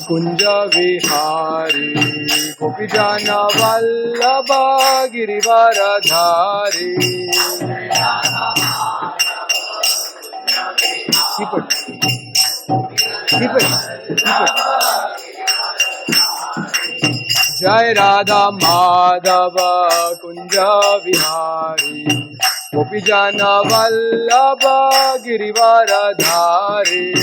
Kunja Vihari Gopijana Vallabha Girivaradhari. Keep it. Keep it. Jai Radha Madhava Kunja Vihari Gopijana Vallabha Girivaradhari.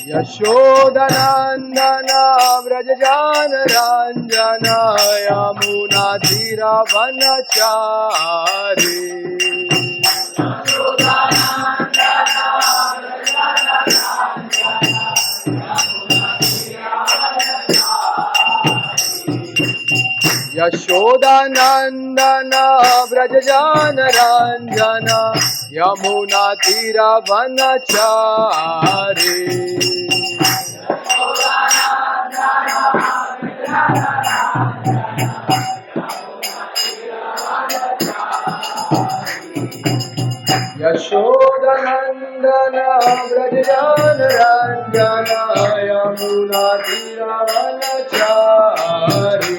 Yashodanandana Vrajajana Ranjana Yamuna Dhira Vanachari. Yashodanandana Vrajajana Ranjana Yamuna Dhira Vanachari. Yashodanandana Vrajajana Ranjana Yamuna Dhira Vanachari.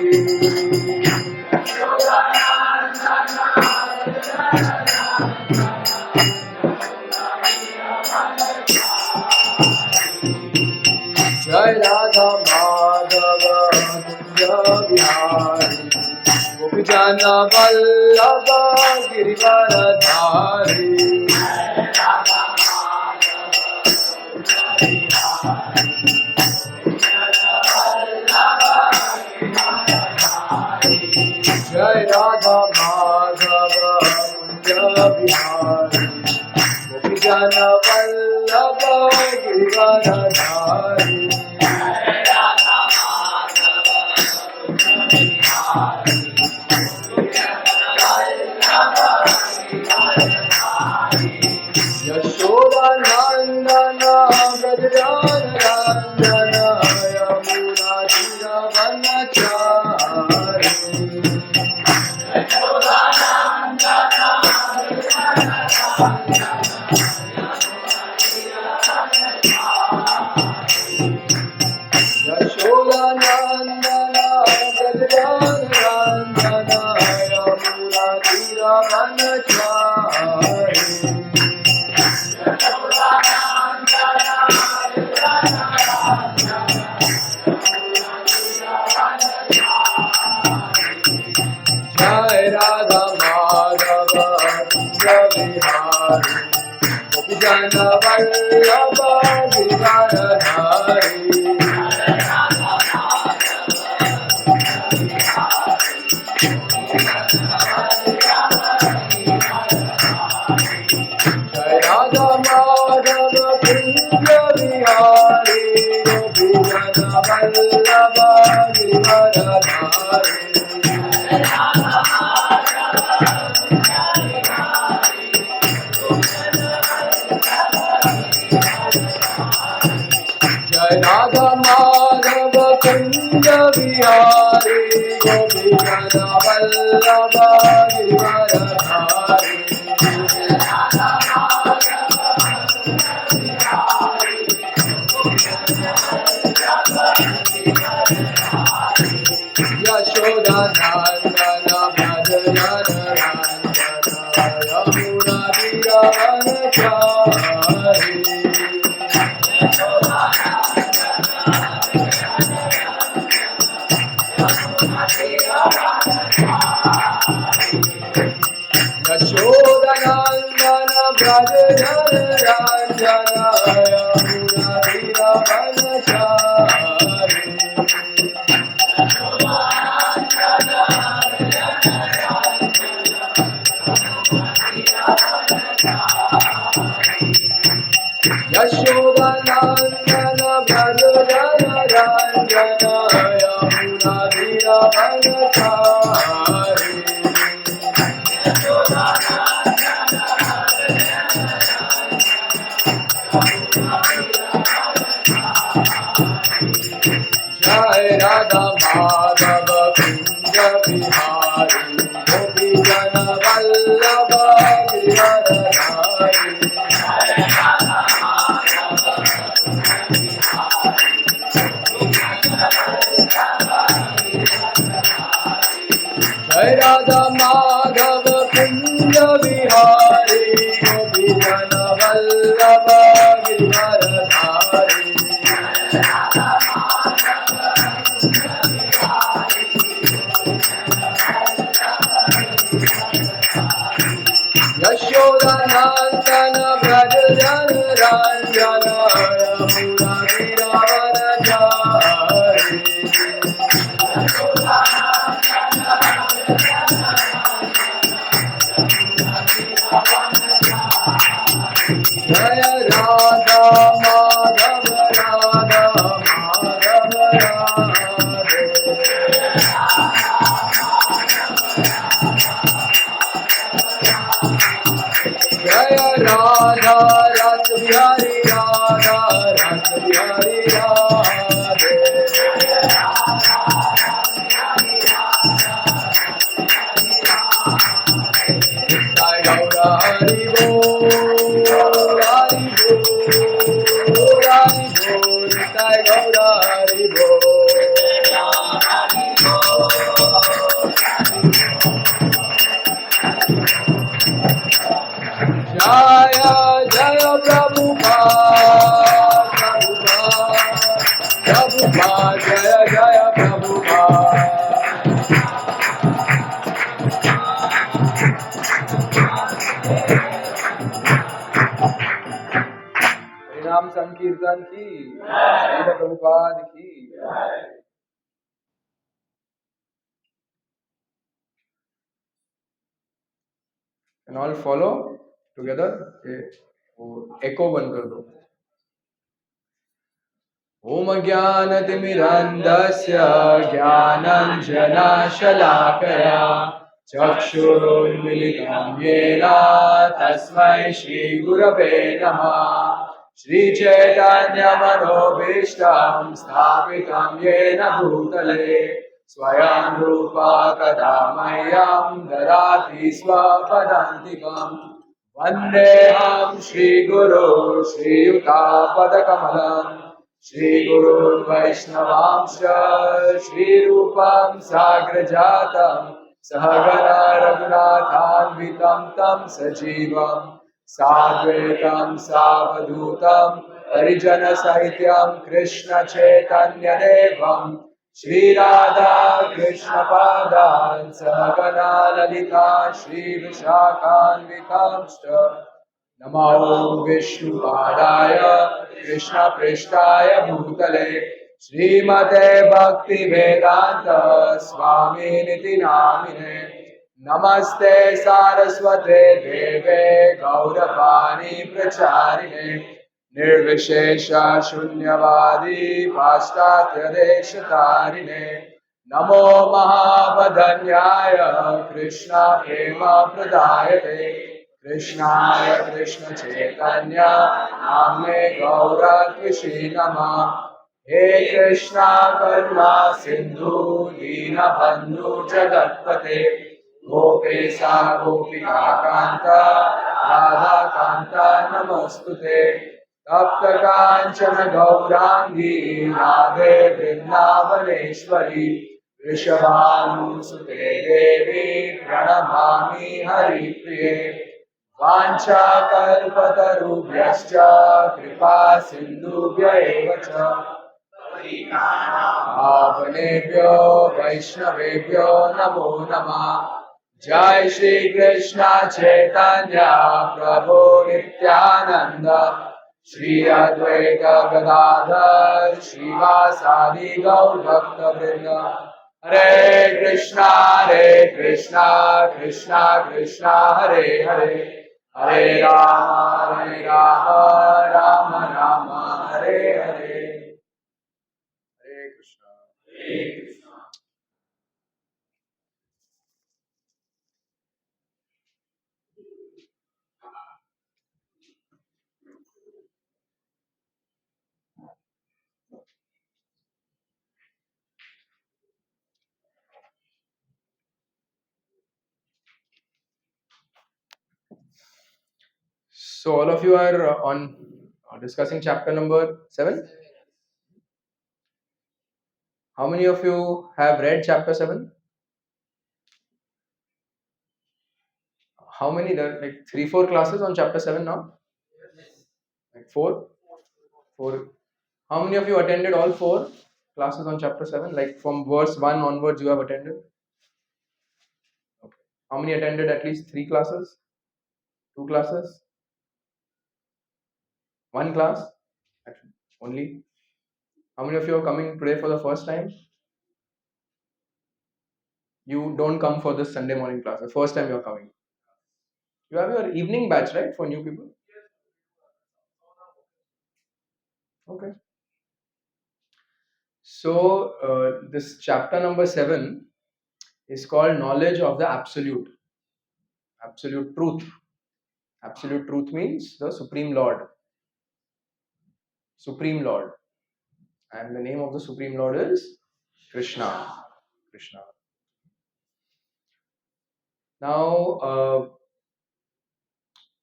Jai Radha Madhava Kunja Vihari Gopijana Vallabha Girivaradhari. Jai Radha Madhava Kunja Vihari Gopijana Vallabha Girivaradhari. Yashodanandana Vrajajana Ranjana Yamuna Dhira Vanachari. Yashodanandana Vrajajana Ranjana Yamuna Dhira Vanachari. Jai Radha Madhava Kunja Vihari Gopijana Vallabha Girivaradhari. Jai Radha Madhava Kunja Vihari Gopijana Vallabha Girivaradhari. Jai Radha Madhava Kunja Vihari Gopijana Vallabha Girivaradhari. Yashodanandana Vrajajana Ranjana Yamuna Dhira Vanachari. Jai Radha Madhava Kunja Vihari Gopi Jana Vallabha Giridharadhari Yashoda Nandana Braja Jana Ranjana Yamuna Giravana Jari Jaya Radha Madhava Radha Madhava Radha Jaya Radha Rasa Bihari Radha Rasa Bihari Radha Jai Gaura Hari Bol Hari Bol Hari Bol Jai Gaura Hari Bol Jaya Jaya Prabhupada Prabhupada Prabhupada Jaya Jaya Prabhupada नाम संकीर्तन की श्रील प्रभुपाद की and all follow together echo बंद कर दो ओम ज्ञानतिमिरन्धस्य ज्ञानाञ्जनशलाकया चक्षुरुन्मिलितं येन तस्मै श्रीगुरवे नमः श्रीचैतन्यमनोभीष्टं स्थापितं येन भूतले स्वयं रूपा कदा मह्यं ददाति स्वपदान्तिकम् वन्देऽहं श्रीगुरो श्रीयुतापदकमलम् श्रीगुरुन् वैष्णवांश्च श्रीरूपं साग्रजातं सहगणा रघुनाथान्वितं तं सजीवं साद्वैतं सावधूतं परिजनसहितं कृष्णचैतन्यदेवं श्रीराधा कृष्णपादान् सहगणा ललिता श्रीविशाखान्वितांश्च नमो विष्णुपादाय कृष्णपृष्ठाय भूतले श्रीमते भक्तिवेदान्त स्वामिनिति नामिने नमस्ते सारस्वते देवे गौरवाणी प्रचारिणे निर्विशेष शून्यवादी पाश्चात्यदेशतारिणे नमो महावदन्याय कृष्ण प्रेम प्रदायते कृष्णाय कृष्ण चैतन्य नाम्ने गौरत्विषे नमः हे कृष्णा करुणा सिंधु दीनबंधु जगत्पते गोपेशा गोपिका कांता राधा कांता नमस्तुते तप्त कांचन गौरांगी राधे वृंदावनेश्वरी वृषभानुसुते देवी प्रणमामि हरिप्रिये वाञ्छाकल्पतरुभ्यश्च कृपा सिन्धुभ्य एव च पावनेभ्यो वैष्णवेभ्यो नमो नमः जय श्री कृष्ण चैतन्य प्रभु नित्यानंद श्री अद्वैत गदाधर श्रीवासादि गौर भक्तवृंद हरे Krishna Krishna Krishna Hare Hare Hare Ram Ram Ram Hare Hare Hare Krishna So all of you are on discussing chapter number 7. How many of you have read chapter 7? How many there? Like 3, 4 classes on chapter 7 now? Like four? Four. How many of you attended all 4 classes on chapter 7? Like from verse 1 onwards, you have attended? Okay. How many attended at least 3 classes? 2 classes? 1 class? Actually, only? How many of you are coming today for the first time? You don't come for this Sunday morning class. The first time you're coming. You have your evening batch, right, for new people? Okay. So, this chapter number 7 is called Knowledge of the Absolute. Absolute Truth. Absolute Truth means the Supreme Lord. Supreme Lord. And the name of the Supreme Lord is Krishna. Krishna. Now,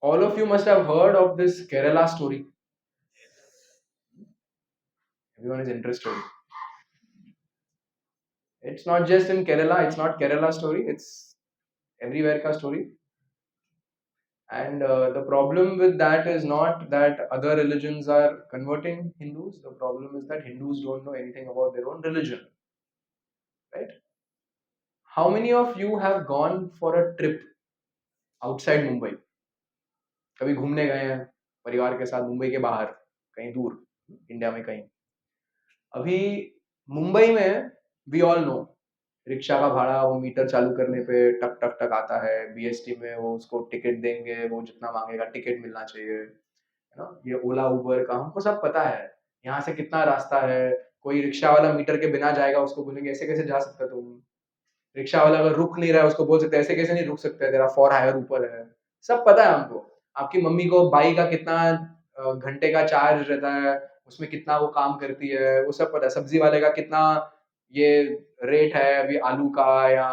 all of you must have heard of this Kerala story. Everyone is interested. It's not just in Kerala, it's not Kerala story, it's everywhere ka story. And the problem with that is not that other religions are converting Hindus. The problem is that Hindus don't know anything about their own religion. Right? How many of you have gone for a trip outside Mumbai? कभी घूमने गए हैं परिवार के साथ मुंबई के बाहर कहीं दूर इंडिया में कहीं अभी मुंबई में वी ऑल नो रिक्शा का भाड़ा वो मीटर चालू करने पे टक टक टक आता है बीएसटी में वो उसको टिकट देंगे वो जितना मांगेगा टिकट मिलना चाहिए है ना ये ओला उबर का हमको सब पता है यहाँ से कितना रास्ता है कोई रिक्शा वाला मीटर के बिना जाएगा उसको बोलेंगे ऐसे कैसे जा सकते हो तुम रिक्शा वाला अगर रुक नहीं रहा है उसको बोल सकते ऐसे कैसे नहीं रुक सकते तेरा फॉर हायर ऊपर है सब पता है हमको आपकी मम्मी को बाई का कितना घंटे का चार्ज रहता है उसमें कितना वो काम करती है वो सब पता है सब्जी वाले का कितना ये रेट है अभी आलू का या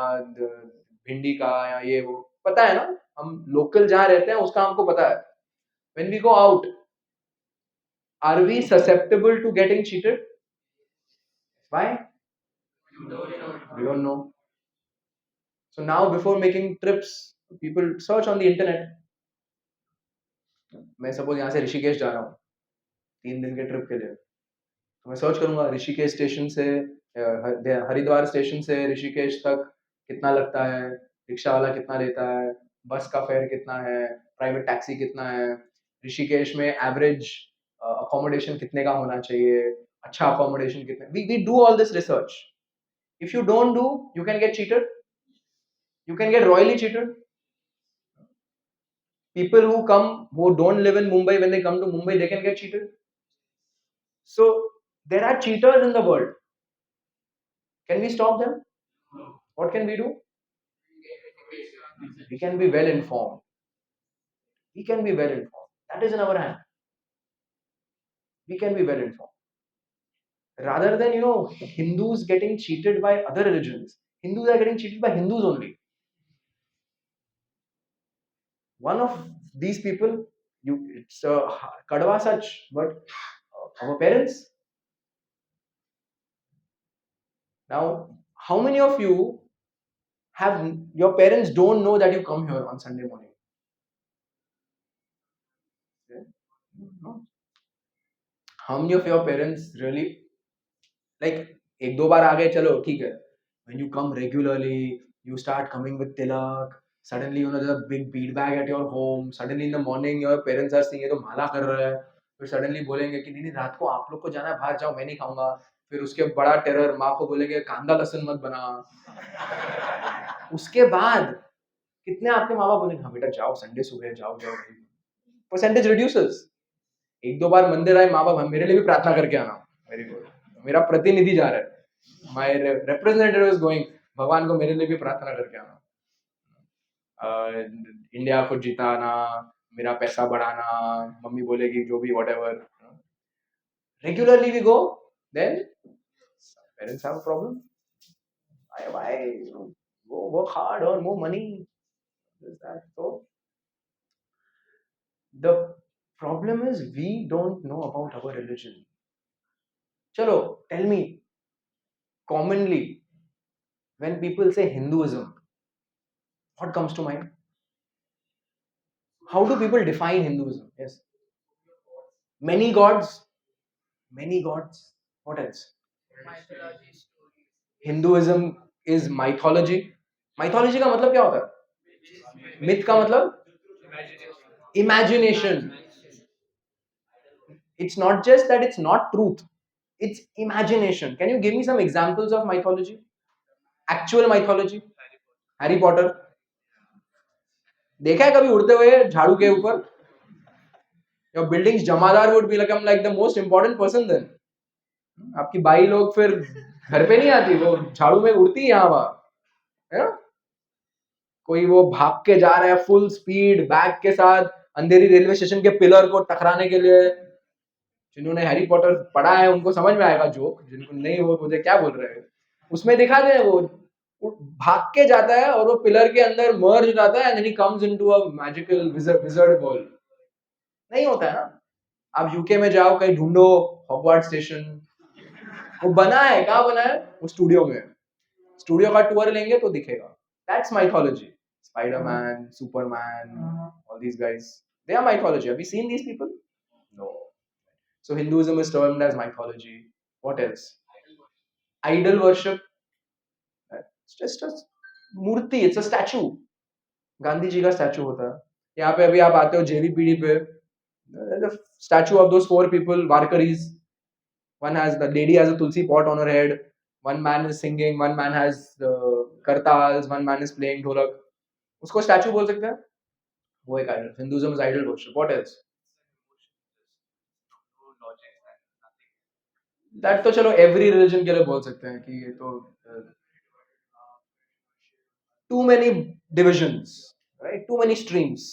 भिंडी का या ये वो पता है ना हम लोकल जहाँ रहते हैं उसका हमको पता है when we go out are we susceptible to getting cheated why we don't know so now before making trips people search on the internet मैं सपोज यहाँ से ऋषिकेश जा रहा हूँ 3 दिन के ट्रिप के लिए तो मैं सर्च करूंगा ऋषिकेश स्टेशन से हरिद्वार स्टेशन से ऋषिकेश तक कितना लगता है रिक्शा वाला कितना लेता है बस का फेयर कितना है प्राइवेट टैक्सी कितना है ऋषिकेश में एवरेज अकोमोडेशन कितने का होना चाहिए अच्छा अकोमोडेशन कितने we do all this research if you don't do you can get cheated you can get royally cheated people who come who don't live in Mumbai when they come to Mumbai they can get cheated so there are cheaters in the world can we stop them what can we do we can be well informed we can be well informed that is in our hand we can be well informed rather than Hindus getting cheated by other religions Hindus are getting cheated by Hindus only one of these people it's kadwa such but our parents now how many of you have your parents don't know that you come here on Sunday morning okay? No. How many of your parents really like एक दो बार आ गए चलो ठीक है when you come regularly you start coming with tilak suddenly there's a big beat bag at your home suddenly in the morning your parents are seeing ये तो माला कर रहा है फिर सडनली बोलेंगे कि नहीं रात को आप लोग को जाना है बाहर जाओ मैं नहीं खाऊंगा फिर उसके बड़ा टेरर माँ को बोलेंगे कांदा लहसुन मत बना उसके बाद कितने आपके माँ बाप बोलेंगे हाँ बेटा जाओ संडे सुबह जाओ जाओ परसेंटेज रिड्यूसेस एक दो बार मंदिर आए माँ बाप मेरे लिए भी प्रार्थना करके आना वेरी गुड मेरा प्रतिनिधि जा रहा है माय रिप्रेजेंटेटिव इज गोइंग भगवान को मेरे लिए भी प्रार्थना करके आना इंडिया को जिताना मेरा पैसा बढ़ाना मम्मी बोलेगी जो भी whatever regularly we go then parents have a problem why go work hard earn more money this that so the problem is we don't know about our religion chalo tell me commonly when people say Hinduism what comes to mind How do people define Hinduism? Yes. Many gods. Many gods. What else? Hinduism is mythology. Mythology का मतलब क्या होता है? Myth का मतलब imagination. It's not just that it's not truth. It's imagination. Can you give me some examples of mythology? Actual mythology? Harry Potter देखा है कभी उड़ते हुए झाड़ू के ऊपर? Your building's Jamadar would become like the most important person then. आपकी by लोग फिर घर पे नहीं आती, वो झाड़ू में उड़ती है यहाँ वहाँ, है ना? कोई वो भाग के जा रहा है फुल स्पीड बैग के साथ अंधेरी रेलवे स्टेशन के पिलर को टकराने के लिए. जिन्होंने हैरी पॉटर पढ़ा है उनको समझ में आएगा जोक, जिनको नहीं वो मुझे क्या बोल रहे हैं. उसमें दिखाते हैं वो भाग के जाता है और वो पिलर के अंदर मर्ज हो जाता है and then he comes into a magical wizard world. नहीं होता है ना. आप यूके में जाओ कहीं ढूंढो हॉगवार्ट्स स्टेशन, वो बना है, कहाँ बना है? वो स्टूडियो में. स्टूडियो का टूर लेंगे तो दिखेगा. That's mythology. Spiderman, Superman, all these guys, they are mythology. Have you seen these people? No. So Hinduism is termed as mythology. What else? Idol worship. It's just a murti. It's a statue. Gandhi ji का statue होता है. यहाँ पे अभी आप आते हो जेवीपीडी पे, the statue of those four people, Varkaris. One has, the lady has a tulsi pot on her head. One man is singing. One man has kartals. One man is playing ढोलक. उसको स्टैचू बोल सकते हैं. वो एक idol. Hinduism is idol worship. What else? That तो चलो every religion के लिए बोल सकते हैं कि ये तो too many divisions, right? Too many streams.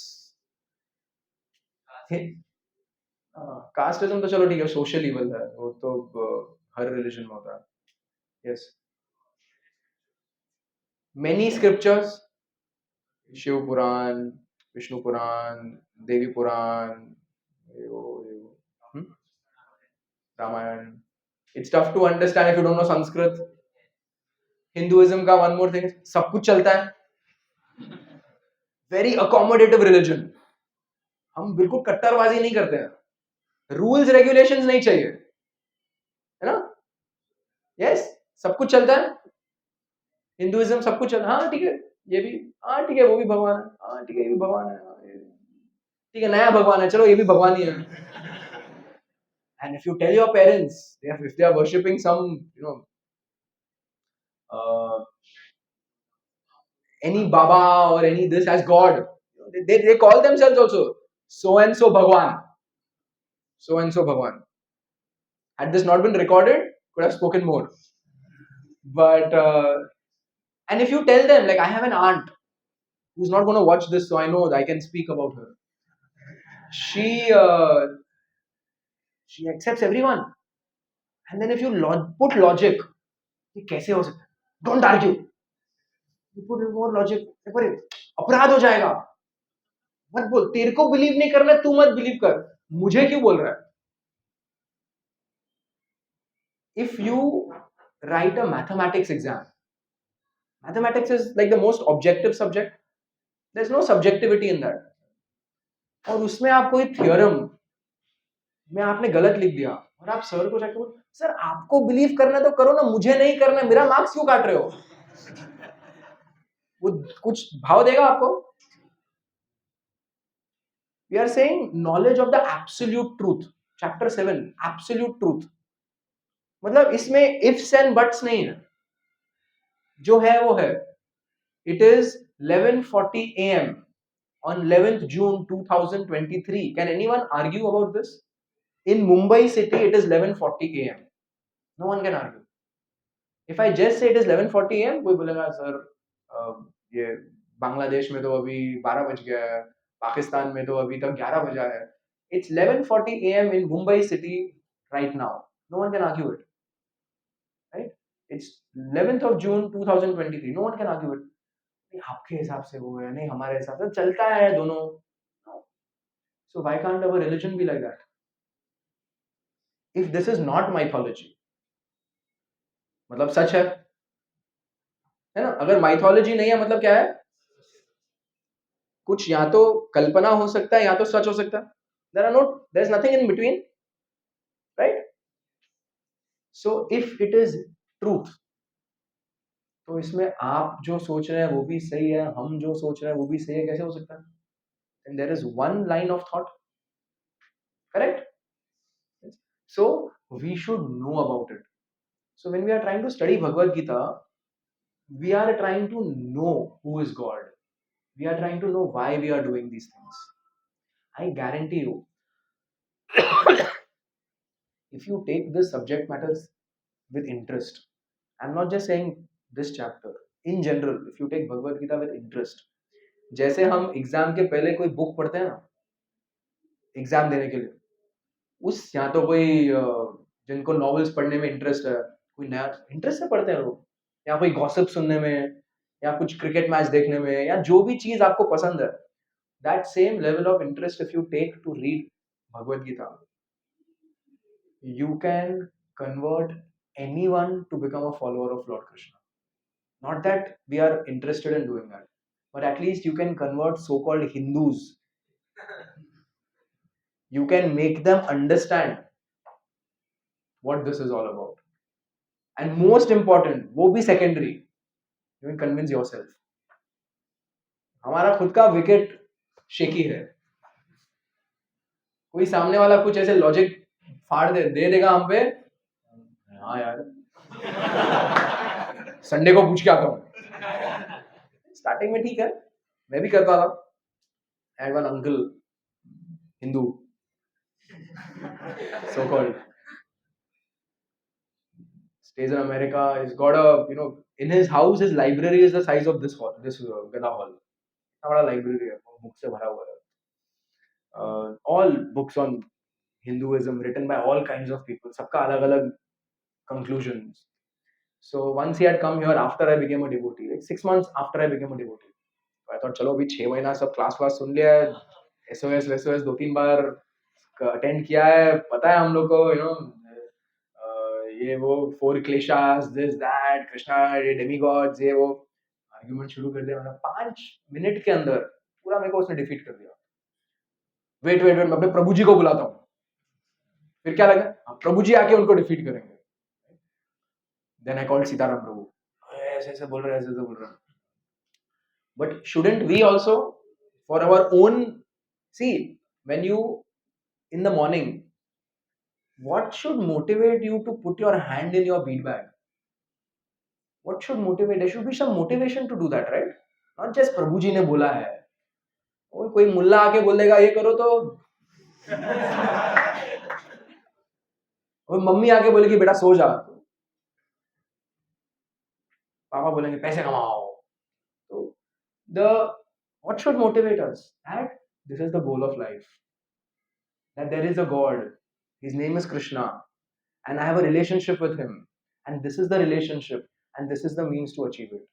Casteism तो चलो ठीक है, सोशल इवल है, वो तो हर रिलीजन में होता है. Yes. Many scriptures. Shiv Puran, Vishnu Puran, Devi Puran, Ramayan. It's tough to understand if you don't know Sanskrit. Hinduism का वन मोर थिंग, सब कुछ चलता है. Very accommodative religion. हम बिल्कुल कट्टरबाजी नहीं करते हैं. रूल्स रेगुलेशंस नहीं चाहिए, है ना? यस. सब कुछ चलता है. हिंदुइज्म सब कुछ चलता है. हाँ ठीक है, ये भी, हाँ ठीक है, वो भी भगवान है, हाँ ठीक है, ये भी भगवान है, ठीक है, नया भगवान है, चलो ये भी भगवान ही है. And if you tell your parents, if they are worshipping some, any Baba or any this as God, they call themselves also so and so Bhagwan. So and so Bhagwan. Had this not been recorded, could have spoken more. But and if you tell them, like, I have an aunt who's not going to watch this, so I know that I can speak about her. She accepts everyone. And then if you put logic, ये कैसे हो सकता है? Don't argue. You put more logic. अपराध हो जाएगा. मत बोल. तेरे को बिलीव नहीं करना, तू मत बिलीव कर. मुझे क्यों बोल रहा है? If you write a mathematics exam, mathematics is like the most objective subject. There's no subjectivity in that. और उसमें आप कोई थ्योरम में आपने गलत लिख दिया और आप सर को जाके बोल, सर आपको बिलीव करना तो करो ना, मुझे नहीं करना, मेरा मार्क्स क्यों काट रहे हो? वो कुछ भाव देगा आपको? We are saying knowledge of the absolute truth. Chapter 7, absolute truth. मतलब इसमें ifs and buts नहीं है. जो है वो है. It is 11:40 a.m. on 11th June 2023. Can anyone argue about this? In Mumbai city, it is 11:40 a.m. No one can argue. If I just say it is 11:40 a.m., कोई बोलेगा sir ये बांग्लादेश में तो अभी 12 बज गया है, पाकिस्तान में तो अभी तक 11 बजा है. It's 11:40 a.m. in Mumbai city right now. No one can argue it. Right? It's 11th of June 2023. No one can argue it. आपके हिसाब से वो है, नहीं हमारे हिसाब से, चलता है दोनों. So why can't our religion be like that? If this is not mythology, मतलब सच है ना? अगर mythology नहीं है मतलब क्या है? कुछ या तो कल्पना हो सकता है या तो सच हो सकता है. There is nothing in between, right? So if it is truth, तो इसमें आप जो सोच रहे हैं वो भी सही है, हम जो सोच रहे हैं वो भी सही है, कैसे हो सकता है? And there is one line of thought, correct? So we should know about it. So when we are trying to study Bhagavad Gita, we are trying to know who is God. We are trying to know why we are doing these things. I guarantee you, if you take this subject matters with interest, I'm not just saying this chapter, in general, if you take Bhagavad Gita with interest, जैसे हम exam के पहले कोई book पढ़ते हैं ना exam देने के लिए, उस या तो कोई जिनको नॉवेल्स पढ़ने में इंटरेस्ट है, कोई नया इंटरेस्ट से पढ़ते हैं लोग, या कोई गॉसिप सुनने में, या कुछ क्रिकेट मैच देखने में, या जो भी चीज आपको पसंद है, that same level of interest if you take to read Bhagavad Gita, you can convert anyone to become a follower of Lord Krishna. Not that we are interested in doing that, but at least you can convert so called Hindus. You can make them understand what this is all about. And most important, वो भी secondary, you can convince yourself. हमारा खुद का wicket shaky है, कोई सामने वाला कुछ ऐसे लॉजिक फाड़ दे देगा हम पे, हाँ यार संडे को पूछ के आता हूँ. स्टार्टिंग में ठीक है, मैं भी करता था. I had one uncle, Hindu, so called, stays in America. He's got a, in his house, his library is the size of this hall, this Gada hall. इतना बड़ा library है, बुक से भरा हुआ है. All books on Hinduism written by all kinds of people, सबका अलग अलग conclusions. So once he had come here after I became a devotee, like 6 months after I became a devotee. So I thought चलो अभी 6 महीना सब class वास सुन लिया है, SOS 2-3 बार अटेंड किया है, पता है हम लोग को, ये वो 4 क्लेशास, दिस दैट, कृष्णा, ये डेमीगॉड्स, ये वो आर्ग्यूमेंट शुरू कर दिया. मैंने 5 मिनट के अंदर पूरा मेरे को उसने डिफीट कर दिया. वेट वेट वेट, मैं अपने प्रभु जी को बुलाता हूँ. फिर क्या लगा, प्रभु जी आके उनको डिफीट करेंगे. देन आई कॉल्ड सीताराम प्रभु, ऐसे ऐसे बोल रहे हैं, ऐसे ऐसे बोल रहे हैं. But shouldn't we also for our own, see when you in the morning, what should motivate you to put your hand in your bead bag? What should motivate? There should be some motivation to do that, right? Not just प्रभु जी ने बोला है, और कोई मुल्ला आके बोल देगा ये करो तो, और मम्मी आके बोलेगी बेटा सो जा, पापा बोलेंगे पैसे कमाओ. तो the what should motivate us? That this is the goal of life. That there is a God. His name is Krishna, and I have a relationship with him, and this is the relationship, and this is the means to achieve it.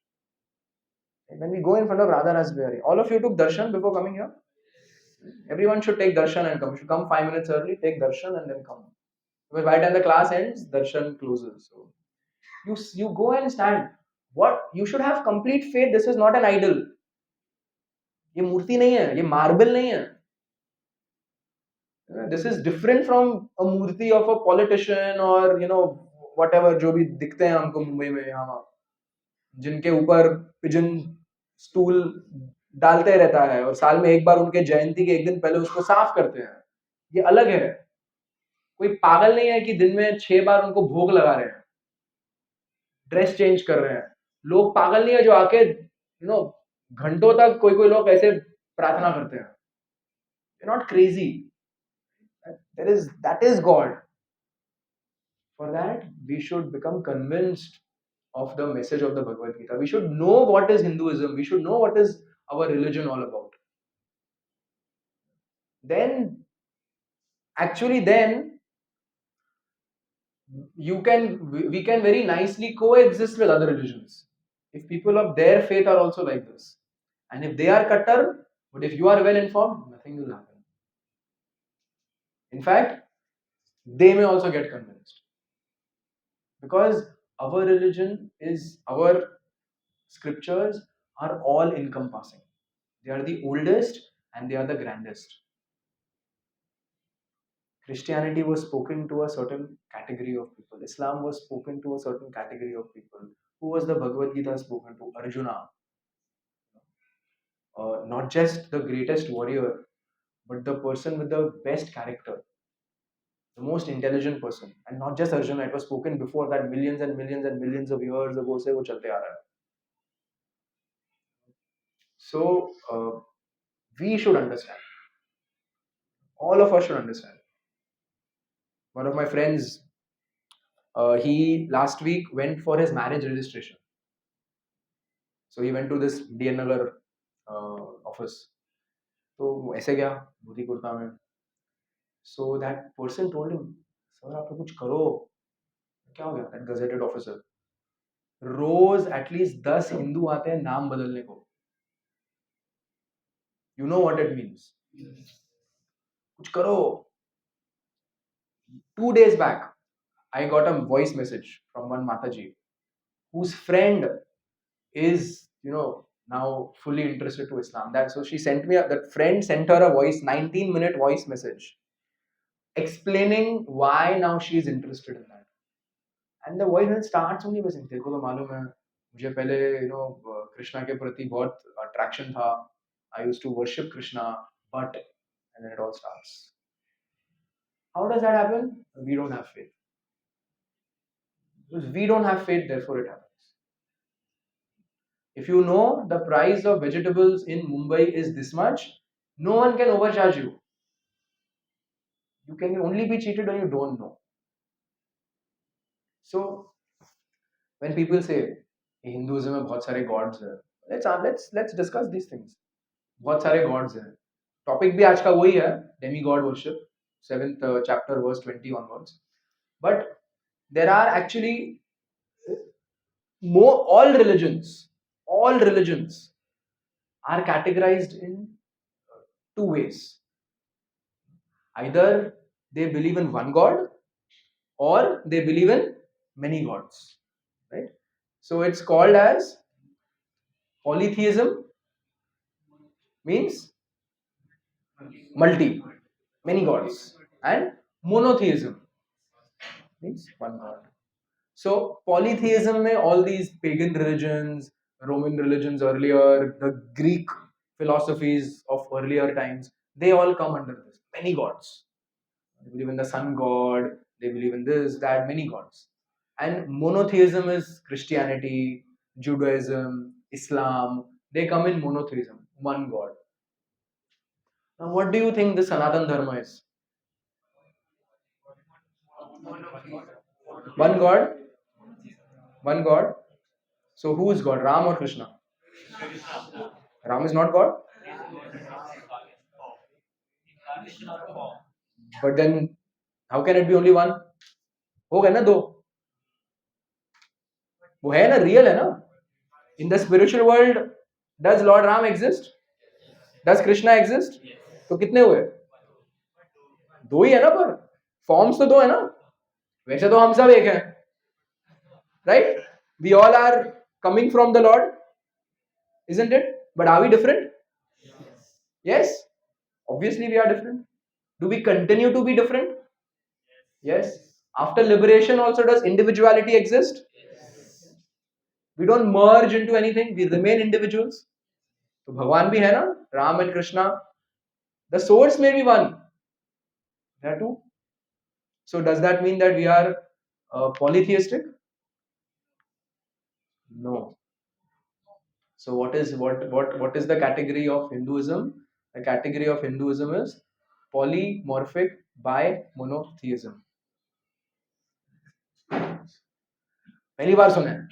When we go in front of Radha Raspberry, all of you took darshan before coming here. Everyone should take darshan and come. You should come 5 minutes early, take darshan and then come. Because by the time the class ends, darshan closes. So you go and stand. What you should have complete faith. This is not an idol. ये मूर्ति नहीं है, ये marble नहीं है. This is different from a Murthy of a politician or whatever जो भी दिखते हैं हमको मुंबई में यहाँ, जिनके ऊपर पिजन स्टूल डालते रहता है और साल में एक बार उनके जयंती के एक दिन पहले उसको साफ करते हैं. ये अलग है. कोई पागल नहीं है कि दिन में 6 बार उनको भोग लगा रहे हैं, ड्रेस चेंज कर रहे हैं. लोग पागल नहीं है जो आके घंटों तक कोई कोई लोग ऐसे प्रार्थना करते हैं. Not crazy. that is God. For that we should become convinced of the message of the Bhagavad Gita. We should know what is Hinduism. We should know what is our religion all about. Then we can very nicely coexist with other religions if people of their faith are also like this, and if they are kattar, but if you are well informed, nothing will happen. In fact, they may also get convinced, because our religion is, our scriptures are all encompassing. They are the oldest and they are the grandest. Christianity was spoken to a certain category of people. Islam was spoken to a certain category of people. Who was the Bhagavad Gita spoken to? Arjuna. Not just the greatest warrior, but the person with the best character, the most intelligent person. And not just Arjuna, it was spoken before that millions and millions and millions of years ago se wo chalte aa raha hai. So, we should understand. All of us should understand. One of my friends, he last week went for his marriage registration. So he went to this DN Nagar office. तो वो ऐसे गया धोती कुर्ता में. So that person told him, sir आप तो कुछ करो. क्या हो गया? That gazetted officer. रोज एटलीस्ट 10 हिंदू आते हैं नाम बदलने को. You know what it means. कुछ करो. 2 days back, I got a voice message from one Mataji whose friend is, now fully interested to Islam. So she sent me, that friend sent her a 19-minute voice message explaining why now she is interested in that. And the voice message starts only with, तेरे को तो मालूम है, मुझे पहले कृष्णा के प्रति बहुत attraction था. I used to worship Krishna, but, and then it all starts. How does that happen? We don't have faith. Because we don't have faith, therefore it happens. If you know the price of vegetables in Mumbai is this much, no one can overcharge you. You can only be cheated when you don't know. So, when people say Hinduism में बहुत सारे gods हैं, let's discuss these things. बहुत सारे gods हैं. Topic भी आज का वही है, demigod worship, 7th chapter verse 20 onwards. But there are actually all religions are categorized in two ways. Either they believe in one god or they believe in many gods, right? So it's called as polytheism, means many gods, and monotheism means one god. So polytheism mein all these pagan religions, Roman religions earlier, the Greek philosophies of earlier times, they all come under this. Many gods. They believe in the sun god, they believe in this, that, many gods. And monotheism is Christianity, Judaism, Islam. They come in monotheism, one god. Now what do you think the Sanatan Dharma is? One god? One god? So who is God? Ram or Krishna? Ram is not God? But then how can it be only one? होगा ना दो. वो है ना, real है ना. In the spiritual world, does Lord Ram exist? Does Krishna exist? तो कितने हुए? दो ही है ना, पर फॉर्म्स तो दो है ना. वैसे तो हम सब एक हैं, right? We all are coming from the Lord, isn't it? But are we different? Yes. Obviously we are different. Do we continue to be different? Yes. After liberation also, does individuality exist? We don't merge into anything. We remain individuals. So Bhagwan bhi hai na, Ram and Krishna. The source may be one. There are two. So does that mean that we are polytheistic? No. So what is the category of Hinduism? The category of Hinduism is polymorphic bi-monotheism. पहली बार सुना है.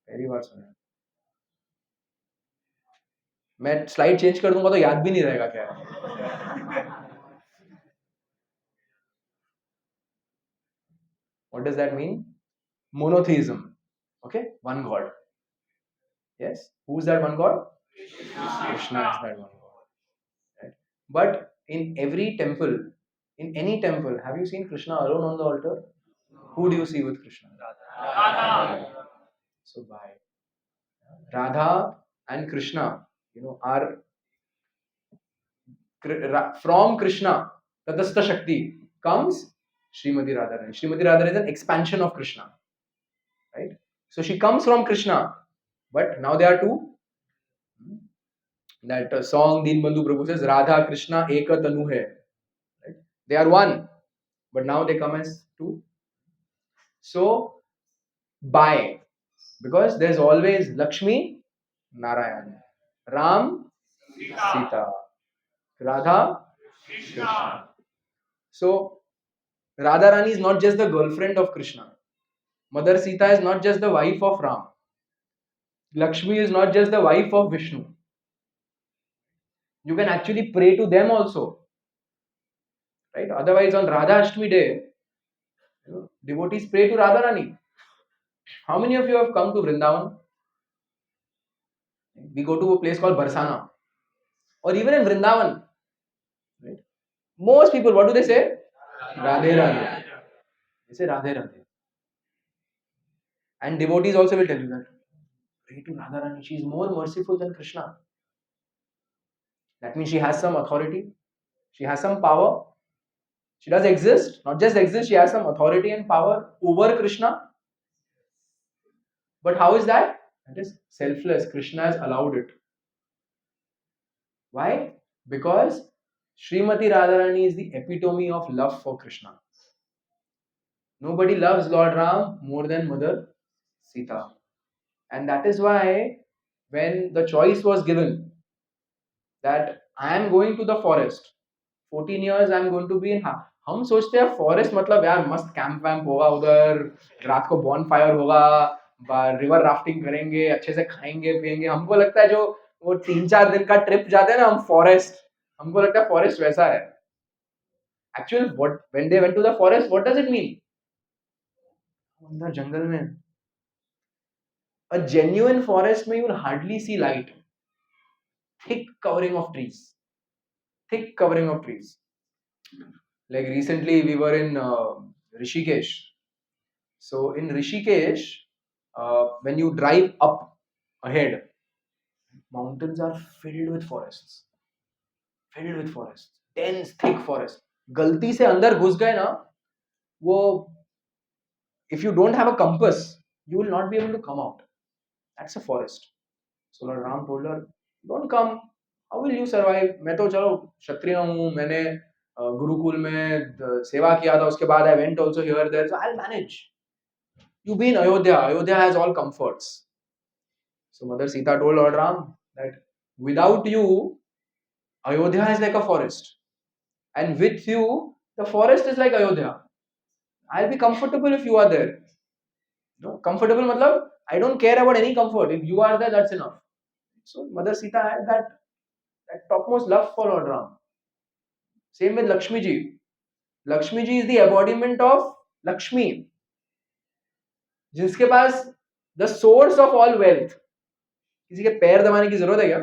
पहली बार सुना है. मैं slide change कर दूंगा तो याद भी नहीं रहेगा क्या है. What does that mean? Monotheism. Okay, one god. Yes. Who's that one god? Krishna is that one god. Right? But in every temple, in any temple, have you seen Krishna alone on the altar? Who do you see with Krishna? Radha. So why? Radha and Krishna, are from Krishna, Tatastha Shakti comes Srimati Radharani. Srimati Radharani is an expansion of Krishna, right? So she comes from Krishna, but now they are two. That song Deen Bandhu Prabhu says, Radha Krishna Eka Tanu hai. Right? They are one, but now they come as two. So, by, because there's always Lakshmi, Narayan, Ram, Sita, Radha, Krishna. So, Radharani is not just the girlfriend of Krishna. Mother Sita is not just the wife of Ram. Lakshmi is not just the wife of Vishnu. You can actually pray to them also. Right? Otherwise, on Radha Ashtami day, devotees pray to Radharani. How many of you have come to Vrindavan? We go to a place called Barsana. Or even in Vrindavan. Right? Most people, what do they say? Radhe Radhe. They say Radhe Radhe. And devotees also will tell you that. Pray to Radharani. She is more merciful than Krishna. That means she has some authority. She has some power. She does exist. Not just exist, she has some authority and power over Krishna. But how is that? That is selfless. Krishna has allowed it. Why? Because Srimati Radharani is the epitome of love for Krishna. Nobody loves Lord Ram more than Mother Sita. And that is why when the choice was given that I am going to the forest, 14 years I am going to be in हम सोचते हैं forest मतलब यार मस्त camp वैम्प होगा उधर, रात को बॉन फायर होगा, रिवर राफ्टिंग करेंगे, अच्छे से खाएंगे पिएंगे. हमको लगता है जो वो 3-4 दिन का ट्रिप जाते हैं ना हम फॉरेस्ट, हमको लगता है फॉरेस्ट वैसा है. Actual what when they went to the forest what does it mean? अंदर जंगल में a genuine forest में you will hardly see light. Thick covering of trees. Thick covering of trees. Like recently we were in Rishikesh. So in Rishikesh, when you drive up ahead, mountains are filled with forests. Filled with forests. Dense, thick forest. गलती से अंदर घुस गए ना, वो if you don't have a compass, you will not be able to come out. That's a forest. So Lord Ram told her, don't come. How will you survive? मैं तो चलो क्षत्रिय हूँ, मैंने गुरुकुल में सेवा किया था, उसके बाद I went also here there, so I'll manage. You be in Ayodhya. Ayodhya has all comforts. So Mother Sita told Lord Ram that without you, Ayodhya is like a forest, and with you, the forest is like Ayodhya. I'll be comfortable if you are there. No, comfortable matlab I don't care about any comfort. If you are there, that's enough. So Mother Sita had that topmost love for Lord Ram. Same with Lakshmi ji. Lakshmi ji is the embodiment of Lakshmi, जिसके पास the source of all wealth. किसी के पैर दबाने की जरूरत है क्या?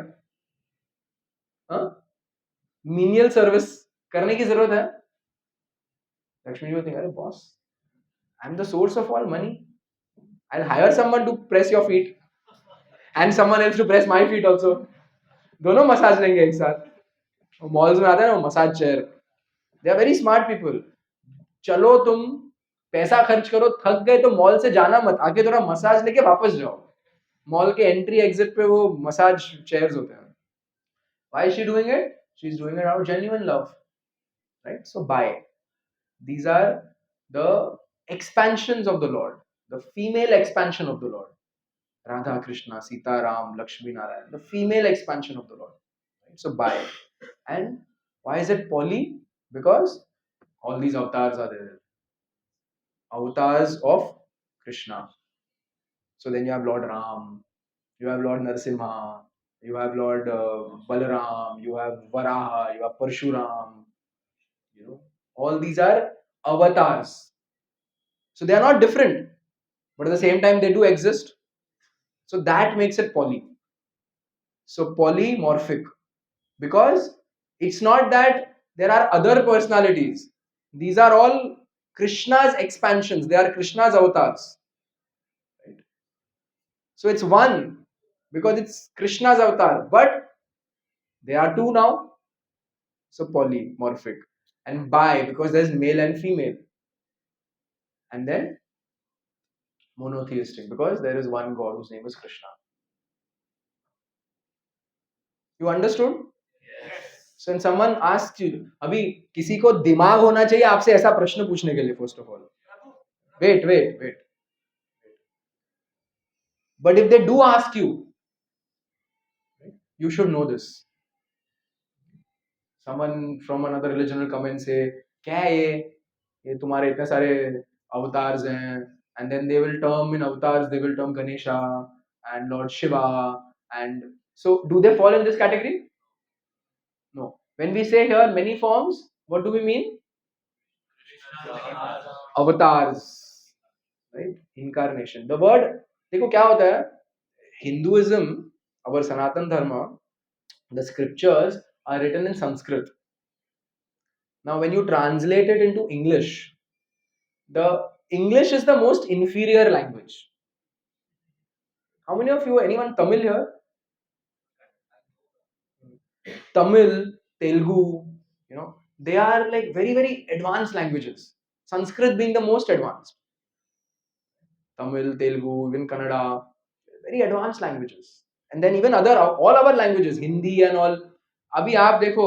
हाँ? Menial service करने की जरूरत है? Lakshmi ji will think, अरे boss, I'm the source of all money. I'll hire someone to press your feet and someone else to press my feet also. दोनों मसाज लेंगे एक साथ. मॉल्स में आते हैं ना massage chair. They are very smart people. चलो तुम पैसा खर्च करो, थक गए तो मॉल से जाना मत, आके थोड़ा मसाज लेके वापस जाओ. मॉल के एंट्री एग्जिट पे वो मसाज चेयर्स होते हैं. Why is she doing it? She's doing it out of genuine love. Right? So buy. These are the expansions of the Lord, the female expansion of the Lord. Radha Krishna, Sita Ram, Lakshmi Narayan, the female expansion of the Lord. Right? So buy. And why is it poly? Because all these avatars are there. Avatars of Krishna. So then you have Lord Ram, you have Lord Narasimha, you have Lord Balaram, you have Varaha, you have Parshuram. All these are avatars. So they are not different, but at the same time they do exist. So that makes it poly. So polymorphic, because it's not that there are other personalities. These are all Krishna's expansions. They are Krishna's avatars. Right? So it's one, because it's Krishna's avatar. But they are two now, so polymorphic. And bi, because there's male and female. And then monotheistic, because there is one God whose name is Krishna. You understood? So when someone asks you, अभी किसी को दिमाग होना चाहिए आपसे ऐसा प्रश्न पूछने के लिए, first of all. Wait. But if they do ask you, you should know this. Someone from another religion will come and say, क्या है ये तुम्हारे इतने सारे avatars हैं, and then they will term in avatars, they will term Ganesha and Lord Shiva, and so do they fall in this category? No. When we say here many forms, what do we mean? Avatars, right? Incarnation. The word, देखो क्या होता है, Hinduism, our Sanatan Dharma, the scriptures are written in Sanskrit. Now, when you translate it into English, the English is the most inferior language. How many of you, anyone Tamil here? Tamil, Telugu, they are like very, very advanced languages. Sanskrit being the most advanced. Tamil, Telugu, even Kannada, very advanced languages. And then even all our languages, Hindi and all. अभी आप देखो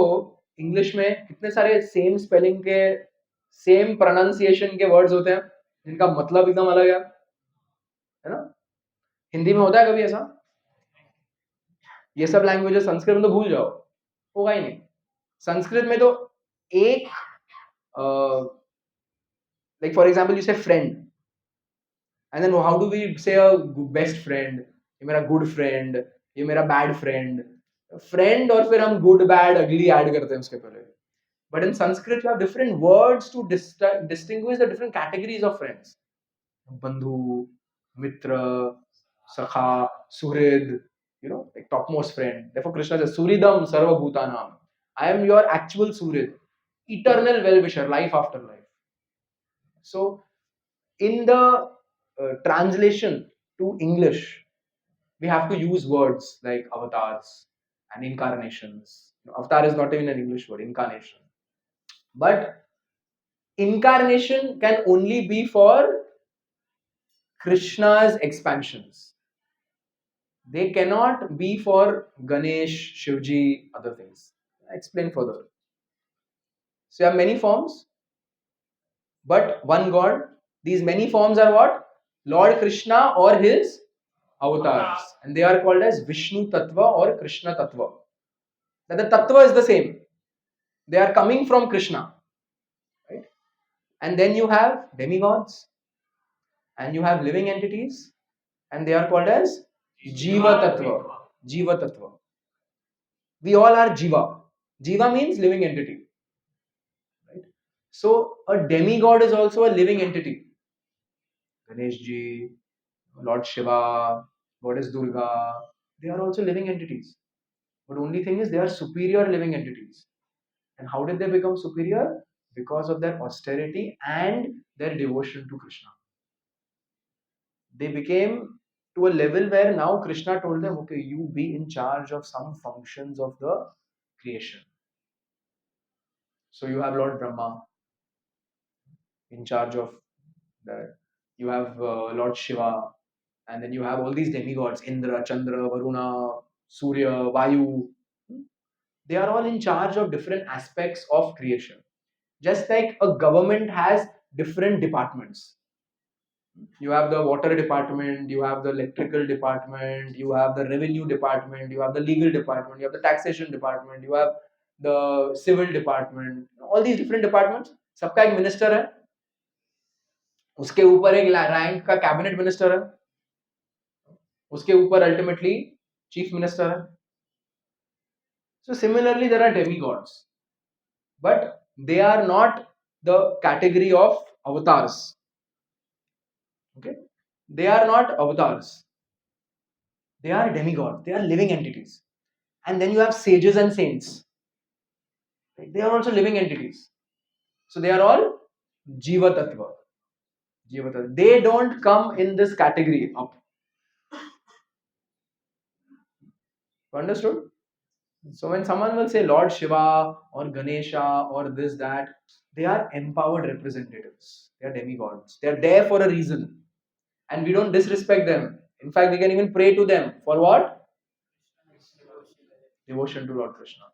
English में कितने सारे same spelling के, same pronunciation के words होते हैं जिनका मतलब एकदम अलग है ना? हिंदी में होता है कभी ऐसा? ये सब लैंग्वेजेस संस्कृत में तो भूल जाओ, होगा ही नहीं. संस्कृत में तो एक, like for example you say friend, and then how do we say a best friend? ये मेरा गुड फ्रेंड, ये मेरा बैड फ्रेंड. फ्रेंड और फिर हम गुड बैड अगली ऐड करते हैं उसके पहले. But in Sanskrit you have different words to distinguish the different categories of friends. बंधु, मित्र, सखा, सुहृद, like topmost friend. Therefore, Krishna says, Suridam Sarva Bhutanam. I am your actual Surid, eternal well-wisher, life after life. So, in the translation to English, we have to use words like avatars and incarnations. Avatar is not even an English word, incarnation. But incarnation can only be for Krishna's expansions. They cannot be for Ganesh, Shivji, other things. I explain further. So you have many forms, but one God. These many forms are what? Lord Krishna or his avatars. And they are called as Vishnu Tattva or Krishna Tattva. That the Tattva is the same. They are coming from Krishna. Right? And then you have demigods. And you have living entities. And they are called as Jiva Tattva. Jiva Tattva. We all are Jiva. Jiva means living entity. Right? So a demigod is also a living entity. Ganesh Ji, Lord Shiva, Goddess Durga, they are also living entities. But only thing is they are superior living entities. And how did they become superior? Because of their austerity and their devotion to Krishna. They became to a level where now Krishna told them, okay, you be in charge of some functions of the creation. So you have Lord Brahma in charge of that. You have Lord Shiva, and then you have all these demigods, Indra, Chandra, Varuna, Surya, Vayu. They are all in charge of different aspects of creation. Just like a government has different departments. You have the water department, you have the electrical department, you have the revenue department, you have the legal department, you have the taxation department, you have the civil department. All these different departments, सबका एक minister है, उसके ऊपर एक rank का cabinet minister है, उसके ऊपर अल्टीमेटली चीफ मिनिस्टर है. So similarly, there are demigods, but they are not the category of avatars. Okay, they are not avatars. They are demigods. They are living entities. And then you have sages and saints. They are also living entities. So they are all Jiva Tattva. Jiva Tattva. They don't come in this category up. Understood? So when someone will say Lord Shiva or Ganesha or this, that, they are empowered representatives. They are demigods. They are there for a reason. And we don't disrespect them. In fact, we can even pray to them. For what? Devotion to Lord Krishna.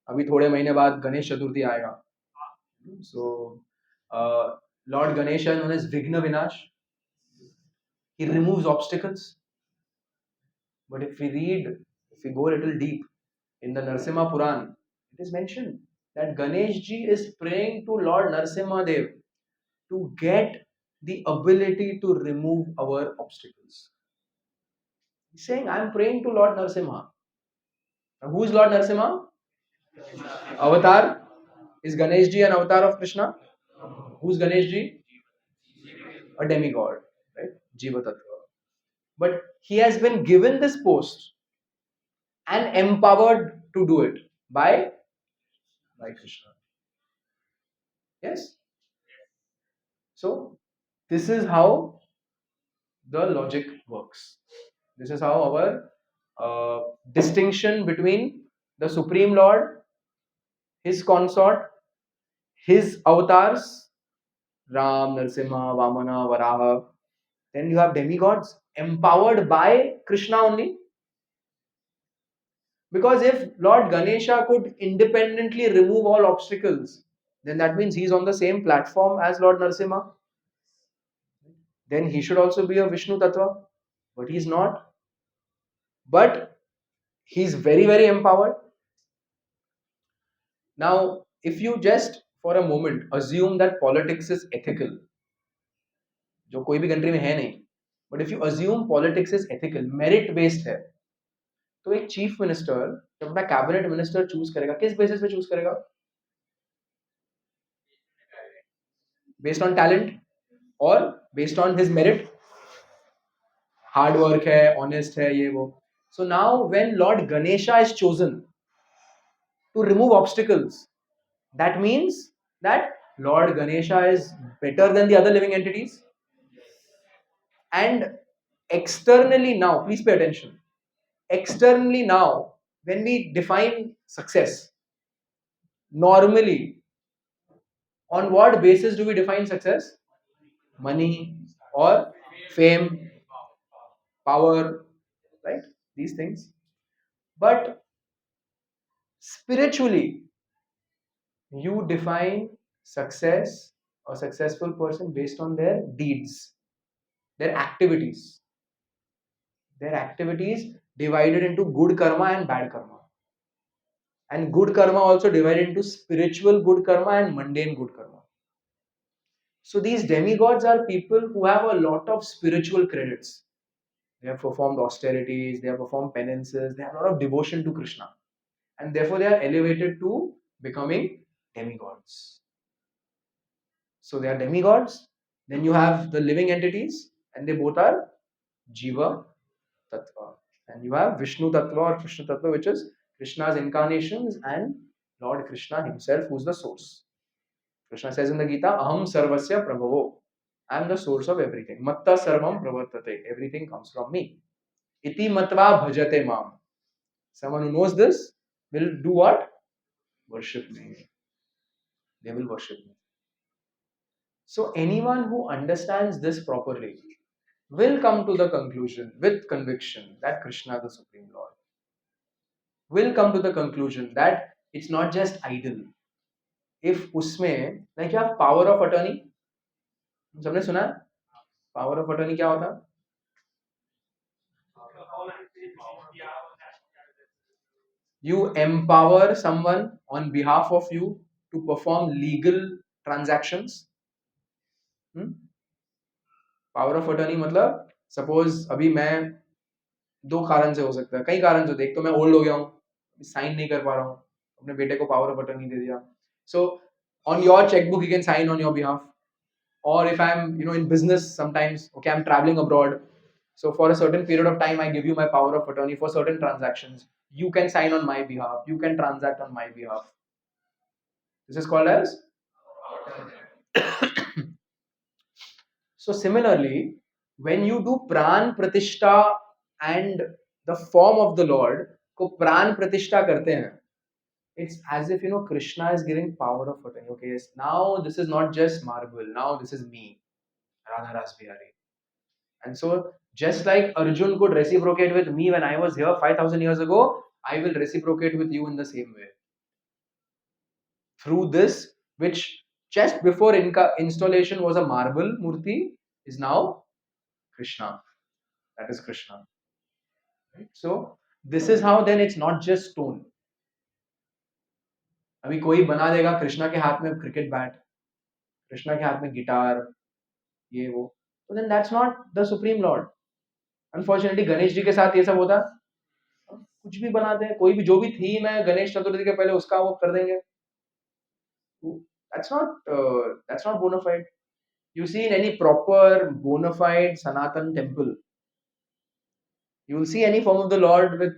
अभी थोड़े महीने बाद गणेश चतुर्थी आएगा. So Lord Ganesha, known as Vigna Vinash, he removes obstacles. But if we go a little deep in the Narsimha Puran, it is mentioned that Ganesh ji is praying to Lord Narsimha Dev to get the ability to remove our obstacles. He's saying, I am praying to Lord Narsimha. Now, who is Lord Narsimha? Avatar. Is Ganesh ji an avatar of Krishna? Who's Ganesh ji? A demigod, right? Jiva Tattva. But he has been given this post and empowered to do it by Krishna. Yes? So, this is how the logic works. This is how our distinction between the Supreme Lord, his consort, his avatars, Ram, Narsimha, Vamana, Varaha. Then you have demigods empowered by Krishna only. Because if Lord Ganesha could independently remove all obstacles, then that means he's on the same platform as Lord Narsimha. Then he should also be a Vishnu Tattva. But he's not. But he's very, very empowered. Now, if you just for a moment assume that politics is ethical, जो कोई भी country में है नहीं, but if you assume politics is ethical, merit based है, तो एक chief minister जब अपना कैबिनेट मिनिस्टर चूज करेगा, किस बेसिस पे चूज करेगा? बेस्ड ऑन टैलेंट और based on his merit. Hard work है, ऑनेस्ट है, ये वो. So now when lord Ganesha is chosen to remove obstacles, that means that Lord Ganesha is better than the other living entities. And externally now, please pay attention, externally now, when we define success, normally on what basis do we define success? Money or fame, power, right? These things. But spiritually, you define success or successful person based on their deeds, their activities. Their activities divided into good karma and bad karma. And good karma also divided into spiritual good karma and mundane good karma. So these demigods are people who have a lot of spiritual credits. They have performed austerities, they have performed penances, they have a lot of devotion to Krishna. And therefore they are elevated to becoming demigods. So they are demigods. Then you have the living entities, and they both are Jiva Tattva. And you have Vishnu Tattva or Krishna Tattva, which is Krishna's incarnations and Lord Krishna himself, who is the source. Krishna says in the Gita, Aham Sarvasya Prabhavo. I am the source of everything. Matta Sarvam Pravartate. Everything comes from me. Iti Matva Bhajate Mam. Someone who knows this will do what? Worship me. They will worship me. So anyone who understands this properly will come to the conclusion with conviction that Krishna is the Supreme Lord. Will come to the conclusion that it's not just idle. If उसमें, like you have power of attorney, सबने सुना है? Power of attorney क्या होता है? You empower someone on behalf of you to perform legal transactions. Power of attorney मतलब suppose अभी मैं दो कारण से हो सकता है, कई कारण से. देख, तो मैं ओल्ड हो गया हूँ, साइन नहीं कर पा रहा हूँ, अपने बेटे को पावर ऑफ अटर्नी दे दिया. So on your chequebook he can sign on your behalf. Or if I'm in business, sometimes, okay, I'm traveling abroad, so for a certain period of time I give you my power of attorney for certain transactions. You can sign on my behalf, you can transact on my behalf. This is called as so similarly, when you do pran pratishta and the form of the Lord को प्राण प्रतिष्ठा करते हैं, it's as if Krishna is giving power of attorney. Okay, yes, now this is not just marble. Now this is me, Radha Ras Bihari. And so, just like Arjun could reciprocate with me when I was here 5,000 years ago, I will reciprocate with you in the same way. Through this, which just before installation was a marble murti, is now Krishna. That is Krishna. Right? So, this is how then it's not just stone. अभी कोई बना देगा कृष्णा के हाथ में cricket bat, Krishna के हाथ में गिटार, ये वो, तो then that's not the supreme lord. Unfortunately Ganesh ji के साथ ये सब होता, कुछ भी बनाते हैं, कोई भी जो भी थीम है गणेश चतुर्थी के पहले उसका वो कर देंगे. That's not bona fide. You see in any proper bona fide Sanatan temple, you will see any form of the Lord with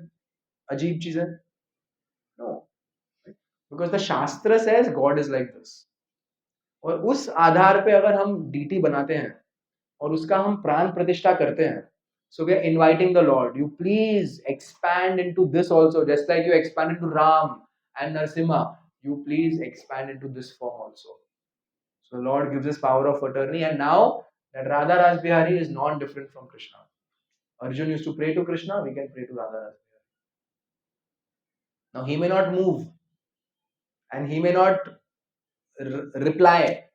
अजीब चीजें? No, because the Shastra says God is like this. और उस आधार पे अगर हम DT बनाते हैं और उसका हम प्राण प्रतिष्ठा करते हैं, so we are inviting the Lord, you please expand into this also, just like you expanded to Ram and Narsimha, you please expand into this form also. So Lord gives us power of attorney, and now that Radha Ras Bihari is non-different from Krishna. Arjun used to pray to Krishna, we can pray to Radha Ras Bihari. Now he may not move and he may not reply,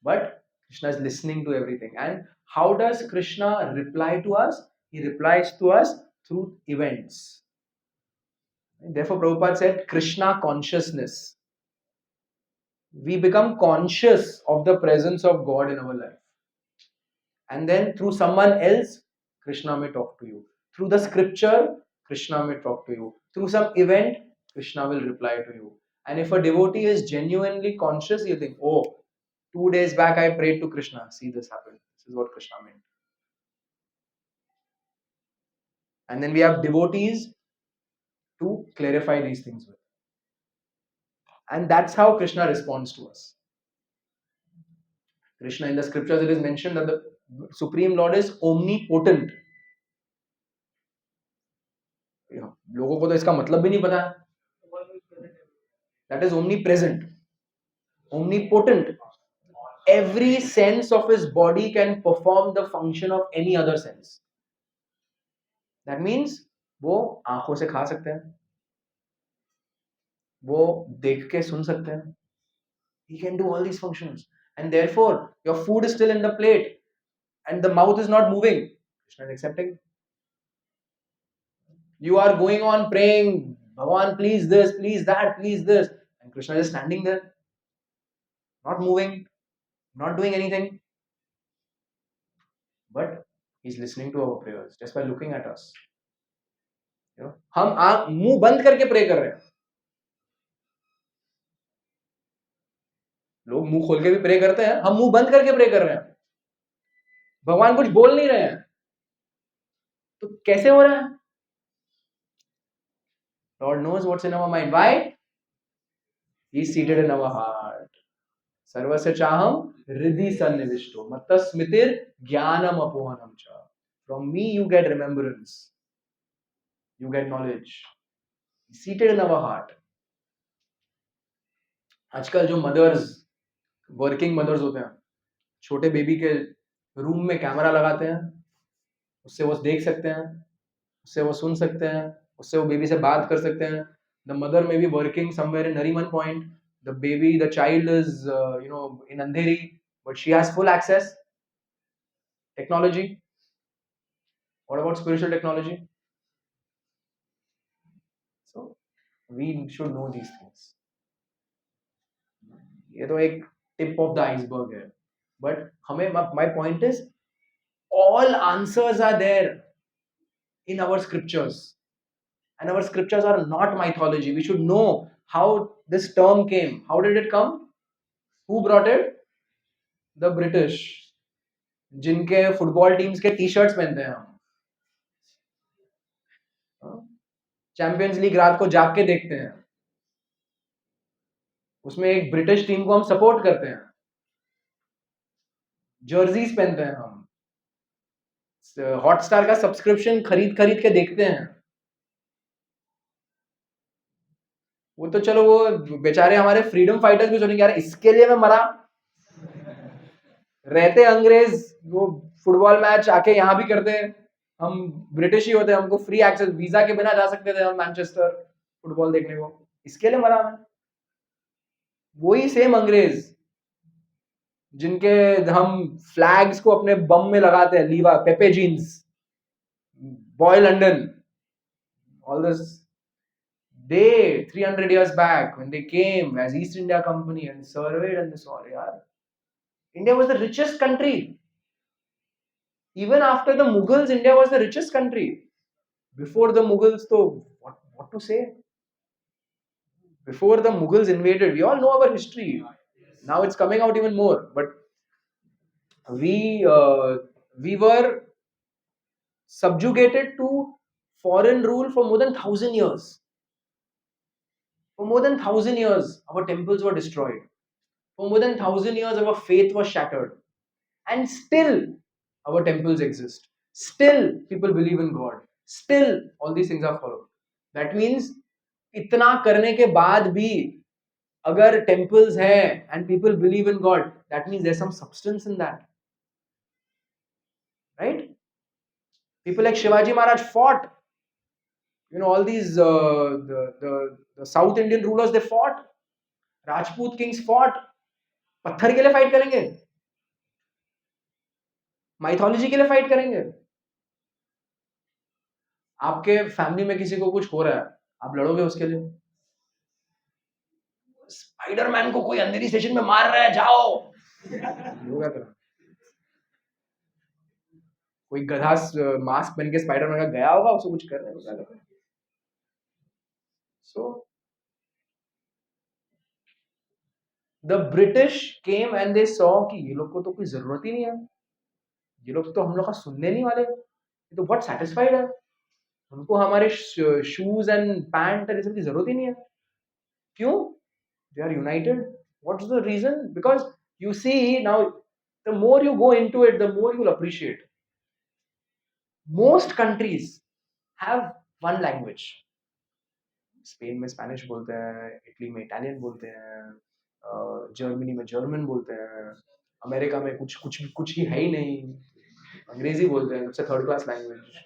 but Krishna is listening to everything. And how does Krishna reply to us? He replies to us through events. And therefore, Prabhupada said Krishna consciousness. We become conscious of the presence of God in our life. And then through someone else, Krishna may talk to you. Through the scripture, Krishna may talk to you. Through some event, Krishna will reply to you. And if a devotee is genuinely conscious, you think, oh, 2 days back I prayed to Krishna. See, this happened. This is what Krishna meant. And then we have devotees to clarify these things with. And that's how Krishna responds to us. Krishna, in the scriptures, it is mentioned that the Supreme Lord is omnipotent. लोगों को तो इसका मतलब भी नहीं पता है. That is omnipresent, omnipotent. Every sense of his body can perform the function of any other sense. That means वो आंखों से खा सकते हैं, वो देख के सुन सकते हैं. He can do all these functions, and therefore your food is still in the plate and the mouth is not moving. Krishna is accepting. You are going on praying, Bhagavan, please this, please that, please this, and Krishna is standing there, not moving, not doing anything, but he's listening to our prayers just by looking at us. हम आंख मुंह बंद करके pray कर रहे हैं. लोग मुंह खोल के भी प्रे करते हैं, हम मुंह बंद करके प्रे कर रहे हैं. भगवान कुछ बोल नहीं रहे हैं, तो कैसे हो रहा है? Lord knows what's in our mind. Why? He's seated in our heart. Sarvasya chaham hridhi sannivishto matta smitir jnanam apohanam cha. From me you get remembrance. You get knowledge. He's seated in our heart. आजकल जो mother's, working mothers होते हैं, छोटे baby के room में camera लगाते हैं, उससे वो देख सकते हैं, उससे वो सुन सकते हैं, उससे वो बेबी से बात कर सकते हैं. The mother may be working somewhere in Nariman Point. The baby, the child is, in Andheri, but she has full access. Technology. What about spiritual technology? So we should know these things. ये तो एक tip of the iceberg है. But हमें, my point is, all answers are there in our scriptures. And our scriptures are not mythology. We should know how this term came. How did it come? Who brought it? The British. जिनके football teams के T shirts पहनते हैं हम. Champions league रात को जाग के देखते हैं, उसमें एक ब्रिटिश टीम को हम सपोर्ट करते हैं, जर्सीज पहनते हैं हम. हॉटस्टार का सब्सक्रिप्शन खरीद खरीद के देखते हैं। वो तो चलो, वो बेचारे हमारे फ्रीडम फाइटर्स भी सुनेंगे, यार इसके लिए मैं मरा। रहते अंग्रेज, वो फुटबॉल मैच आके यहाँ भी करते हैं, हम ब्रिटिश ही होते हैं, हमको फ्री एक्सेस, वीजा के बिना जा सकते थे हम मैनचेस्टर फुटबॉल देखने को। इसके लिए मरा मैं। वही सेम अंग्रेज जिनके हम फ्लैग्स को अपने बम में लगाते हैं, लीवा, Pepe jeans, boy London, all this, they 300 years back when they came as East India Company and surveyed and they saw, yaar, India was the richest country. Even after the Mughals, India was the richest country. Before the Mughals, so what to say? Before the Mughals invaded, we all know our history. Now it's coming out even more. But we were subjugated to foreign rule for more than 1,000 years. For more than 1,000 years, our temples were destroyed. For more than 1,000 years, our faith was shattered. And still, our temples exist. Still, people believe in God. Still, all these things are followed. That means, इतना करने के बाद भी अगर temples हैं and people believe in God, that means there's some substance in that. Right? People like Shivaji Maharaj fought. All these the South Indian rulers, they fought. Rajput kings fought. पत्थर के लिए फाइट करेंगे, mythology के लिए fight करेंगे। आपके family में किसी को कुछ हो रहा है, आप लड़ोगे उसके लिए? स्पाइडरमैन को कोई अंधेरी स्टेशन में मार रहा है, जाओ, होगा तो। कोई गधा मास्क पहन के स्पाइडरमैन का गया होगा, उसको कुछ करने होगा। So the British came and they saw कि ये लोग को तो कोई जरूरत ही नहीं है, ये लोग तो हम लोग का सुनने नहीं वाले, ये तो बहुत सेटिस्फाइड है, उनको हमारे शूज एंड पैंट और की जरूरत ही नहीं है। क्यों? They are united. What's the reason? Because you see now, the more you go into it, the more you'll appreciate. Most countries have one language. Spain में स्पेनिश बोलते हैं, इटली में इटालियन बोलते हैं, जर्मनी में जर्मन बोलते हैं, America में कुछ ही है ही नहीं, अंग्रेजी बोलते हैं, सबसे थर्ड क्लास लैंग्वेज।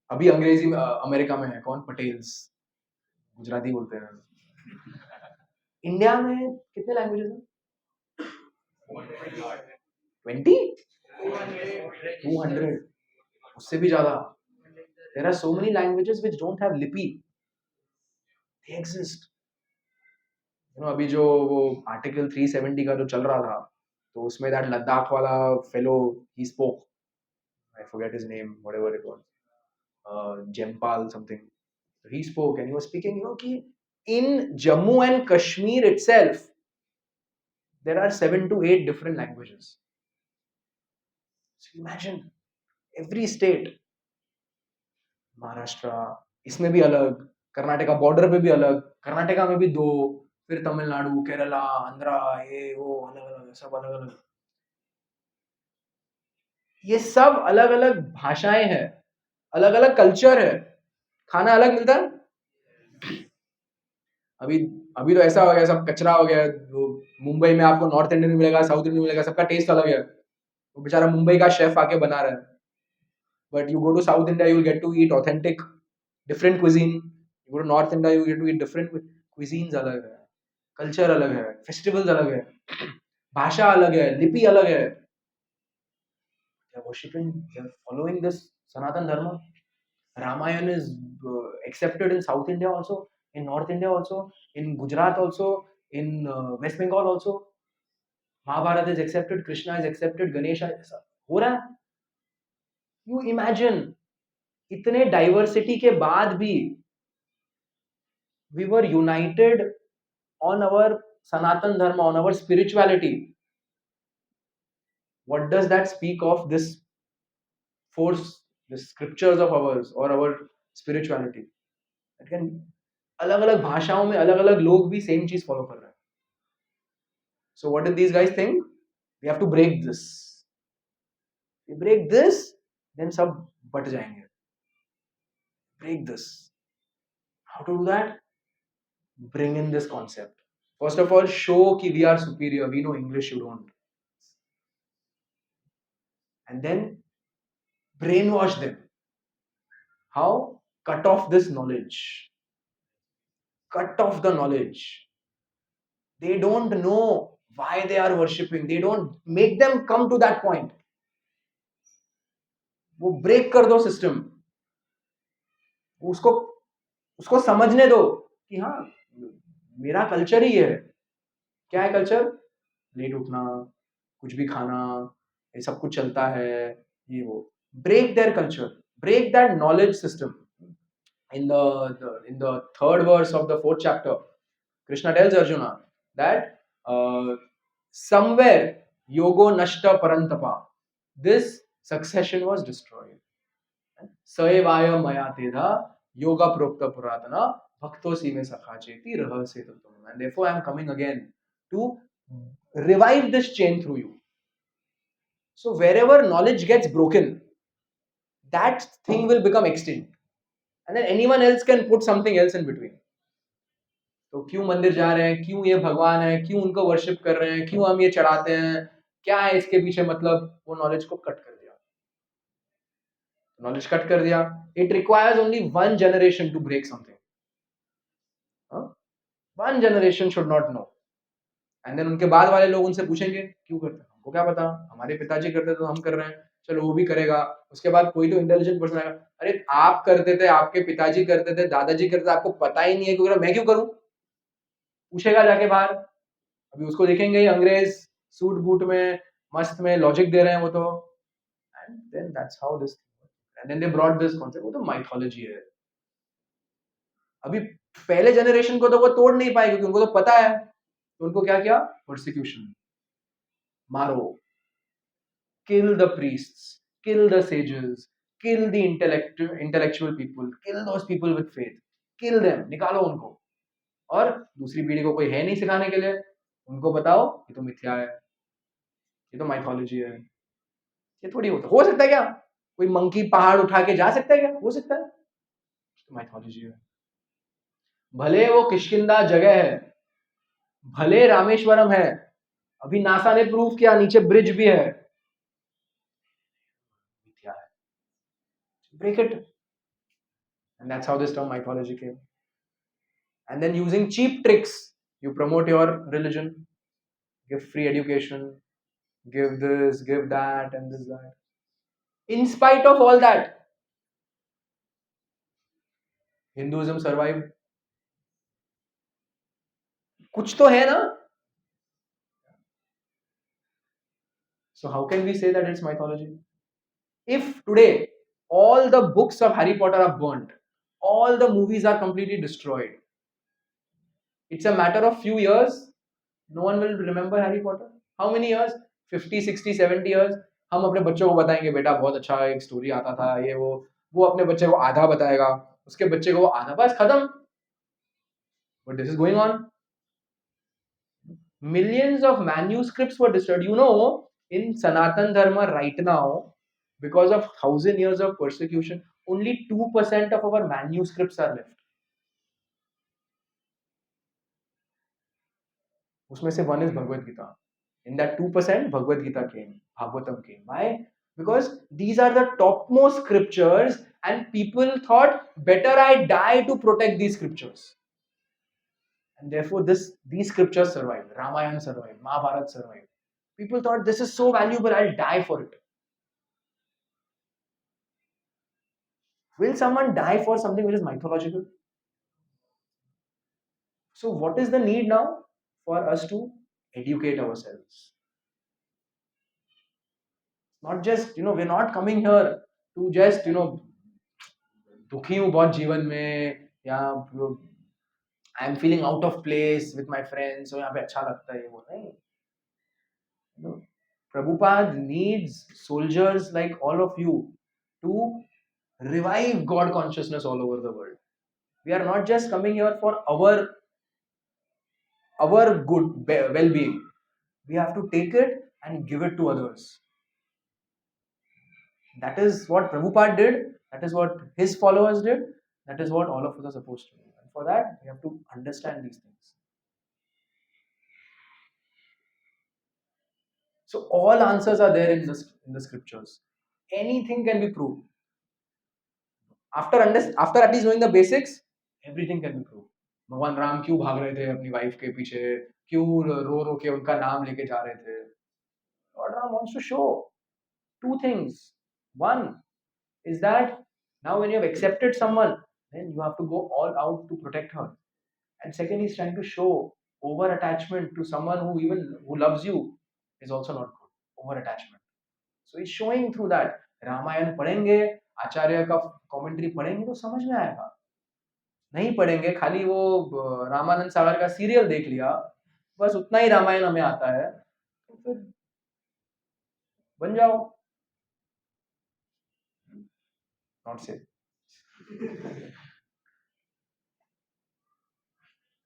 अभी अंग्रेजी में अमेरिका में है कौन? पटेल्स, गुजराती बोलते हैं। इंडिया में कितने लैंग्वेजेस हैं? 20? 200? उससे भी ज्यादा। There are so many languages which don't have lipi. They exist. अभी जो वो आर्टिकल 370 का जो चल रहा था, तो उसमें that लद्दाख वाला fellow, he spoke, I forget his name, whatever it was, Jempal something. So he spoke and he was speaking, कि in Jammu and Kashmir itself, there are 7 to 8 different languages. So imagine, every state, Maharashtra, इसमें भी अलग, Karnataka border पे भी अलग, कर्नाटका में भी 2, फिर तमिलनाडु, केरला, आंध्रा, ये वो अलग अलग, सब अलग अलग। ये सब अलग अलग भाषाएं हैं, अलग अलग कल्चर है, खाना अलग मिलता है। अभी अभी तो ऐसा हो गया, सब कचरा हो गया। मुंबई में आपको नॉर्थ इंडियन मिलेगा, साउथ इंडियन मिलेगा, सबका टेस्ट अलग है। वो बेचारा मुंबई का शेफ आके बना रहा है, but you go to south India, you will get to eat authentic different cuisine. You go to north India, you get to eat different cuisines, अलग है, कल्चर अलग है, फेस्टिवल्स अलग है, भाषा अलग है, लिपि अलग है। They are worshipping, they are following this Sanatan Dharma. Ramayana is accepted in South India also, in North India also, in Gujarat also, in West Bengal also. Mahabharata is accepted, Krishna is accepted, Ganesha हो रहा है। You imagine, इतने diversity के बाद भी we were united on our Sanatan Dharma, on our spirituality. What does that speak of this force, the scriptures of ours or our spirituality? Again, अलग अलग भाषाओं में अलग अलग लोग भी सेम चीज फॉलो कर रहे हैं। So what did these guys think? We have to break this. We break this, then सब बट जाएंगे. Break this. How to do that? Bring in this concept. First of all, show कि we are superior. We know English, you don't. And then brainwash them. How? Cut off this knowledge. Cut off the knowledge. They don't know why they are worshipping. They don't make them come to that point. वो break कर दो system. उसको उसको समझने दो कि हाँ मेरा कल्चर ही है. क्या है कल्चर? लेट उठना, कुछ भी खाना, ये सब कुछ चलता है, ये वो. Break their culture, break that knowledge system. In the third verse of the fourth chapter, Krishna tells Arjuna that somewhere yogo nashta parantapa, this succession was destroyed. Saevaya maya tedha yoga prokta puratana bhakto sime sakha cheti rahasya tatum. And therefore I am coming again to revive this chain through you. So wherever knowledge gets broken, that thing will become extinct. And then anyone else can put something else in between. तो क्यों मंदिर जा रहे हैं, क्यों ये भगवान है, क्यों उनको वर्शिप कर रहे हैं, क्यों हम ये चढ़ाते हैं, क्या है इसके पीछे मतलब, वो नॉलेज को कट कर दिया. नॉलेज कट कर दिया. It requires only one generation to break something. One generation should not know. And then उनके बाद वाले लोग उनसे पूछेंगे क्यों करते हैं, हमको क्या पता, हमारे पिताजी करते तो हम कर रहे हैं, चलो वो भी करेगा. उसके बाद कोई तो इंटेलिजेंट पर्सन आएगा, अरे आप करते थे, आपके पिताजी करते थे, दादाजी करते थे, आपको पता ही नहीं है क्यों, मैं क्यों करूं. पूछेगा जाके बाहर. अभी उसको देखेंगे ही अंग्रेज सूट बूट में मस्त में लॉजिक दे रहे हैं वो तो. And then that's how this, and then they brought this concept. वो तो माइथोलॉजी है. अभी पहले जनरेशन को तो वो तोड़ नहीं पाए क्योंकि उनको तो पता है. तो उनको क्या किया? परसिक्यूशन. मारो, kill the priests, kill the sages, kill the intellectual people, kill those people with faith, kill them, निकालो उनको. और दूसरी पीढ़ी को कोई है नहीं सिखाने के लिए, उनको बताओ ये तो मिथ्या है, ये तो माइथोलॉजी है. ये थोड़ी होता हो सकता है क्या? कोई मंकी पहाड़ उठा के जा सकता है क्या? हो सकता है. तो माइथोलॉजी है. भले वो किष्किंधा जगह है, भले रामेश्वरम है, अभी नासा ने प्रूव किया नीचे ब्रिज भी है, मिथ्या है. Break it. And that's how this term mythology came. And then using cheap tricks, you promote your religion, give free education, give this, give that, and this, that. In spite of all that, Hinduism survived. कुछ तो है ना? So how can we say that it's mythology? If today all the books of Harry Potter are burnt, all the movies are completely destroyed, it's a matter of few years, no one will remember Harry Potter. How many years? 50, 60, 70 years. हम अपने बच्चों को बताएंगे बेटा बहुत अच्छा एक story आता था, ये वो अपने बच्चे को आधा बताएगा, उसके बच्चे को वो आधा, बस खत्म. But this is going on. Millions of manuscripts were destroyed. You know, in Sanatan Dharma right now, because of 1,000 years of persecution, only 2% of our manuscripts are left. उसमें से one is Bhagavad Gita. In that 2%, Bhagavad Gita came, Bhagavatam came. Why? Because these are the topmost scriptures, and people thought, better I die to protect these scriptures. And therefore, these scriptures survived. Ramayana survived. Mahabharata survived. People thought, this is so valuable, I'll die for it. Will someone die for something which is mythological? So, what is the need now for us to educate ourselves? Not just, we're not coming here to just, दुखी हूँ बहुत जीवन में, या I am feeling out of place with my friends, और यहाँ पे अच्छा लगता है, वो नहीं. Prabhupada needs soldiers like all of you to revive God consciousness all over the world. We are not just coming here for our good well-being. We have to take it and give it to others. That is what Prabhupada did. That is what his followers did. That is what all of us are supposed to do. And for that, we have to understand these things. So all answers are there in the scriptures. Anything can be proved. After at least knowing the basics, everything can be proved. भगवान राम क्यों भाग रहे थे अपनी wife के पीछे, क्यों रो रो के उनका नाम लेके जा रहे थे. Lord Ram wants to show two things. One is that now when you have accepted someone, then you have to go all out to protect her. And second, he's trying to show over attachment to someone who loves you is also not good. Over attachment. So he's showing through that. Ramayan पढ़ेंगे, आचार्य का commentary पढ़ेंगे तो समझ में आएगा. नहीं पढ़ेंगे, खाली वो रामानंद सागर का सीरियल देख लिया, बस उतना ही रामायण हमें आता है, तो फिर बन जाओ. Not safe.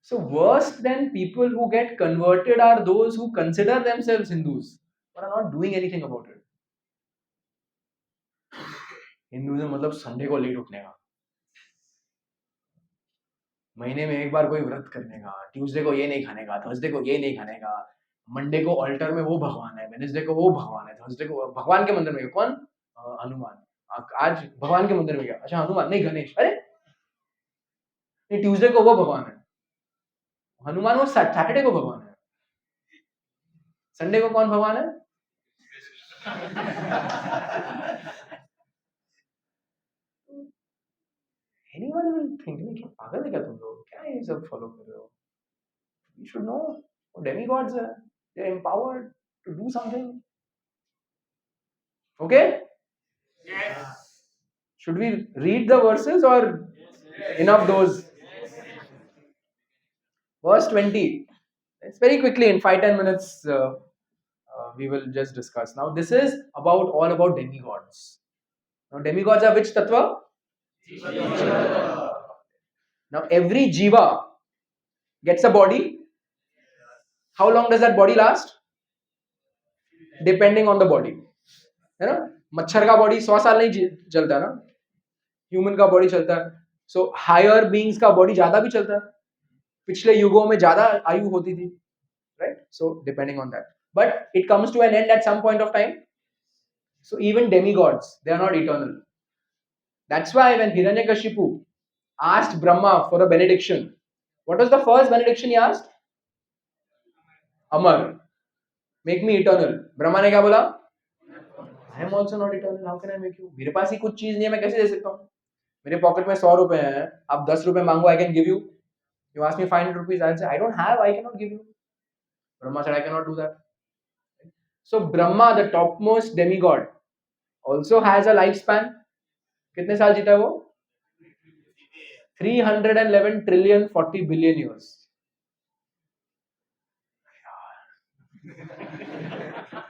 So worse than people who get converted are those who consider themselves Hindus but are not doing anything about it. Hinduism मतलब संडे को लेट उठने का, महीने में एक बार कोई व्रत करने का, ट्यूसडे को ये नहीं खाने का, थर्सडे को ये नहीं खाने का, मंडे को ऑल्टर में वो भगवान है, वेडनेसडे को वो भगवान है, थर्सडे को भगवान के मंदिर में गया. कौन? हनुमान. आज भगवान के मंदिर में गया, अच्छा हनुमान नहीं गणेश, अरे नहीं ट्यूसडे को वो भगवान है, हनुमान वो सैटरडे को भगवान है, संडे को कौन भगवान है? Anyone will think कि पागल है क्या तुम लोग, क्या ये सब फॉलो कर रहे हो? You should know demigods are, they're empowered to do something. Okay? Yes. Should we read the verses or enough those? Verse 20. It's very quickly in 5-10 minutes. We will just discuss. Now, this is all about demigods. Now, demigods are which tattva? Now, every jiva gets a body. How long does that body last? Depending on the body. है ना? मच्छर का body 100 साल नहीं चलता ना, human का body चलता है. सो हायर बीइंग्स का बॉडी ज्यादा भी चलता है. पिछले युगों में ज्यादा आयु होती थी, right? So depending on that, but it comes to an end at some point of time. So even demigods, they are not eternal. That's why when Hiranyakashipu asked Brahma for a benediction, what was the first benediction he asked? Amar, make me eternal. Brahma ने क्या बोला? I am also not eternal. How can I make you? मेरे पास ही कुछ चीज नहीं है, मैं कैसे दे सकता हूँ? मेरे पॉकेट में 100 रुपए हैं, आप 10 रुपए मांगो, I can give you. You ask me 500 rupees, I'll say I don't have, I cannot give you. Brahma said I cannot do that. So Brahma, the topmost demigod, also has a lifespan. कितने साल जीता है वो? 311 trillion 40 billion years.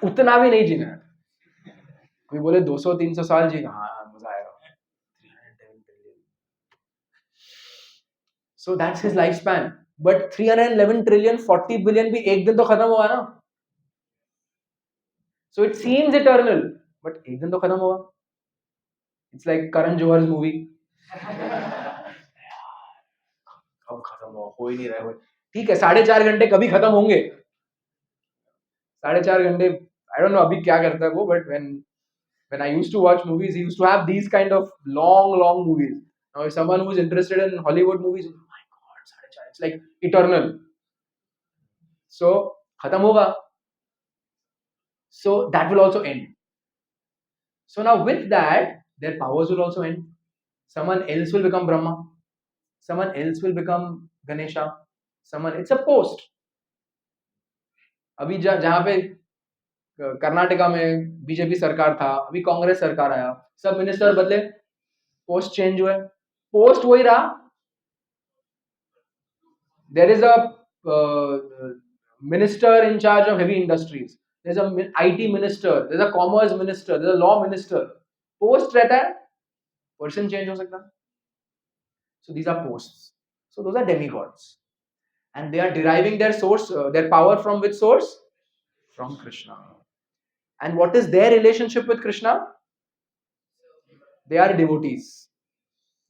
उतना भी नहीं जीना है. कोई बोले 200-300 साल जी, हाँ मजा आएगा. So that's his lifespan. But 311 trillion 40 billion भी एक दिन तो खत्म होगा ना. So it seems eternal, but एक दिन तो खत्म होगा. It's like Karan Johar's movie. कब खत्म हो ही नहीं रहा है. ठीक है, 4.5 घंटे कभी खत्म होंगे. 4.5 घंटे, I don't know अभी क्या करता है वो, but when I used to watch movies, he used to have these kind of long movies. Now if someone who's interested in Hollywood movies, oh my God, 4.5, it's like eternal. So खत्म होगा. So that will also end. So now with that, their powers will also end. Someone else will become Brahma. Someone else will become Ganesha. It's a post. अभी जहाँ पे कर्नाटका में BJP सरकार था, अभी कांग्रेस सरकार आया, सब मिनिस्टर बदले, पोस्ट चेंज हुए, पोस्ट वही रहा. There is a minister in charge of heavy industries. There's a IT minister, there's a commerce minister, there's a law minister. Post रहता है, person change हो सकता है. So these are posts. So those are demigods, and they are deriving their source, their power from which source? From Krishna. And what is their relationship with Krishna? They are devotees.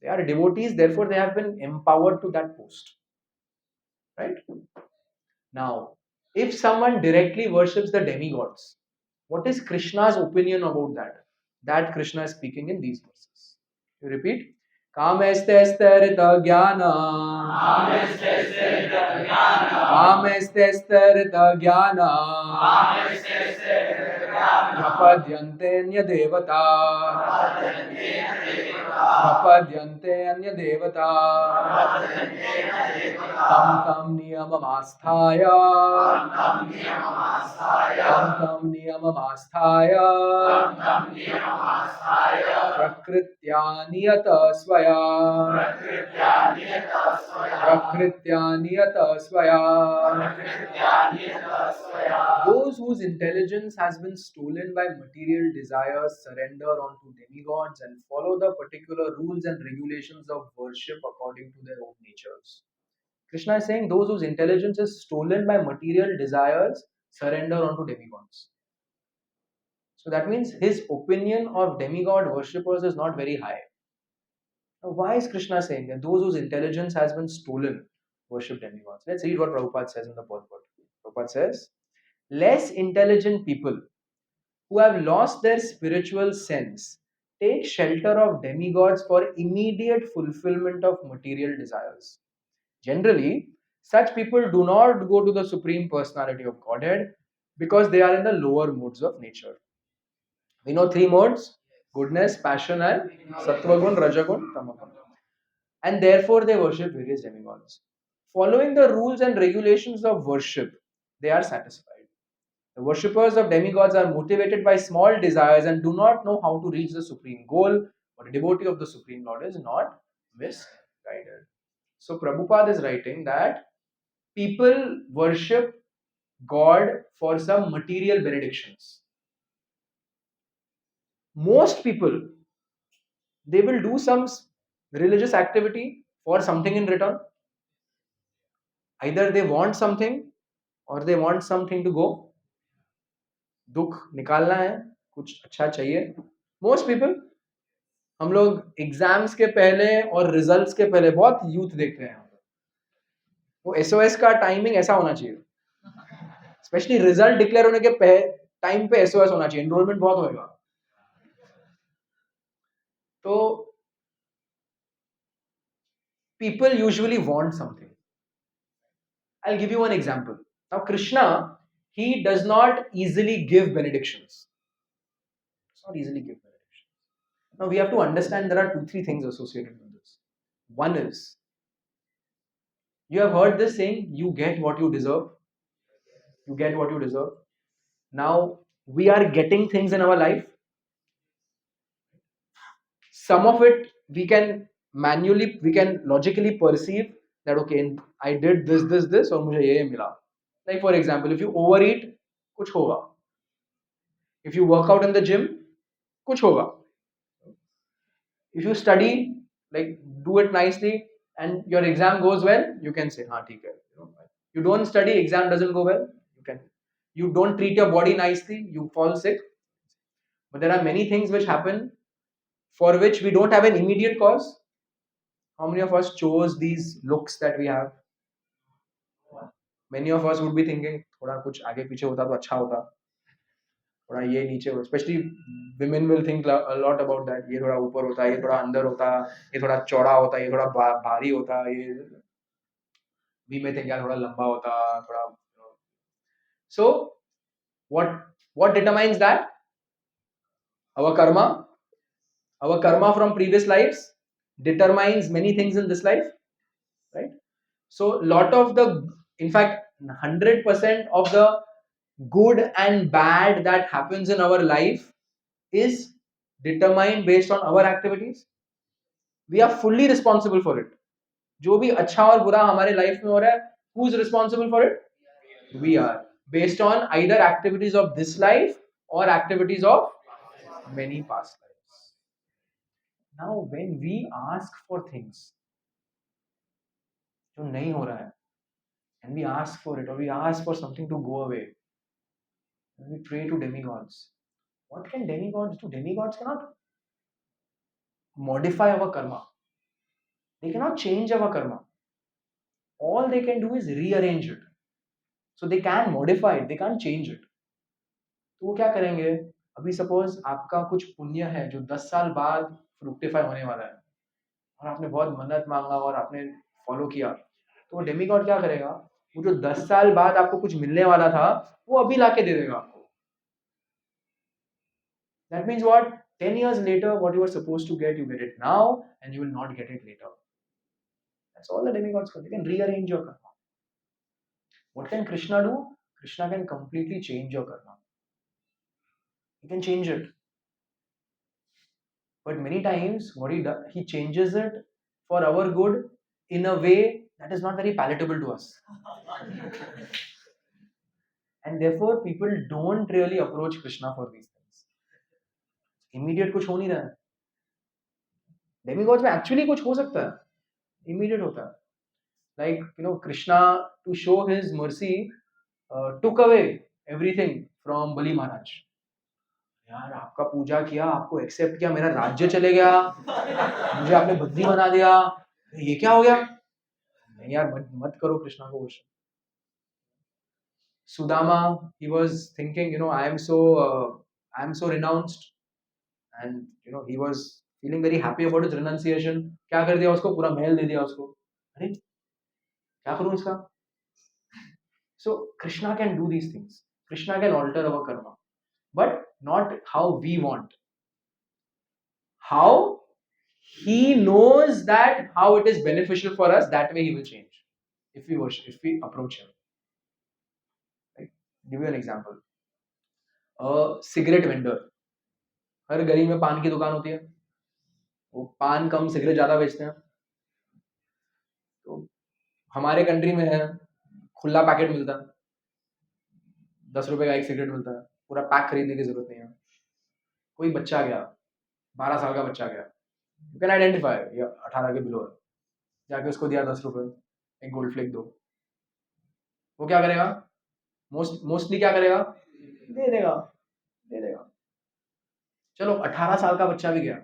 They are devotees, therefore they have been empowered to that post. Right? Now, if someone directly worships the demigods, what is Krishna's opinion about that? That Krishna is speaking in these verses. You repeat. Kamestestarita jnana. Kamestestarita jnana. Prapadyante anya devata. Prapadyante anya devata. Tam tam niyamamastaya. Tam tam niyamamastaya. Prakritya niyata swaya. Prakritya niyata swaya. Those whose intelligence has been stolen by material desires surrender onto demigods and follow the particular rules and regulations of worship according to their own natures. Krishna is saying those whose intelligence is stolen by material desires surrender onto demigods. So that means his opinion of demigod worshippers is not very high. Now, why is Krishna saying that those whose intelligence has been stolen worship demigods? Let's read what Prabhupada says in the purport. Prabhupada says, less intelligent people who have lost their spiritual sense take shelter of demigods for immediate fulfillment of material desires. Generally, such people do not go to the Supreme Personality of Godhead because they are in the lower modes of nature. We know three modes: goodness, passion, and sattvagun, rajagun, tamagun. And therefore, they worship various demigods. Following the rules and regulations of worship, they are satisfied. The worshippers of demigods are motivated by small desires and do not know how to reach the supreme goal, but a devotee of the Supreme Lord is not misguided. So Prabhupada is writing that people worship God for some material benedictions. Most people, they will do some religious activity for something in return. Either they want something or they want something to go. दुख निकालना है, कुछ अच्छा चाहिए. Most people, हम लोग exams के पहले और रिजल्ट्स के पहले बहुत यूथ देखते हैं. वो एसओएस का टाइमिंग ऐसा होना चाहिए. स्पेशली रिजल्ट डिक्लेयर होने के टाइम पे एसओएस होना चाहिए. एनरोलमेंट बहुत होएगा. तो people usually want something. I'll give you one example. Now Krishna, he does not easily give benedictions. Does not easily give benedictions. Now we have to understand there are 2-3 things associated with this. One is, you have heard this saying, you get what you deserve. You get what you deserve. Now we are getting things in our life. Some of it we can logically perceive that okay, I did this और मुझे ये मिला. Like for example, if you overeat, कुछ होगा. If you work out in the gym, कुछ होगा. If you study, like do it nicely, and your exam goes well, you can say, हाँ ठीक है. You don't study, exam doesn't go well, you can. You don't treat your body nicely, you fall sick. But there are many things which happen for which we don't have an immediate cause. How many of us chose these looks that we have? Many of us would be thinking, थोड़ा कुछ आगे पीछे होता तो अच्छा होता. थोड़ा ये नीचे हो. Especially women will think a lot about that. ये थोड़ा ऊपर होता, ये थोड़ा अंदर होता, ये थोड़ा चौड़ा होता, ये थोड़ा भारी होता, ये we may think यार थोड़ा लंबा होता, थोड़ा. So what determines that? Our karma from previous lives determines many things in this life, right? So in fact, 100% of the good and bad that happens in our life is determined based on our activities. We are fully responsible for it. जो भी अच्छा और बुरा हमारे life में हो रहा है, who is responsible for it? We are, based on either activities of this life or activities of many past lives. Now, when we ask for things जो नहीं हो रहा है, and we ask for it, or we ask for something to go away, and we pray to demigods. What can demigods do? Demigods cannot modify our karma. They cannot change our karma. All they can do is rearrange it. So they can modify it, they can't change it. तो वो क्या करेंगे? अभी suppose आपका कुछ पुण्य है जो 10 साल बाद फ्रुक्टिफाई होने वाला है और आपने बहुत मन्नत मांगा और आपने फॉलो किया, तो वो डेमिगॉड क्या करेगा? वो जो 10 साल बाद आपको कुछ मिलने वाला था वो अभी लाके दे देगा आपको. That means what? 10 years later, what you were supposed to get, you get it now, and you will not get it later. That's all the demigods can do. They can rearrange your karma. What can Krishna do? Krishna can completely change your karma. He can change it. But many times, what he does, he changes it for our good in a way that is not very palatable to us. And therefore, people don't really approach Krishna for these things. Immediate कुछ हो नहीं रहा है. Demigods में actually कुछ हो सकता है. Immediate होता है. Like, Krishna, to show his mercy, took away everything from Bali Maharaj. यार आपका पूजा किया, आपको एक्सेप्ट किया, मेरा राज्य चले गया, मुझे आपने बंदी बना दिया, ये क्या हो गया? नहीं यार, मत करो कृष्णा को worship. Sudama, he was thinking, I am so renounced, and he was feeling very happy about his renunciation. क्या कर दिया उसको? पूरा महल दे दिया उसको. अरे क्या करूं इसका? So Krishna can do these things. Krishna can alter our karma, but not how we want. How? He knows that how it is beneficial for us, that way he will change. If we worship, if we approach him. Right? Give you an example. A cigarette vendor. हर गली में पान की दुकान होती है. वो पान कम, cigarette ज्यादा बेचते हैं. तो हमारे कंट्री में है, खुला पैकेट मिलता है, 10 रुपए का एक सिगरेट मिलता है, पूरा पैक खरीदने की जरूरत नहीं है. कोई बच्चा गया, 12 साल का बच्चा गया, यू कैन आइडेंटिफाई ये 18 के बिलो है, जाके उसको दिया 10 रुपए, एक गोल्ड फ्लेक दो, वो क्या करेगा? मोस्टली क्या करेगा? दे देगा. चलो 18 साल का बच्चा भी गया,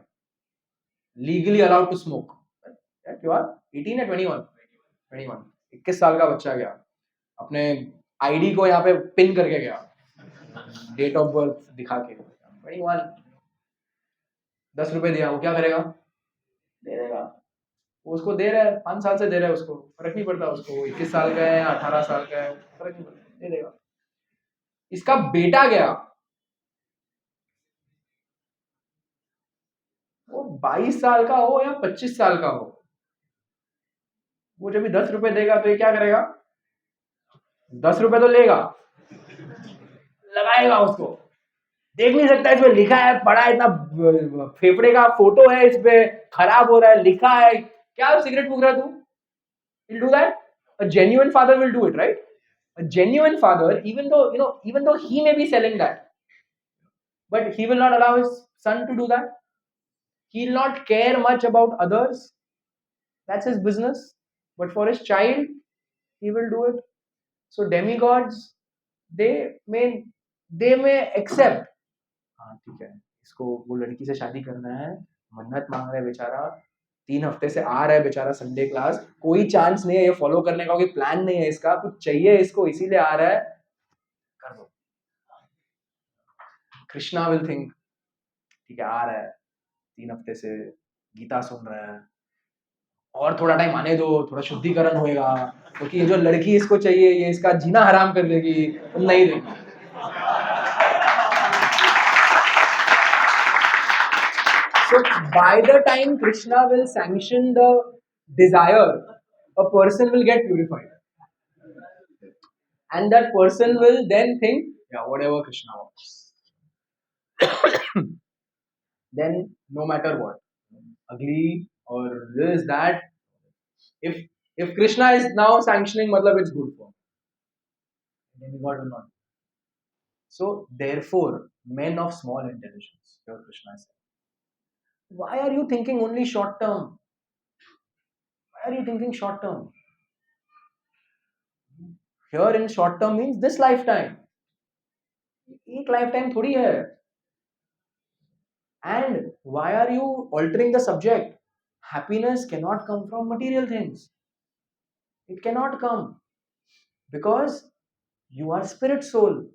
legally allowed to smoke. You are 18 या 21? 21 साल का बच्चा गया, अपने आईडी को यहाँ पे पिन करके गया, डेट ऑफ बर्थ दिखा के 21, 10 रुपए दिया, वो क्या करेगा? दे देगा. वो उसको दे रहा है, 5 साल से दे रहा है, उसको फर्क नहीं पड़ता. उसको 21 साल का है, 18 साल का है, फर्क नहीं पड़ता, दे देगा. इसका बेटा गया, वो 22 साल का हो या 25 साल का हो, वो जब भी 10 रुपए देगा तो ये क्या करेगा? 10 रुपए तो लेगा, लगाएगा उसको. देख नहीं सकता इसमें लिखा है, पढ़ा है, इतना फेफड़े का फोटो है, इस पे खराब हो रहा है, लिखा है. क्या सिगरेट फूक रहा है तू? He'll do that. A genuine father will do it, right? A genuine father, even though he may be selling that, but he will not allow his son to do that. He'll not care much about others. That's his business. But for his child, he will do it. So demigods, they may accept. हाँ ठीक है, इसको वो लड़की से शादी करना है, मन्नत मांग रहा है बेचारा, 3 हफ्ते से आ रहा है बेचारा संडे क्लास, कोई चांस नहीं है ये फॉलो करने का, कोई प्लान नहीं है इसका, कुछ चाहिए इसको इसीलिए आ रहा है, कर दो. कृष्णा विल थिंक ठीक है, आ रहा है 3 हफ्ते से, गीता सुन रहा है, और थोड़ा टाइम आने दो, थोड़ा शुद्धिकरण होएगा, क्योंकि ये जो लड़की इसको चाहिए ये इसका जीना हराम कर देगी, तुम नहीं देगी. So by the time Krishna will sanction the desire, a person will get purified. And that person will then think, yeah, whatever Krishna wants. Then no matter what, ugly or this, that, if Krishna is now sanctioning, matlab it's good for him. Then God will not. So therefore, men of small intelligence, here Krishna said, why are you thinking only short term? Why are you thinking short term? Here in short term means this lifetime. एक life time थोड़ी है. And why are you altering the subject? Happiness cannot come from material things. It cannot come because you are spirit soul.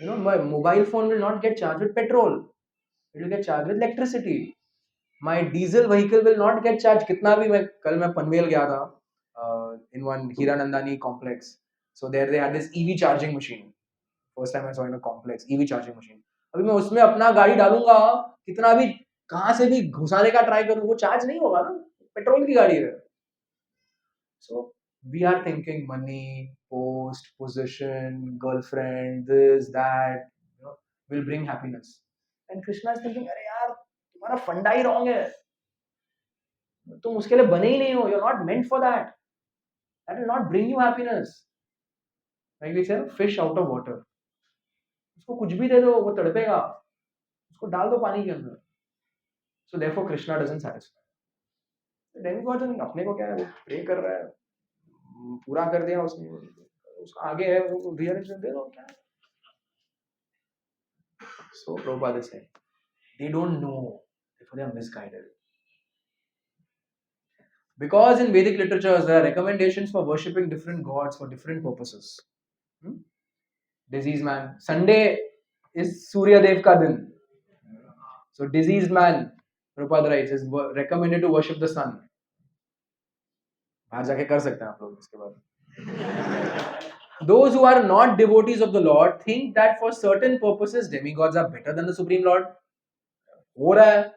My mobile phone will not get charged with petrol. It will get charged with electricity. My diesel vehicle will not get charged. कितना भी मैं पनवेल गया था in one Hiranandani complex. So there they had this EV charging machine. First time I saw in a complex EV charging machine. अभी मैं उसमें अपना गाड़ी डालूंगा, कितना भी कहाँ से भी घुसाने का ट्राई करूँ, वो चार्ज नहीं होगा ना, पेट्रोल की गाड़ी है. So we are thinking money, post, position, girlfriend, this, that, will bring happiness. And Krishna is thinking, अरे यार तुम्हारा फंडा ही रॉन्ग है, तुम उसके लिए बने ही नहीं हो, you're not meant for that. That will not bring you happiness. Like we said, fish out of water. उसको कुछ भी दे दो वो तड़पेगा, उसको डाल दो पानी के अंदर. So therefore Krishna doesn't satisfy. Demigod अपने को क्या है, वो प्रे कर रहा है, पूरा कर दिया उसने, उसका आगे है, वो रियलाइज दे दो क्या. So Prabhupada is saying, they don't know, therefore they are misguided. Because in Vedic literatures there are recommendations for worshipping different gods for different purposes. Diseased man. Sunday is Surya Dev ka din. So diseased man, Prabhupada writes, is recommended to worship the sun. बाहर जाके कर सकते हैं आप लोग इसके बाद. Those who are not devotees of the Lord think that for certain purposes demigods are better than the Supreme Lord. हो रहा है.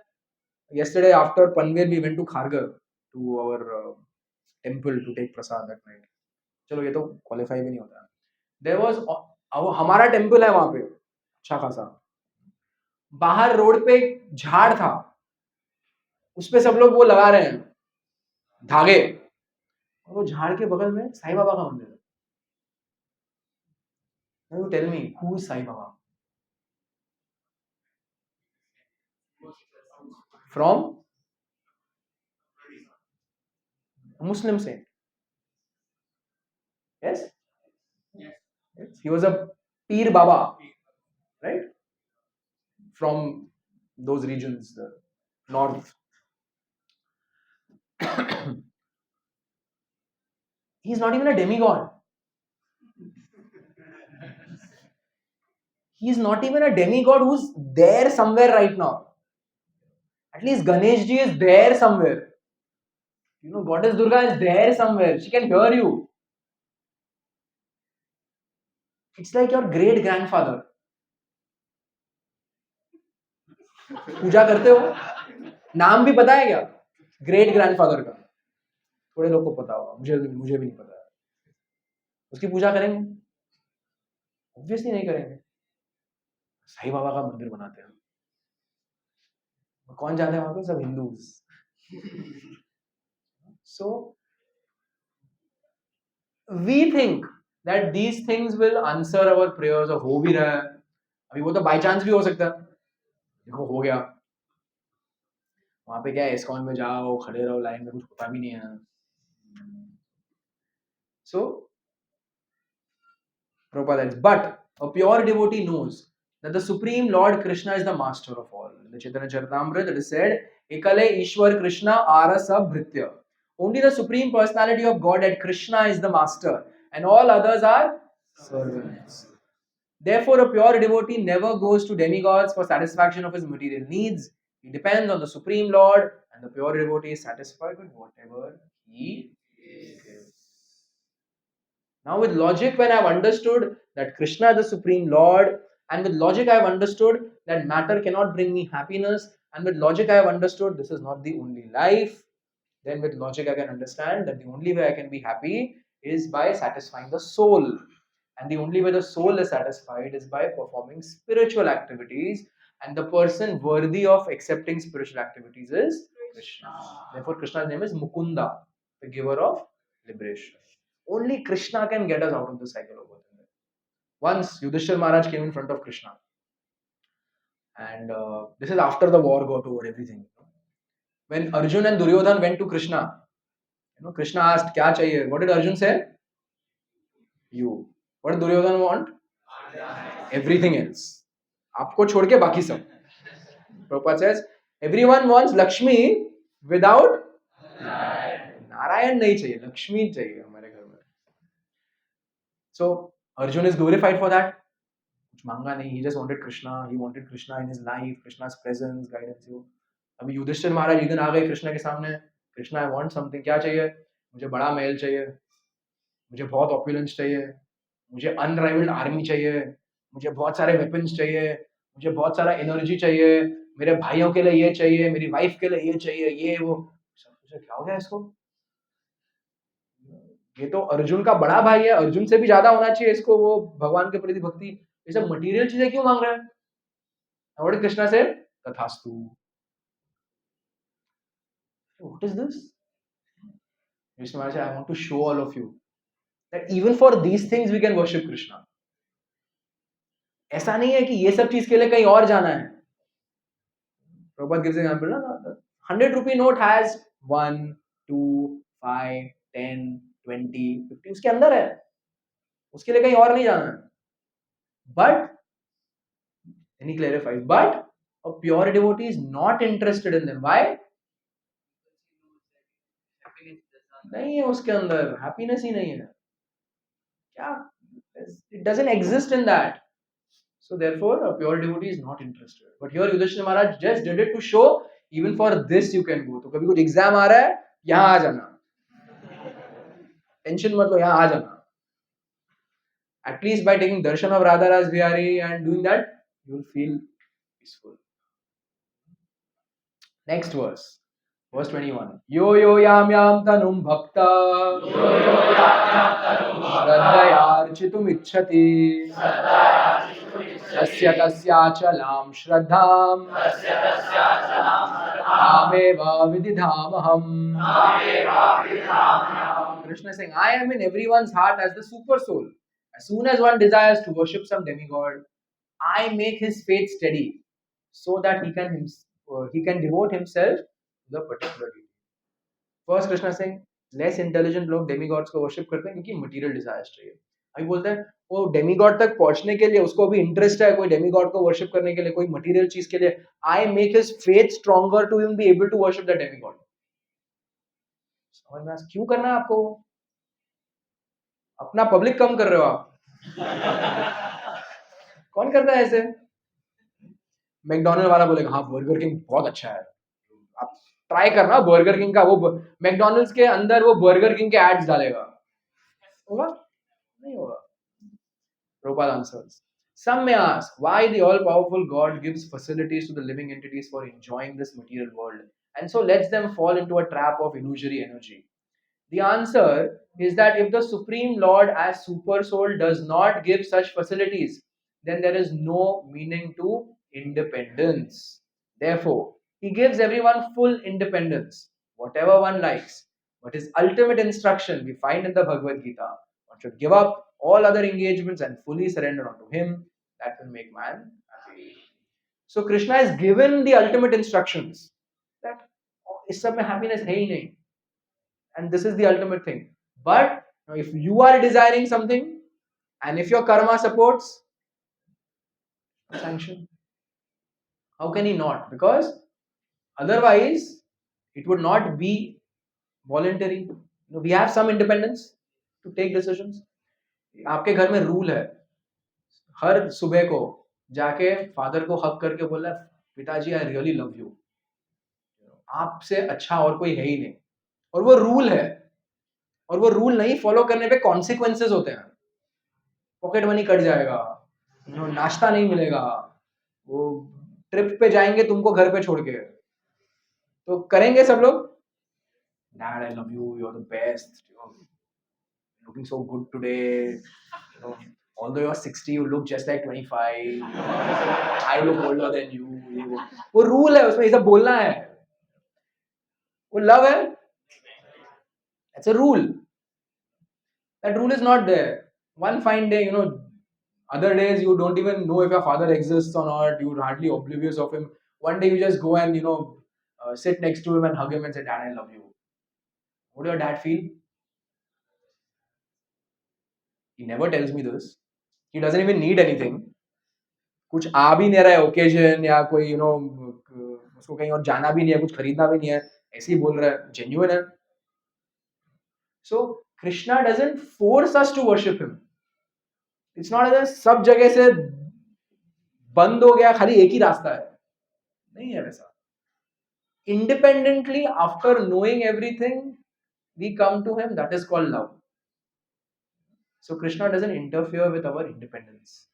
Yesterday after Panvel we went to Khargar to our temple to take prasad that night. चलो ये तो qualify भी नहीं होता. There was हमारा टेम्पल है वहां पे अच्छा खासा. बाहर रोड पे झाड़ था, उस पे सब लोग वो लगा रहे हैं धागे, और वो झाड़ के बगल में साईं बाबा का मंदिर है. Now you tell me, who is Sai Baba? From a Muslim saint. Yes? Yes. He was a Peer Baba, right? From those regions, the north. He's not even a demigod. He's not even a demigod who's there somewhere right now. At least Ganesh ji is there somewhere. Goddess Durga is there somewhere. She can hear you. It's like your great grandfather. पूजा करते हो, नाम भी पता है क्या great grandfather का? थोड़े लोग को पता होगा, मुझे भी नहीं पता है. उसकी पूजा करेंगे? ऑब्वियसली नहीं करेंगे. साईं बाबा का मंदिर बनाते हैं. कौन जाते हैं वहां पे? सब Hindus. So we think that these things will answer our prayers. और हो भी रहा है. अभी वो तो बाय चांस भी हो सकता है. देखो हो गया. वहां पे क्या है, इस्कॉन में जाओ, खड़े रहो लाइन में, कुछ होता भी नहीं है. So Prabhupada writes, but a pure devotee knows that the Supreme Lord Krishna is the master of all. In the Chaitanya Charitamrita it is said, Ekale Ishwar Krishna Arasa Bhritya. Only the Supreme Personality of Godhead Krishna is the master and all others are servants. Therefore, a pure devotee never goes to demigods for satisfaction of his material needs. He depends on the Supreme Lord, and the pure devotee is satisfied with whatever he gives. Now, with logic, when I have understood that Krishna is the Supreme Lord, and with logic, I have understood that matter cannot bring me happiness, and with logic, I have understood this is not the only life, then with logic, I can understand that the only way I can be happy is by satisfying the soul. And the only way the soul is satisfied is by performing spiritual activities. And the person worthy of accepting spiritual activities is Krishna. Therefore, Krishna's name is Mukunda, the giver of liberation. Only Krishna can get us out of the cycle of birth and death. Once Yudhishthira Maharaj came in front of Krishna. And this is after the war got over, everything. When Arjun and Duryodhan went to Krishna, Krishna asked, "Kya chahiye?" What did Arjun say? You. What did Duryodhan want? Everything else. आपको छोड़ के बाकी सब. Prabhupada says, everyone wants Lakshmi without Narayan नहीं चाहिए, Lakshmi चाहिए हमारे घर में. So Arjun is glorified for that. कुछ मांगा नहीं, he just wanted Krishna. He wanted Krishna in his life, Krishna's presence, guidance. अभी युधिष्ठिर महाराज एक दिन आ गए कृष्ण के सामने. Krishna, I want something. क्या चाहिए? मुझे बड़ा महल चाहिए, मुझे बहुत ऑपुलेंस चाहिए, मुझे अनराइवल्ड आर्मी चाहिए, मुझे बहुत सारे वेपन्स चाहिए, मुझे बहुत सारा एनर्जी चाहिए, मेरे भाइयों के लिए ये चाहिए, मेरी वाइफ के लिए ये चाहिए, ये वो. सब कुछ क्या हो गया इसको? ये तो अर्जुन का बड़ा भाई है, अर्जुन से भी ज्यादा होना चाहिए इसको वो भगवान के प्रति भक्ति. ये सब मटेरियल चीजें क्यों मांग रहा है? और कृष्णा से तथास्तु. What is this? Vishnu Maharaj, I want to show all of you that even for these things we can worship Krishna. ऐसा नहीं है कि ये सब चीज के लिए कहीं और जाना है. Prabhupada gives an example, na? 100 rupee note has 1, 2, 5, 10, 20, 50 उसके अंदर है. उसके लिए कहीं और नहीं जाना है. But, and he clarifies, but a pure devotee is not interested in them. Why? नहीं है उसके अंदर, happiness ही नहीं है. क्या? It doesn't exist in that. So therefore, a pure devotee is not interested. But here Yudhishthira Maharaj just did it to show, even for this you can go. तो कभी कुछ एग्जाम आ रहा है, यहाँ आ जाना. टेंशन मत लो, यहाँ आ जाना. At least by taking darshan of Radha Ras Bihari and doing that, you will feel peaceful. Next verse. Verse 21. Yo yo yam yam tanum bhakta shraddhayarchitum ichchati tasya tasyachalam shraddham ameva vididhamaham. Krishna is saying, I am in everyone's heart as the super soul. As soon as one desires to worship some demigod, I make his faith steady so that he can devote himself to the particular deity. First, Krishna is saying, less intelligent लोग demigods को worship करते हैं क्योंकि material desires चाहिए. अभी बोलते हैं वो demigod तक पहुंचने के लिए उसको भी interest है कोई demigod को worship करने के लिए, कोई material चीज के लिए. I make his faith stronger to him be able to worship the demigod. समझ में आया? क्यों करना है आपको? अपना पब्लिक कम कर रहे हो आप. कौन करता है ऐसे? मैकडोनल्ड वाला बोलेगा हाँ बर्गर किंग बहुत अच्छा है, आप ट्राई करना बर्गर किंग का. वो मैकडोनल्ड्स के अंदर वो बर्गर किंग के एड्स डालेगा. होगा? नहीं होगा. Prabhupada answers. Some may ask why the all-powerful God gives facilities to the living entities for enjoying this material world and so lets them fall into a trap of illusory energy. The answer is that if the Supreme Lord as Super Soul does not give such facilities, then there is no meaning to independence. Therefore, He gives everyone full independence, whatever one likes. But His ultimate instruction we find in the Bhagavad Gita. One should give up all other engagements and fully surrender unto Him. That will make man happy. So Krishna is given the ultimate instructions that इस सब में happiness है ही नहीं. And this is the ultimate thing. But if you are desiring something and if your karma supports, sanction. How can he not? Because otherwise it would not be voluntary. We have some independence to take decisions. आपके घर में rule है हर सुबह को जाके father को हक करके बोलना पिताजी आई रियली लव यू, आपसे अच्छा और कोई है ही नहीं. और वो रूल है और वो रूल नहीं फॉलो करने पे कॉन्सिक्वेंसेस होते हैं. पॉकेट मनी कट जाएगा, नाश्ता नहीं मिलेगा, वो ट्रिप पे जाएंगे तुमको घर पे छोड़ के. तो करेंगे सब लोग. Dad, I love you. You're the best. You're looking so good today. Although you're 60, you look just like 25. I look older than you. वो रूल है, उसमें ये सब बोलना है. वो लव है. That's a rule. That rule is not there. One fine day, other days you don't even know if your father exists or not. You're hardly oblivious of him. One day you just go and sit next to him and hug him and say, Dad, I love you. What do your dad feel? He never tells me this. He doesn't even need anything. कुछ आ भी नहीं रहा है occasion या कोई उसको कहीं और जाना भी नहीं है, कुछ खरीदना भी नहीं है, ऐसे ही बोल रहा है, जेन्युइन है. So Krishna doesn't force us to worship him. It's not that सब जगह से बंद हो गया, खाली एक ही रास्ता है, नहीं है वैसा. Independently, after knowing everything, we come to him. That is called love. So Krishna doesn't interfere with our independence.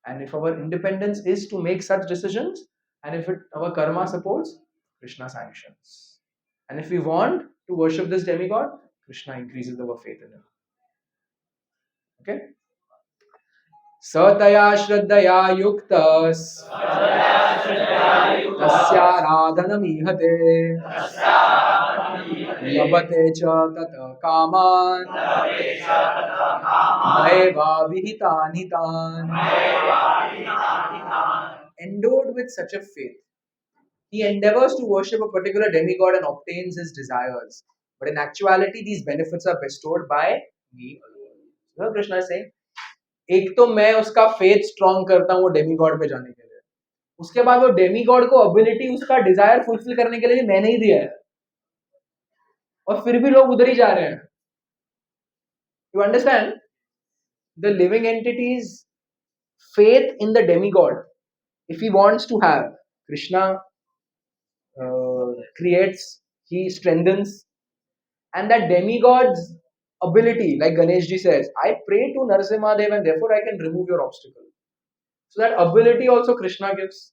And if our independence is to make such decisions, and if our karma supports, Krishna sanctions. And if we want to worship this demigod, Krishna increases our faith in him. Okay? Sataya Shraddhaya Yuktas Tasyaradhanamihate Labate cha tata kaman Maeva vihitan hitan. Endowed with such a faith, he endeavors to worship a particular demigod and obtains his desires. But in actuality, these benefits are bestowed by me alone. So Krishna is saying, एक तो मैं उसका faith strong करता हूँ वो demigod पे जाने के लिए, उसके बाद वो डेमीगॉड को एबिलिटी उसका डिजायर फुलफिल करने के लिए मैंने ही दिया है, और फिर भी लोग उधर ही जा रहे हैं. You understand? The living entity's faith in the demigod, if he wants to have, Krishna creates, he strengthens, and that demigod's ability, like Ganesh ji says, I pray to Narasimha Dev and therefore I can remove your obstacle. So that ability also Krishna gives.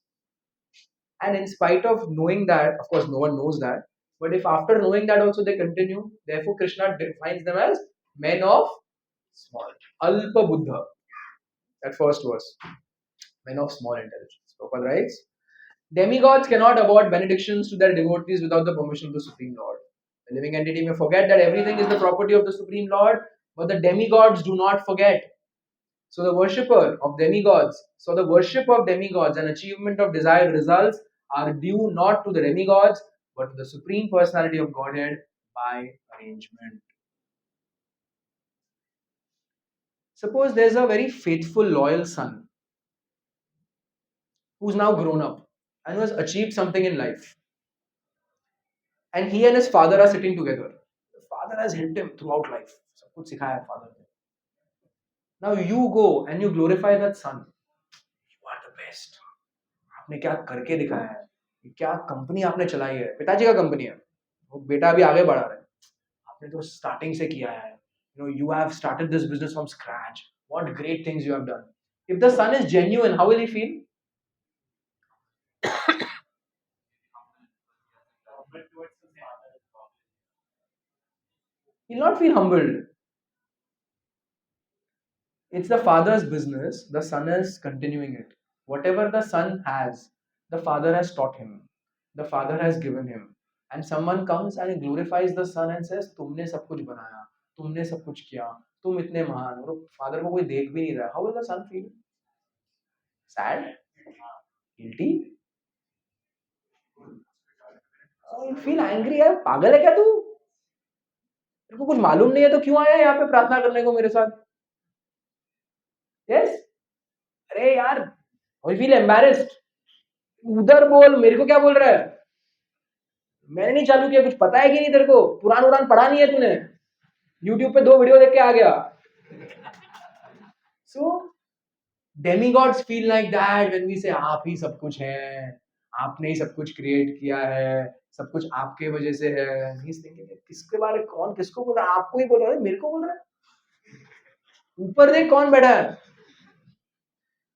And in spite of knowing that, of course no one knows that, but if after knowing that also they continue, therefore Krishna defines them as men of small, Alpa Buddha. That first verse, men of small intelligence. Prabhupada writes, demigods cannot award benedictions to their devotees without the permission of the Supreme Lord. The living entity may forget that everything is the property of the Supreme Lord, but the demigods do not forget. So the worship of demigods and achievement of desired results are due not to the demigods, but to the Supreme Personality of Godhead by arrangement. Suppose there's a very faithful, loyal son who's now grown up and who has achieved something in life. And he and his father are sitting together. The father has helped him throughout life. सब कुछ सिखाया है father ने. Now you go and you glorify that son. You are the best. आपने क्या करके दिखाया है, क्या कंपनी आपने चलाई है, पिताजी का कंपनी है, वो बेटा अभी आगे बढ़ा रहा है, आपने तो स्टार्टिंग से किया है. You have started this business from scratch. What great things you have done. If the son is genuine, how will he feel? He'll not feel humbled. It's the father's business. The son is continuing it. Whatever the son has, the father has taught him. The father has given him. And someone comes and glorifies the son and says, तुमने सब कुछ बनाया, तुमने सब कुछ किया, तुम इतने महान. और father को कोई देख भी नहीं रहा. How will the son feel? Sad? Guilty? He'll feel angry. यार पागल है क्या तू? तेरे को कुछ मालूम नहीं है तो क्यों आया यहाँ पे प्रार्थना करने को मेरे साथ? Yes? अरे यार, I feel embarrassed. उधर बोल, मेरे को क्या बोल रहा है? मैंने नहीं चालू किया, कुछ पता है कि नहीं तेरे को? पुराण उरान पढ़ा नहीं है तूने? YouTube पे 2 वीडियो देख के आ गया. So demigods feel like that when we say आप ही सब कुछ है, आपने ही सब कुछ क्रिएट किया है, सब कुछ आपके वजह से है. He's thinking, किसके बारे कौन किसको बोल रहा है? आपको ही बोल रहा है, मेरे को बोल रहा है? ऊपर देख कौन बैठा है?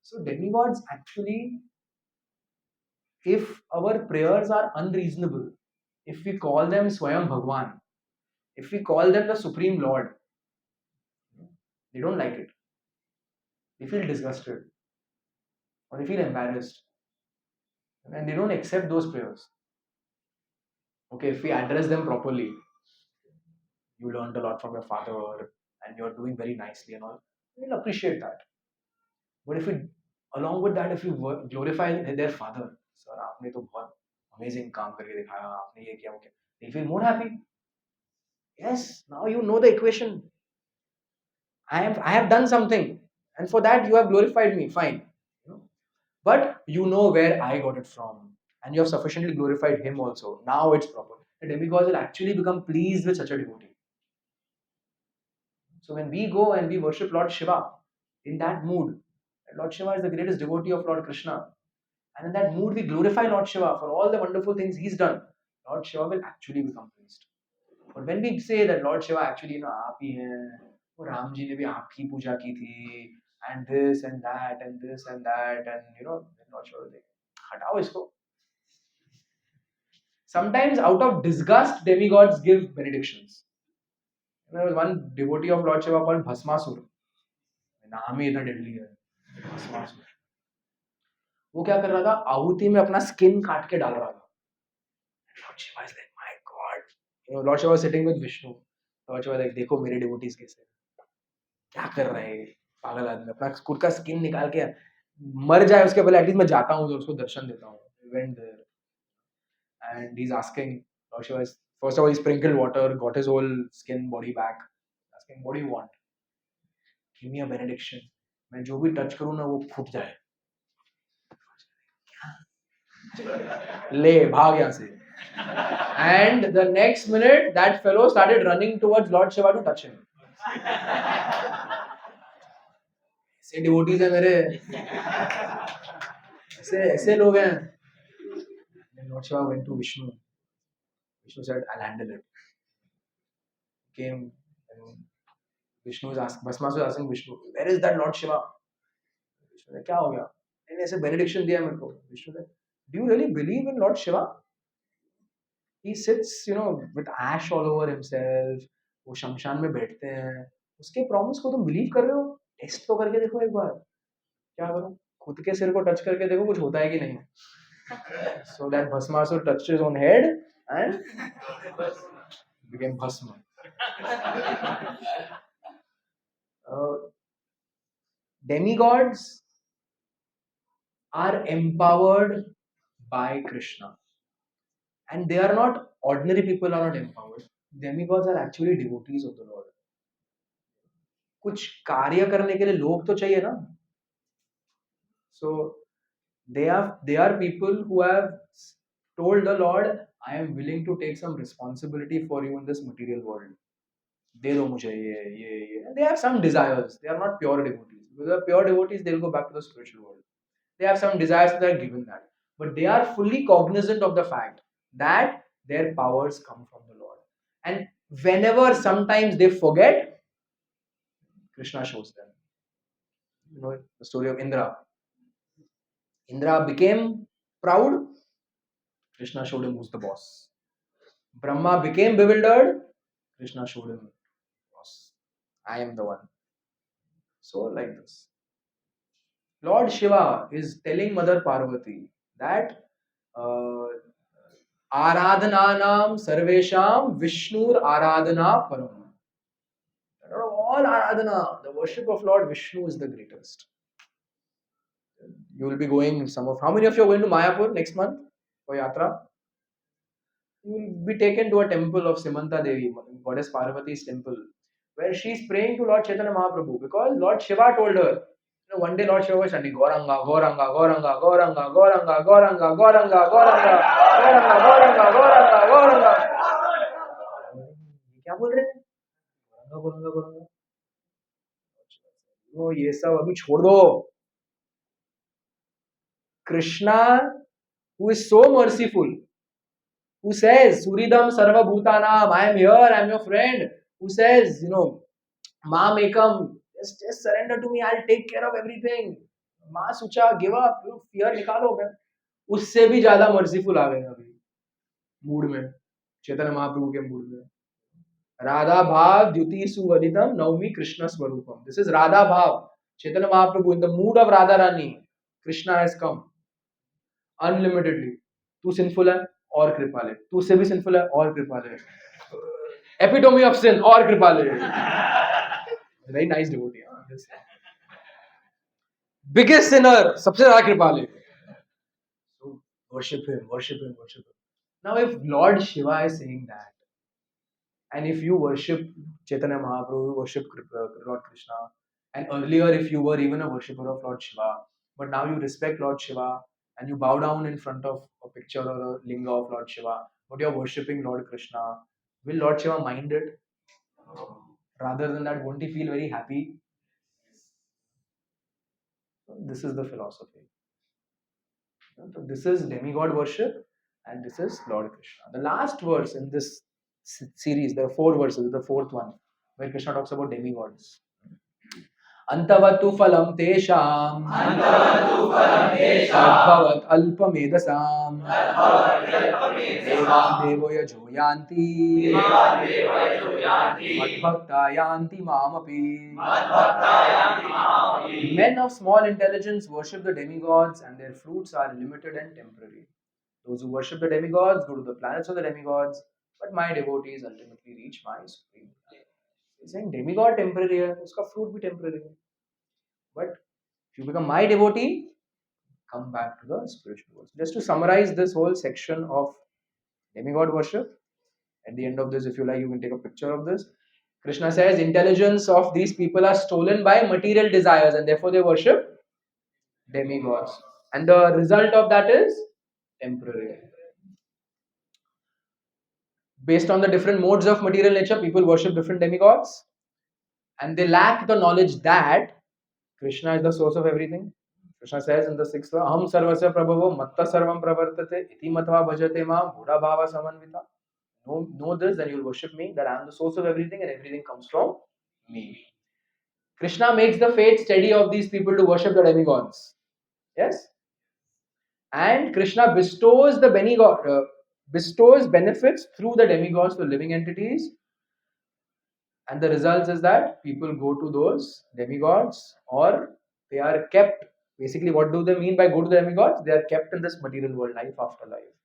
So demigods actually, if our prayers are unreasonable, if we call them Swayam Bhagwan, if we call them the Supreme Lord, they don't like it. They feel disgusted or they feel embarrassed and they don't accept those prayers. Okay, if we address them properly, you learned a lot from your father and you're doing very nicely and all, we'll appreciate that. But if we, along with that, if you glorify their father, sir, आपने तो बहुत amazing काम करके दिखाया, आपने ये किया वो किया, they feel more happy. Yes, now you know the equation. I have done something, and for that you have glorified me. Fine, but you know where I got it from. and you have sufficiently glorified him also. Now it's proper. The demigods will actually become pleased with such a devotee. So when we go and we worship Lord Shiva in that mood, Lord Shiva is the greatest devotee of Lord Krishna. And in that mood, we glorify Lord Shiva for all the wonderful things he's done. Lord Shiva will actually become pleased. But when we say that Lord Shiva actually, आप ही हैं, वो राम जी ने भी आपकी पूजा की थी, and this and that and this and that, and Lord Shiva will say, हटाओ इसको. Sometimes out of disgust, demigods give benedictions. There was one devotee of Lord Shiva called Bhasmasur. नाम ही इतना deadly है. Bhasmasur. वो क्या कर रहा था? आहुति में अपना स्किन काट के डाल रहा था. Lord Shiva is like, my God. Lord Shiva was sitting with Vishnu. Lord Shiva was like, देखो मेरे devotees कैसे क्या कर रहे हैं पागल आदमी, अपना खुद का स्किन निकाल के मर जाए उसके पहले एटलीस्ट मैं जाता हूँ तो उसको दर्शन देता हूँ. Went there and he's asking, Lord Shiva is, first of all he sprinkled water, got his whole skin body back, asking, what do you want? Give me a benediction. मैं जो भी टच करूँ ना वो फूट जाए. ले भाग यहाँ से. And the next minute that fellow started running towards Lord Shiva to touch him. ऐसे devotees हैं मेरे, ऐसे लोग हैं. And Lord Shiva went to Vishnu. Vishnu said, I'll handle it. Came and Vishnu was asking, Bhasmasur was asking Vishnu, where is that Lord Shiva? Vishnu said, क्या हो गया? मैंने ऐसे benediction दिया मेरे को. Vishnu said, do you really believe in Lord Shiva? He sits, with ash all over himself. वो शमशान में बैठते हैं. उसके प्रॉमिस को तुम बिलीव कर रहे हो? टेस्ट तो करके देखो एक बार. क्या करो? खुद के सिर को टच करके देखो कुछ होता है कि नहीं. So that Bhasmasur touched his own head and became Bhasma. Demigods are empowered by Krishna. And they are not ordinary people, are not empowered. Demigods are actually devotees of the Lord. कुछ कार्य करने के लिए लोग तो चाहिए ना. So they are people who have told the Lord, I am willing to take some responsibility for you in this material world. दे दो मुझे ये. And they have some desires. They are not pure devotees. Because they are pure devotees, they will go back to the spiritual world. They have some desires, they are given that. But they are fully cognizant of the fact that their powers come from the Lord. And whenever sometimes they forget, Krishna shows them. The story of Indra. Indra became proud. Krishna showed him who's the boss. Brahma became bewildered. Krishna showed him, boss, I am the one. So like this. Lord Shiva is telling Mother Parvati that Aradhananam Sarvesham Vishnur Aradhana Param. All Aradhana, the worship of Lord Vishnu is the greatest. You will be going how many of you are going to Mayapur next month for Yatra? You will be taken to a temple of Simanta Devi, Goddess Parvati's temple, where she is praying to Lord Chaitanya Mahaprabhu because Lord Shiva told her. One day Lord Shiva was chanting Gauranga, Gauranga, Gauranga, Gauranga, Gauranga, Gauranga, Gauranga, Gauranga, Gauranga, Gauranga, Gauranga, Gauranga. क्या बोल रहे हैं? Gauranga, Gauranga, Gauranga. वो ये सब अभी छोड़ दो. Krishna, who is so merciful, who says, Suridam Sarva Bhutanam, I am here, I am your friend, who says, Ma Mekam, just surrender to me, I'll take care of everything. Ma Sucha, give up, fear निकालो. उससे भी ज्यादा merciful आ गए अभी mood में, चैतन्य महाप्रभु के mood में. राधा भाव द्युति सुवदितम नवमी कृष्ण स्वरूपम. This is Radha bhav. Chaitanya Mahaprabhu in the mood of Radha Rani. Krishna has come unlimitedly. तू सिंफुल है और कृपा ले. तू उससे भी सिंफुल है और कृपा ले. एपिटोमी ऑफ सिन और कृपा ले. Very nice devotee. Biggest Sinner, सबसे ज्यादा कृपा ले. Worship him, worship him, worship him. Now, if Lord Shiva is saying that, and if you worship Chaitanya Mahaprabhu, you worship Lord Krishna, and earlier if you were even a worshipper of Lord Shiva, but now you respect Lord Shiva, and you bow down in front of a picture or a linga of Lord Shiva, but you're worshipping Lord Krishna, will Lord Shiva mind it? Rather than that, won't he feel very happy? This is the philosophy. So this is demigod worship and this is Lord Krishna. The last verse in this series, there are four verses, the fourth one, where Krishna talks about demigods. अंतवतु फलं तेषां तद्भवत् अल्पमेधसाम् देवान् देवो यजो यान्ति मद्भक्ता यान्ति मामपि. Men of small intelligence worship the demigods and their fruits are limited and temporary. Those who worship the demigods go to the planets of the demigods, but my devotees ultimately reach my supreme. He's saying demigod temporary है, उसका fruit भी temporary है. But if you become my devotee, come back to the spiritual world. Just to summarize this whole section of demigod worship, at the end of this, if you like, you can take a picture of this. Krishna says intelligence of these people are stolen by material desires and therefore they worship demigods. And the result of that is temporary. Based on the different modes of material nature, people worship different demigods and they lack the knowledge that Krishna is the source of everything. Krishna says in the sixth verse, Aham sarvasya prabhavo matta sarvam pravartate iti matva bhajate ma buddha bhava samanvita. Know this, then you will worship me, that I am the source of everything and everything comes from me. Krishna makes the fate steady of these people to worship the demigods. Yes? And Krishna bestows bestows benefits through the demigods to living entities. And the results is that people go to those demigods or they are kept. Basically, what do they mean by go to the demigods? They are kept in this material world, life after life.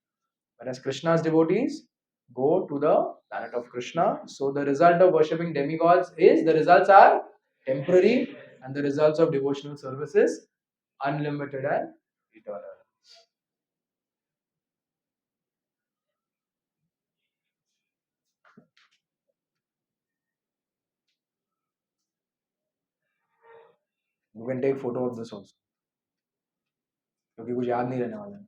Whereas Krishna's devotees go to the planet of Krishna. So the result of worshipping demigods is the results are temporary and the results of devotional service is unlimited and eternal. You can take photo of this also. क्योंकि कुछ याद नहीं रहने वाला है.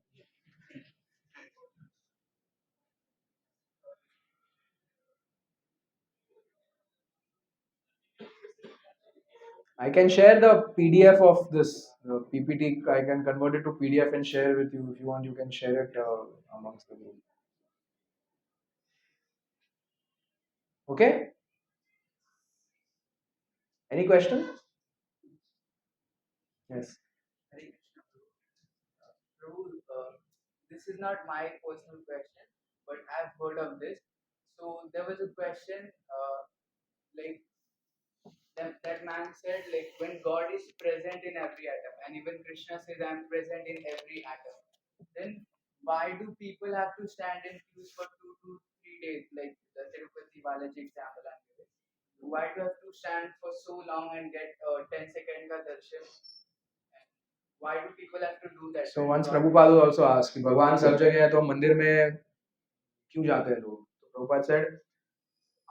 I can share the PDF of this PPT. I can convert it to PDF and share with you. If you want, you can share it amongst the group. Okay? Any question? Yes. Hare Krishna. Prabhu, this is not my personal question, but I've heard of this. So there was a question, like that man said, like when God is present in every atom, and even Krishna says, "I'm present in every atom." Then why do people have to stand in queues for 2 to 3 days, like the Tirupati Balaji example I'm giving? Why do you have to stand for so long and get 10 second ka darshan? Why do people have to do that? So once Prabhupada also asked कि भगवान सब जगह है तो मंदिर में क्यों जाते हैं लोग? तो Prabhupada said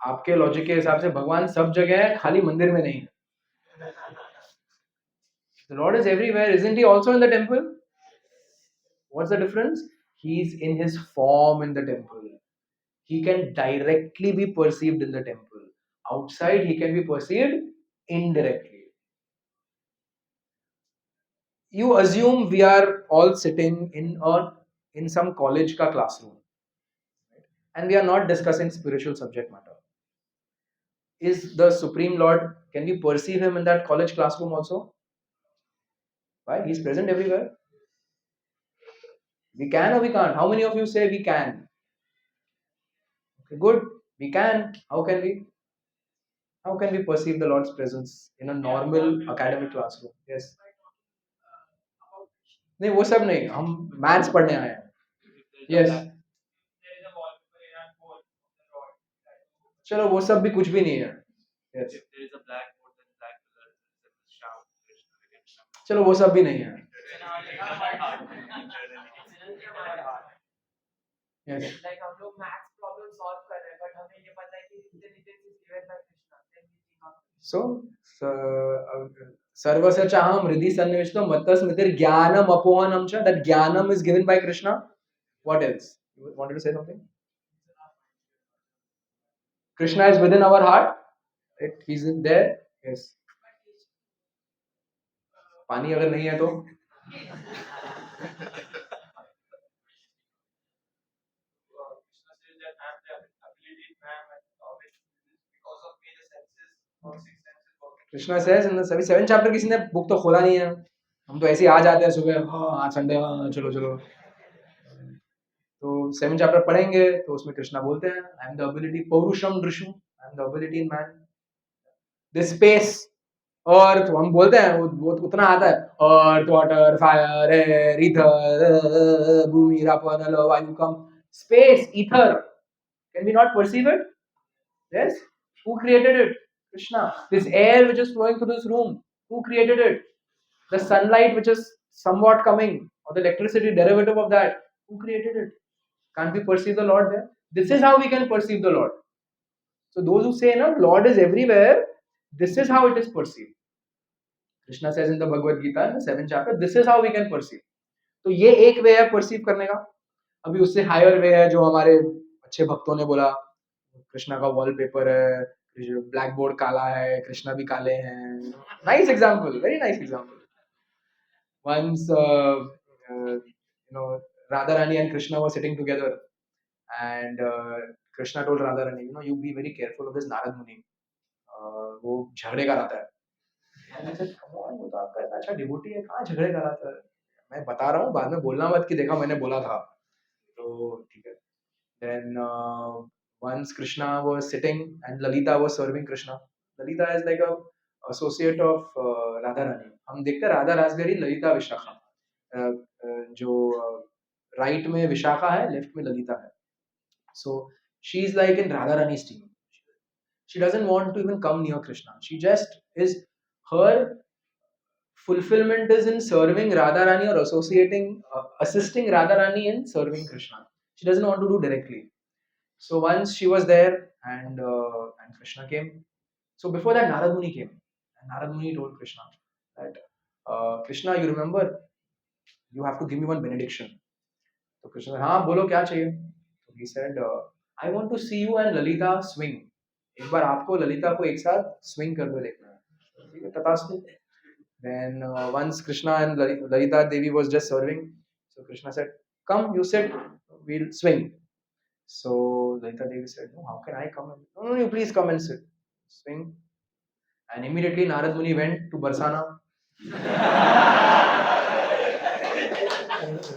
आपके लॉजिक के हिसाब से भगवान सब जगह है खाली मंदिर में नहीं. The Lord is everywhere. Isn't he also in the temple? What's the difference? He's in his form in the temple. He can directly be perceived in the temple. Outside, he can be perceived indirectly. You assume we are all sitting in some college ka classroom, and we are not discussing spiritual subject matter. Is the Supreme Lord, can we perceive him in that college classroom also? Why? He's present everywhere. We can or we can't? How many of you say we can? Okay, good. We can. How can we? How can we perceive the Lord's presence in a normal academic classroom? Yes. नहीं वो सब नहीं, हम maths पढ़ने आए हैं. Yes. चलो वो सब भी कुछ भी नहीं है. Yes. चलो वो सब भी नहीं है. Yes. Like हम लोग मैथ्स प्रॉब्लम सॉल्व कर रहे हैं, बट हमें ये पता है कि intelligence is given by Krishna. So Sarvasya chaham hridhi sannivishtam mattasmitir jnanam apohanam cha. That jnanam is given by Krishna. What else? You wanted to say something? Krishna is within our heart. Right? He's in there. Yes. पानी अगर नहीं है तो Krishna says in the सभी 7 chapter किसी ने book तो खोला नहीं है हम तो ऐसे ही आ जाते हैं सुबह हाँ संडे हाँ चलो चलो तो 7 चैप्टर पढ़ेंगे तो उसमें कृष्णा बोलते हैं आई एम द एबिलिटी पौरुषम दृशु I am the ability in man this space और तो हम बोलते हैं वो उतना आता है earth water fire air ether भूमि रापा नल वायु कम space ether can we not perceive it yes who created it Krishna this air which is flowing through this room who created it the sunlight which is somewhat coming or the electricity derivative of that who created it can't we perceive the Lord there this is how we can perceive the Lord so those who say no Lord is everywhere this is how it is perceived Krishna says in the Bhagavad Gita in the 7th chapter this is how we can perceive तो ये एक वे है perceive करने का अभी उससे higher वे है जो हमारे अच्छे भक्तों ने बोला कृष्णा का वॉलपेपर है ब्लैक बोर्ड काला है कृष्णा भी काले हैं nice example very nice example once Radha Rani and Krishna were sitting together and Krishna told Radha Rani you be very careful of this Narad Muni वो झगड़े का रहता है मैंने कहा come on वो तो आपका इतना अच्छा डिवोटी है कहाँ झगड़े का रहता है मैं बता रहा हूँ बाद में बोलना मत कि देखा मैंने बोला था तो ठीक है then once Krishna was sitting and Lalita was serving Krishna Lalita is like a associate of Radharani हम देखते हैं राधा रासबेरी ललिता विशाखा जो राइट में विशाखा है लेफ्ट में ललिता है so she is like in Radharani's team she doesn't want to even come near Krishna she just is her fulfillment is in serving Radharani or assisting Radharani in serving Krishna she doesn't want to do directly so once she was there and Krishna came so before that Narad Muni came and Narad Muni told Krishna that Krishna you remember you have to give me one benediction so Krishna said हाँ बोलो क्या चाहिए so he said I want to see you and Lalita swing एक बार आपको ललिता को एक साथ swing कर दो देखना है ठीक है तथास्तु then once Krishna and Lalita Devi was just serving so Krishna said come you sit we'll swing so Lalita Devi said no how can I come and no you please come and sit swing and immediately Narad Muni went to Barsana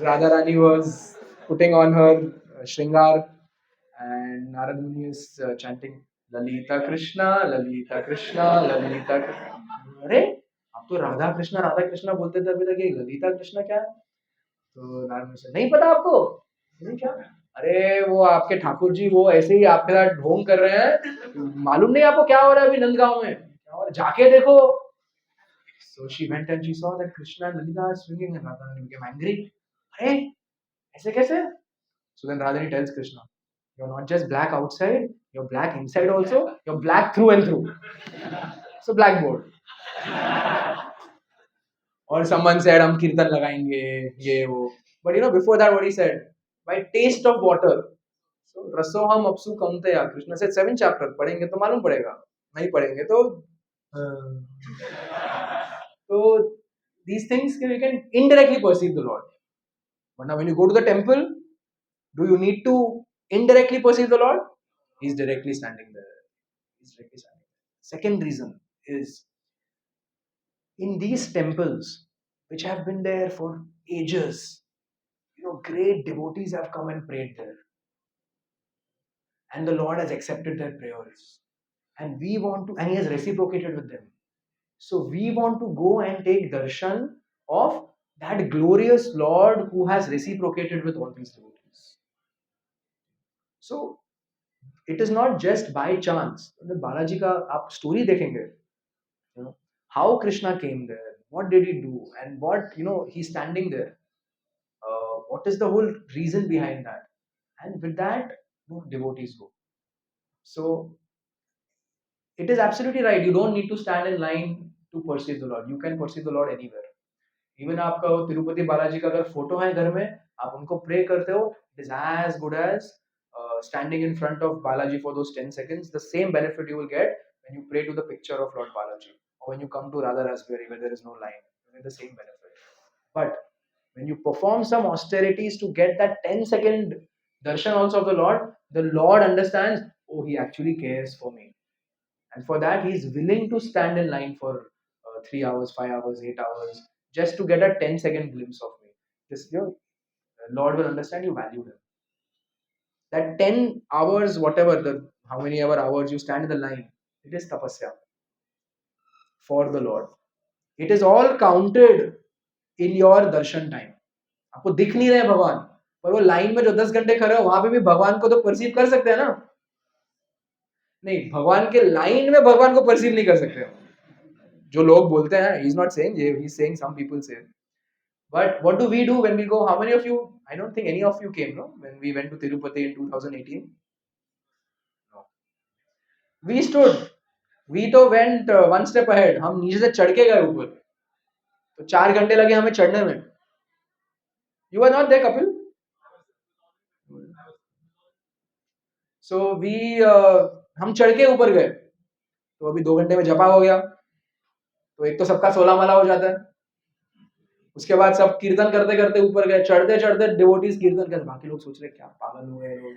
Radharani was putting on her Shringar and Narad Muni is chanting Lalita Krishna, Lalita Krishna, Lalita Krishna. अरे आप तो राधा कृष्णा बोलते थे अभी तक ये ललिता कृष्णा क्या है तो नारद मुनि से नहीं पता आपको नहीं क्या अरे वो आपके ठाकुर जी वो ऐसे ही आपके साथ ढोंग कर रहे हैं मालूम नहीं आपको क्या हो रहा है अभी नंदगांव में क्या हो रहा है जाके देखो so she went and she saw that Krishna and Lalita are swinging and Radharani became angry अरे ऐसे कैसे so then Radharani tells Krishna you're not just black outside you're black inside also you're black through and through so blackboard or someone said हम कीर्तन लगाएंगे ये वो but before that what he said by taste of water so रसोहम अपसु कमतया Krishna said 7 chapter पढ़ेंगे तो मालूम पड़ेगा नहीं पढ़ेंगे तो so these things we can indirectly perceive the Lord but now when you go to the temple do you need to indirectly perceive the Lord he's directly standing there he's directly standing there. Second reason is in these temples which have been there for ages great devotees have come and prayed there and the Lord has accepted their prayers and we want to and he has reciprocated with them so we want to go and take darshan of that glorious Lord who has reciprocated with all these devotees so it is not just by chance Balaji ka aap story dekhenge how Krishna came there what did he do and what he's standing there what is the whole reason behind that and with that devotees go so it is absolutely right you don't need to stand in line to perceive the Lord. You can perceive the Lord anywhere. Even आपका वो तिरुपति बालाजी का अगर photo है घर में, आप उनको pray करते हो, it is as good as standing in front of Balaji for those 10 seconds. The same benefit you will get when you pray to the picture of Lord Balaji, or when you come to Radha Raspberry where there is no line. You get the same benefit. But when you perform some austerities to get that 10-second darshan also of the Lord understands, oh, he actually cares for me. And for that, he is willing to stand in line for 3 hours, 5 hours, 8 hours, just to get a 10-second glimpse of me. This, Lord will understand you value him. That 10 hours, whatever, how many ever hours you stand in the line, it is tapasya for the Lord. It is all counted in your darshan time. आपको दिख नहीं रहे भगवान, पर वो line में जो 10 घंटे खड़े हो वहां पे भी भगवान को तो परसीव कर सकते हैं ना. नहीं, भगवान के लाइन में भगवान को परसीव नहीं कर सकते हो. जो लोग बोलते हैं, he is not saying, he is saying some people say. But what do we do when we go? How many of you? I don't think any of you came, no? When we went to Tirupati in 2018, no. We stood. We तो went one step ahead. हम नीचे से चढ़ के गए ऊपर. तो 4 घंटे लगे हमें चढ़ने में. You were not there, Kapil. So we हम चढ़ के ऊपर गए. तो अभी 2 घंटे में जपा हो गया. तो एक तो सबका 16 माला हो जाता है. उसके बाद सब कीर्तन करते करते ऊपर गए. चढ़ते चढ़ते डिवोटीज कीर्तन करते. बाकी लोग सोच रहे क्या पागल हुए हैं लोग.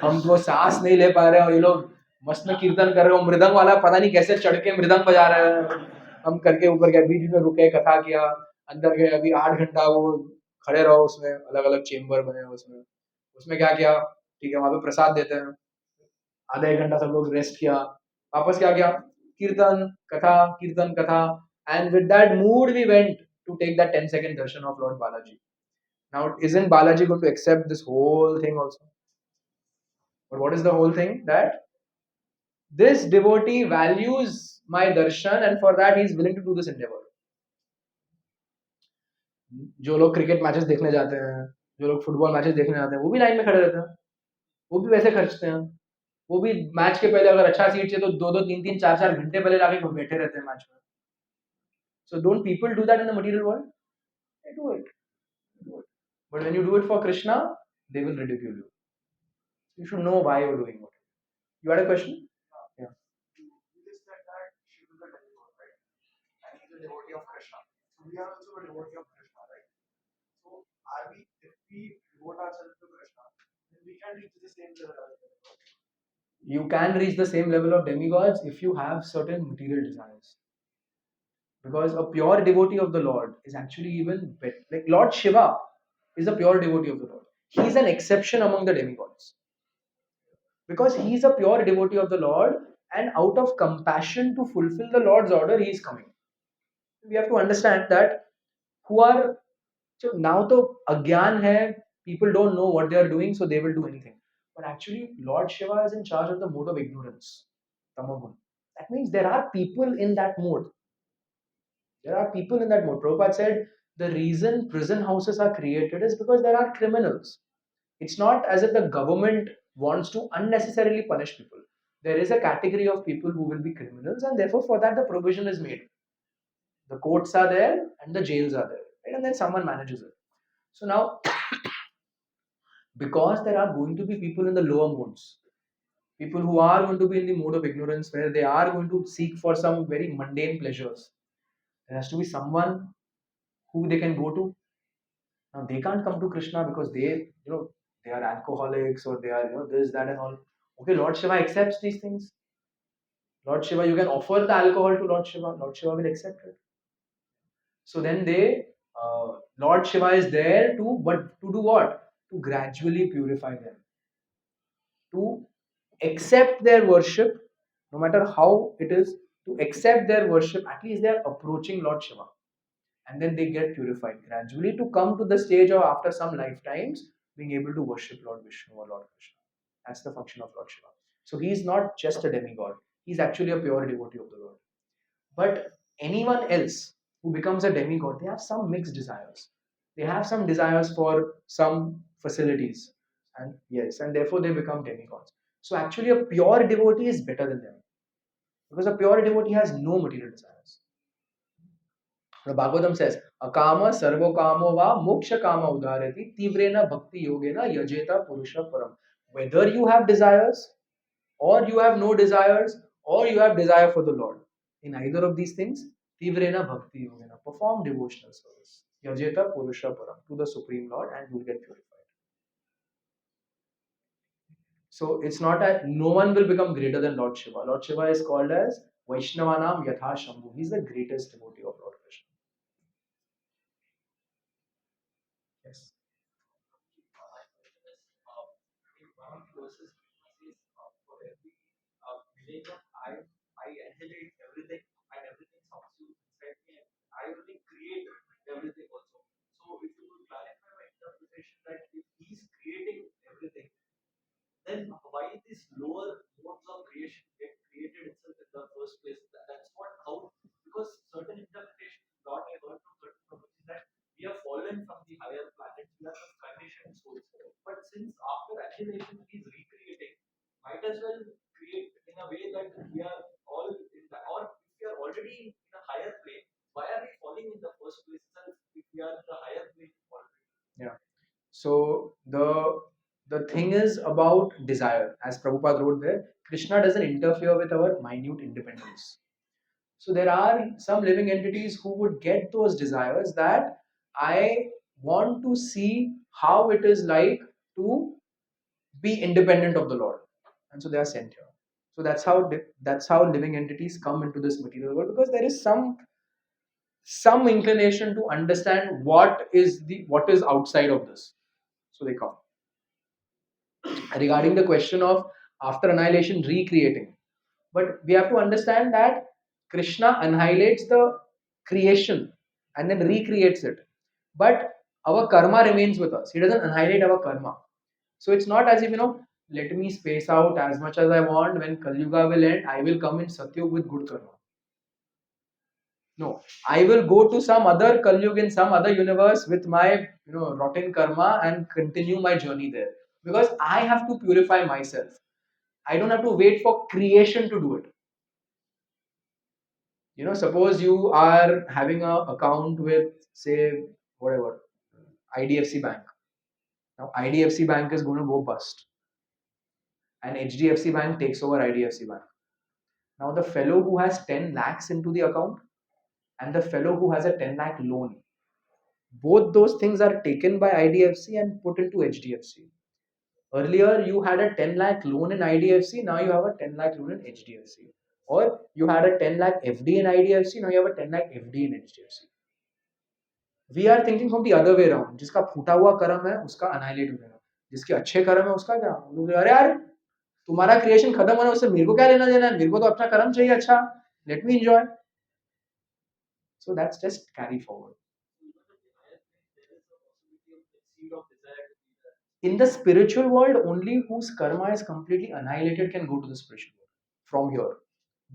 हम तो सांस नहीं ले पा रहे और ये लोग मस्त में कीर्तन कर रहे हो. मृदंग वाला पता नहीं कैसे चढ़ के मृदंग बजा रहे हैं. हम करके ऊपर गए. बीच में रुके, कथा किया, अंदर गए. अभी 8 घंटा वो खड़े रहो उसमें. अलग अलग चेम्बर बने उसमें. उसमें क्या किया, ठीक है, वहां पे प्रसाद देते हैं. आधा 1 घंटा सब लोग रेस्ट किया. वापस क्या किया, कीर्तन कथा, कीर्तन कथा. And with that mood we went to take that 10-second darshan of Lord Balaji. Now, isn't Balaji going to accept this whole thing also? But what is the whole thing? That this devotee values my darshan, and for that he is willing to do this endeavor. जो लोग cricket matches देखने जाते हैं, जो लोग football matches देखने जाते हैं, वो भी लाइन में खड़े रहते हैं. वो भी वैसे खर्चते हैं. वो भी मैच के पहले अगर अच्छा सीट चाहिए तो 2-3-4 घंटे पहले जाके बैठे रहते हैं मैच में. So don't people do that in the material world? They do it. But when you do it for Krishna, they will ridicule you. You should know why you're doing it. You had a question? Yeah. You just said that Shiva is a demigod, right? And he's a devotee of Krishna. So we are also a devotee of Krishna, right? So are we, if we devote ourselves to Krishna, then we can reach the same level as demigods. You can reach the same level of demigods if you have certain material desires. Because a pure devotee of the Lord is actually even better. Like Lord Shiva is a pure devotee of the Lord. He is an exception among the demigods. Because he is a pure devotee of the Lord, and out of compassion to fulfill the Lord's order, he is coming. We have to understand that who are so now to agyan hai, people don't know what they are doing, so they will do anything. But actually, Lord Shiva is in charge of the mode of ignorance, tamogun. That means there are people in that mode. There are people in that mode. Prabhupada said the reason prison houses are created is because there are criminals. It's not as if the government wants to unnecessarily punish people. There is a category of people who will be criminals, and therefore, for that, the provision is made. The courts are there and the jails are there, right? And then someone manages it. So now, because there are going to be people in the lower modes, people who are going to be in the mode of ignorance, where they are going to seek for some very mundane pleasures, there has to be someone who they can go to. Now they can't come to Krishna because they are alcoholics or they are this, that, and all. Okay, Lord Shiva accepts these things. Lord Shiva, you can offer the alcohol to Lord Shiva. Lord Shiva will accept it. So then Lord Shiva is there but to do what? To gradually purify them. To accept their worship, no matter how it is, to accept their worship, at least they are approaching Lord Shiva. And then they get purified gradually to come to the stage of, after some lifetimes, being able to worship Lord Vishnu or Lord Krishna. That's the function of Lord Shiva. So he is not just a demigod, he's actually a pure devotee of the Lord. But anyone else who becomes a demigod, they have some mixed desires. They have some desires for some facilities, and yes, and therefore they become demigods. So actually, a pure devotee is better than them because a pure devotee has no material desires. The Bhagavatam says, Akama sarvo kamo va moksha kama udarati tivrena bhakti yogena yajeta purusha param. Whether you have desires, or you have no desires, or you have desire for the Lord. In either of these things, tivrena bhakti yogena, perform devotional service. Yajeta purusha param, to the Supreme Lord, and you will get purified. So it's not that no one will become greater than Lord Shiva. Lord Shiva is called as Vaishnavanam Yatha Shambhu. He's the greatest devotee of Lord Krishna. Yes. My question is, in one of the verses, it says, for every millennium, I annihilate everything, and everything subsumes inside me, and I only create everything also. So, if you could clarify my interpretation that if he's creating everything, then why these lower modes of creation get created itself in the first place? That's what how because certain interpretations what I heard from certain prophets that we have fallen from the higher planets, we are the conditioned souls. But since after annihilation he is recreating, might as well create in a way that we are all in the or if we are already in a higher plane, why are we falling in the first place itself if we are in the higher plane already? Yeah. So the thing is about desire. As Prabhupada wrote there, Krishna doesn't interfere with our minute independence. So there are some living entities who would get those desires that I want to see how it is like to be independent of the Lord, and so they are sent here. So that's how living entities come into this material world, because there is some inclination to understand what is outside of this. So they come. Regarding the question of after annihilation recreating, but we have to understand that Krishna annihilates the creation and then recreates it, but our karma remains with us. He doesn't annihilate our karma. So it's not as if, let me space out as much as I want. When Kali Yuga will end, I will come in Satyug with good karma. No, I will go to some other Kalyug in some other universe with my rotten karma and continue my journey there, because I have to purify myself. I don't have to wait for creation to do it. Suppose you are having a account with, say, whatever, IDFC Bank. Now IDFC Bank is going to go bust, and HDFC Bank takes over IDFC Bank. Now the fellow who has 10 lakhs into the account and the fellow who has a 10 lakh loan, both those things are taken by IDFC and put into HDFC. Earlier, you had a 10 lakh loan in IDFC, now you have a 10 lakh loan in HDFC. Or you had a 10 lakh FD in IDFC, now you have a 10 lakh FD in HDFC. We are thinking from the other way around. जिसका फूटा हुआ कर्म है उसका annihilate हो जाएगा, जिसके अच्छे कर्म है उसका क्या, अरे यार तुम्हारा क्रिएशन खत्म होना उससे मेरे को क्या लेना देना है, मेरे को तो अपना कर्म चाहिए अच्छा, let me enjoy. So that's just carry forward. In the spiritual world, only whose karma is completely annihilated can go to the spiritual world from here.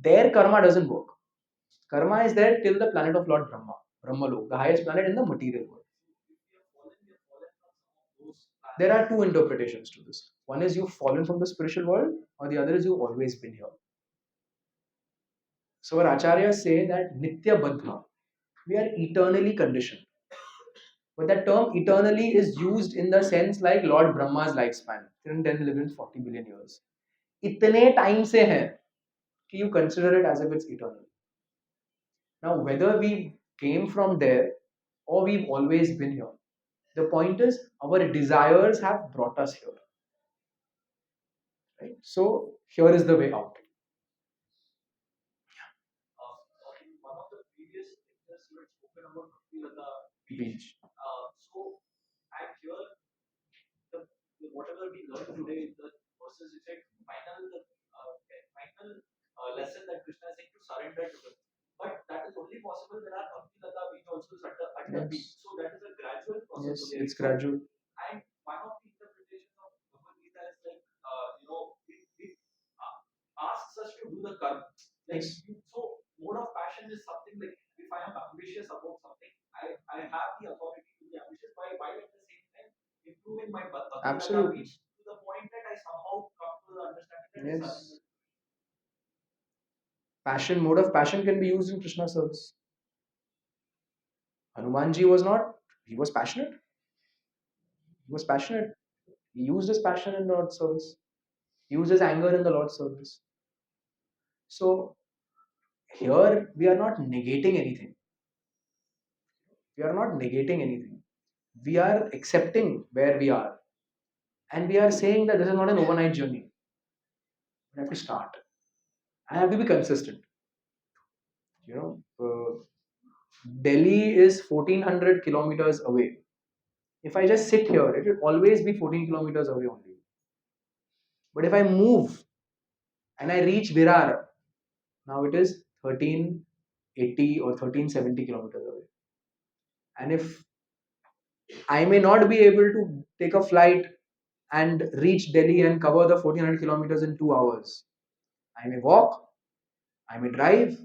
Their karma doesn't work. Karma is there till the planet of Lord Brahma, Brahmalok, the highest planet in the material world. There are two interpretations to this. One is you've fallen from the spiritual world, or the other is you've always been here. So our acharyas say that Nitya Baddha, we are eternally conditioned. But that term eternally is used in the sense like Lord Brahma's lifespan, 10, 11, 40 billion years. इतने time से है कि you consider it as if it's eternal. Now, whether we came from there or we've always been here, the point is our desires have brought us here. Right? So here is the way out. In one of the previous lectures, you had spoken about the Beach. So, and here, whatever we learned today, the verses you said, final lesson that Krishna is saying to surrender to them. But that is only possible when our Bhakti Lata beach also is at the beach. So that is a gradual process. Yes, it's gradual. And one of the interpretations of Bhagavad Gita is like, it asks us to do the karma. Like, Yes. so mode of passion is something like if I am ambitious about something, I have the authority to be ambitious by at the same time improving my bhakti Absolutely. reach to the point that I somehow come to the understanding that Yes. Passion, mode of passion can be used in Krishna service. Hanumanji was not, he was passionate. He was passionate. He used his passion in the Lord's service. He used his anger in the Lord's service. So here we are not negating anything. We are not negating anything. We are accepting where we are. And we are saying that this is not an overnight journey. We have to start. I have to be consistent. You know, Delhi is 1400 kilometers away. If I just sit here, it will always be 14 kilometers away only. But if I move and I reach Virar, now it is 1380 or 1370 kilometers away. And if I may not be able to take a flight and reach Delhi and cover the 1400 kilometers in 2 hours, I may walk, I may drive,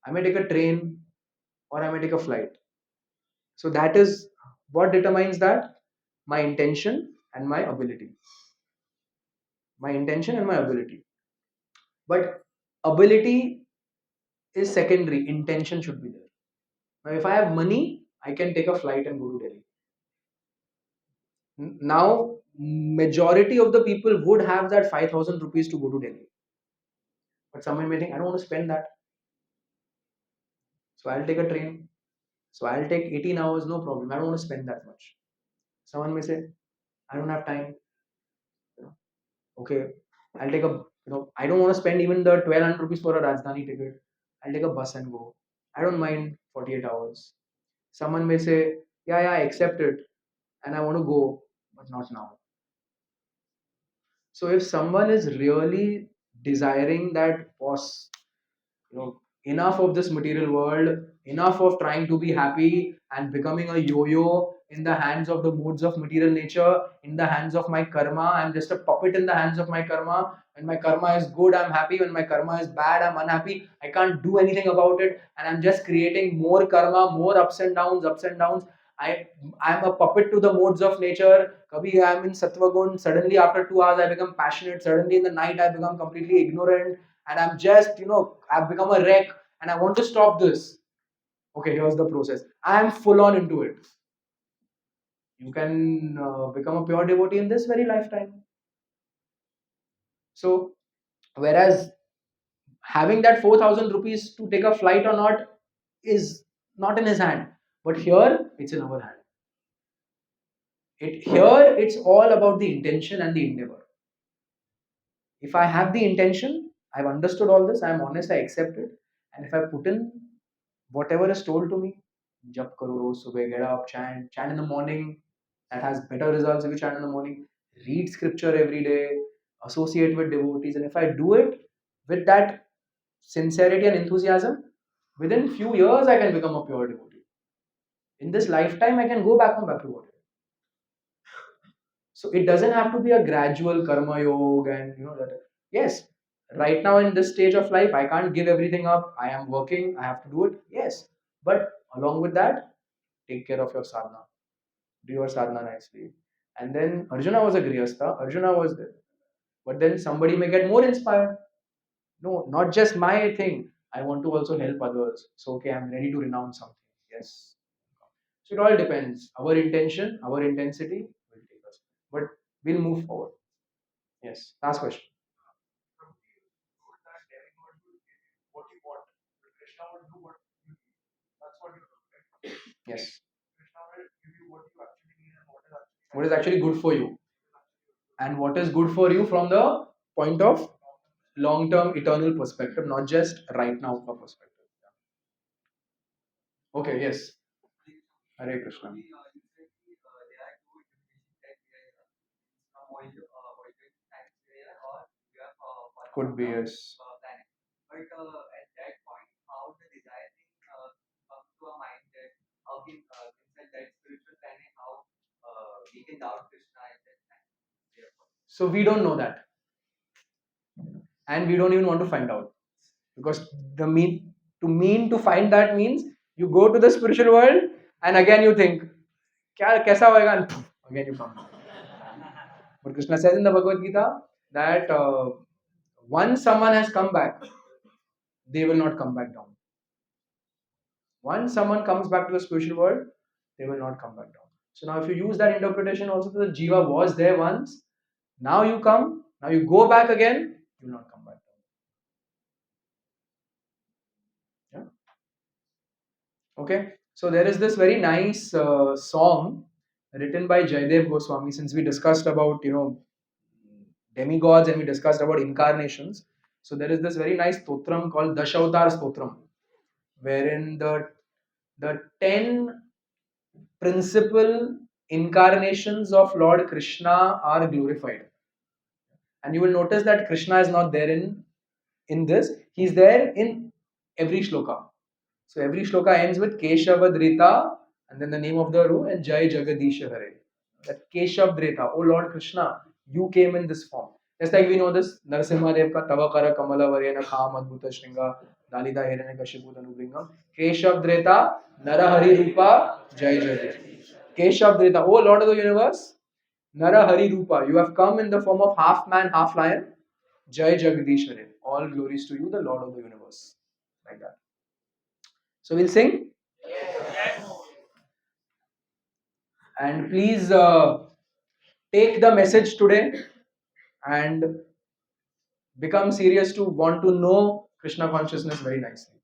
I may take a train, or I may take a flight. So that is what determines that my intention and my ability. My intention and my ability. But ability is secondary, intention should be there. Now, if I have money, I can take a flight and go to Delhi. Now, majority of the people would have that 5,000 rupees to go to Delhi. But someone may think, I don't want to spend that. So I'll take a train. So I'll take 18 hours, no problem. I don't want to spend that much. Someone may say, I don't have time. You know, okay, I'll take a, I don't want to spend even the 1200 rupees for a Rajdhani ticket. I'll take a bus and go. I don't mind 48 hours. Someone may say, yeah, I accept it and I want to go, but not now. So if someone is really desiring that, boss, enough of this material world, enough of trying to be happy and becoming a yo-yo in the hands of the moods of material nature, in the hands of my karma. I'm just a puppet in the hands of my karma. When my karma is good, I'm happy. When my karma is bad, I'm unhappy. I can't do anything about it, and I'm just creating more karma, more ups and downs, ups and downs. I'm a puppet to the modes of nature. Kabhi I'm in Sattva Gun. Suddenly, after 2 hours, I become passionate. Suddenly, in the night, I become completely ignorant. And I'm just, I've become a wreck and I want to stop this. Okay, here's the process. I am full on into it. You can become a pure devotee in this very lifetime. So, whereas having that 4,000 rupees to take a flight or not is not in his hand, but here it's in our hand. Here it's all about the intention and the endeavor. If I have the intention, I've understood all this, I'm honest, I accept it, and if I put in whatever is told to me, jap karo roz subah, get up, chant in the morning, that has better results if you chant in the morning, read scripture every day, associate with devotees, and if I do it with that sincerity and enthusiasm, within few years I can become a pure devotee. In this lifetime, I can go back home back to devotee. So it doesn't have to be a gradual karma yoga and that. Yes, right now in this stage of life, I can't give everything up. I am working, I have to do it. Yes. But along with that, take care of your sadhana. Do your sadhana nicely. And then Arjuna was a grihastha, Arjuna was there. But then somebody may get more inspired. No, not just my thing. I want to also help others. So okay, I'm ready to renounce something. Yes. So it all depends. Our intention, our intensity will take us. But we'll move forward. Yes. Last question. Prabhuji told that demigod will give you what you want, but Krishna will do what you need. That's what you told, right? Yes. Krishna will give you what you actually need and What is actually good for you? actually And what is good for you from the point of long term eternal perspective, not just right now perspective. Okay, yes. Hare Krishna. Could be, yes. So we don't know that, and we don't even want to find out, because the mean to find that means you go to the spiritual world and again you think, "Kya kaisa hoega?" And again you come. But Krishna says in the Bhagavad Gita that once someone has come back, they will not come back down. Once someone comes back to the spiritual world, they will not come back down. So now if you use that interpretation also, that the jiva was there once, now you come, now you go back again, you will not come back down. Yeah? Okay, so there is this very nice song written by Jaidev Goswami, since we discussed about, demigods and we discussed about incarnations. So there is this very nice stotram called Dashavatar Stotram, wherein the 10 principal incarnations of Lord Krishna are glorified. And you will notice that Krishna is not there in this. He's there in every shloka. So every shloka ends with Keshavadrita and then the name of the room and Jai Jagadisha Hare. That Keshavadrita, oh Lord Krishna, you came in this form. Just like we know this, Narasimha Dev ka Tavakara Kamala Varyana Kham Adbhuta Shringa Dalida Hiranya Kashipu Tanubringam Keshavadrita Narahari Rupa Jai Jagadisha. Keshavadrita, oh Lord of the universe, Narahari Rupa, you have come in the form of half man, half lion. Jai Jagadish Hare. All glories to you, the Lord of the universe. Like that. So we'll sing. And please take the message today and become serious to want to know Krishna consciousness very nicely.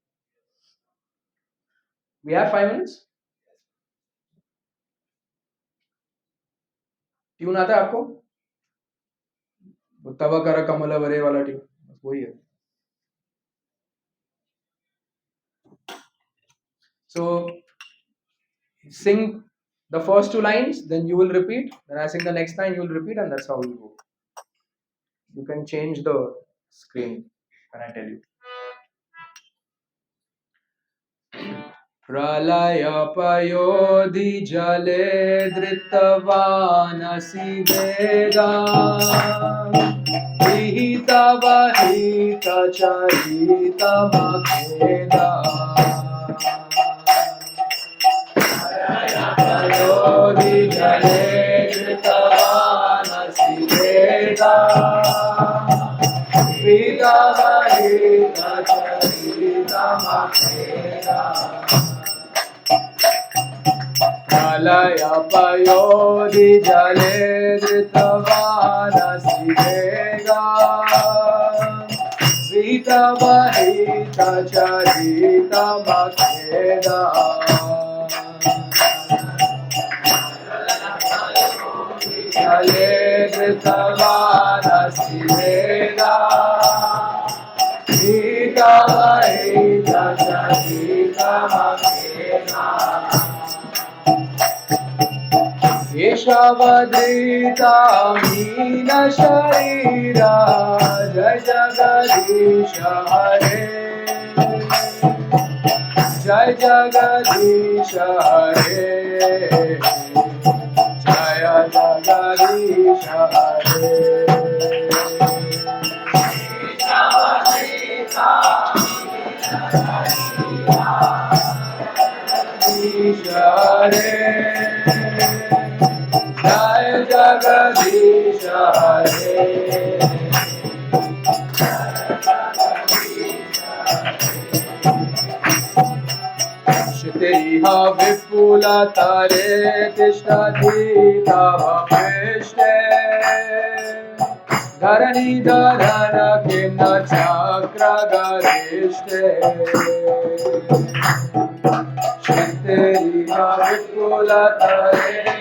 We have 5 minutes. Tune आता है आपको? वो तवा करा कमला वरे वाला tune, वही है. So sing the first 2 lines, then you will repeat. Then I sing the next line, you will repeat, and that's how we go. You can change the screen when I tell you. प्रलयपयोधि जले धृतवानसि वेगा विहितवहितचरितमखेदा प्रलयपयोधि जले धृतवानसि वेगा विहितवहितचरितमखेदा प्रलयपयोधि जले धृतवानसि वेगा विहितवहितचरितमखेदा जले धृतवानसि वेगा विहितवहितचरितमखेदा केशवधृता mean शरीरा जय जगदीश हरे जय जगदीश हरे जय जगदीश हरे जगदीश हरे जय जगदीश हरे श्रुतिः विपुलतरे तिष्ठति तव पृष्ठे धरणीधरन खिन्न चक्रगरिष्ठे श्रुतिः विपुलतरे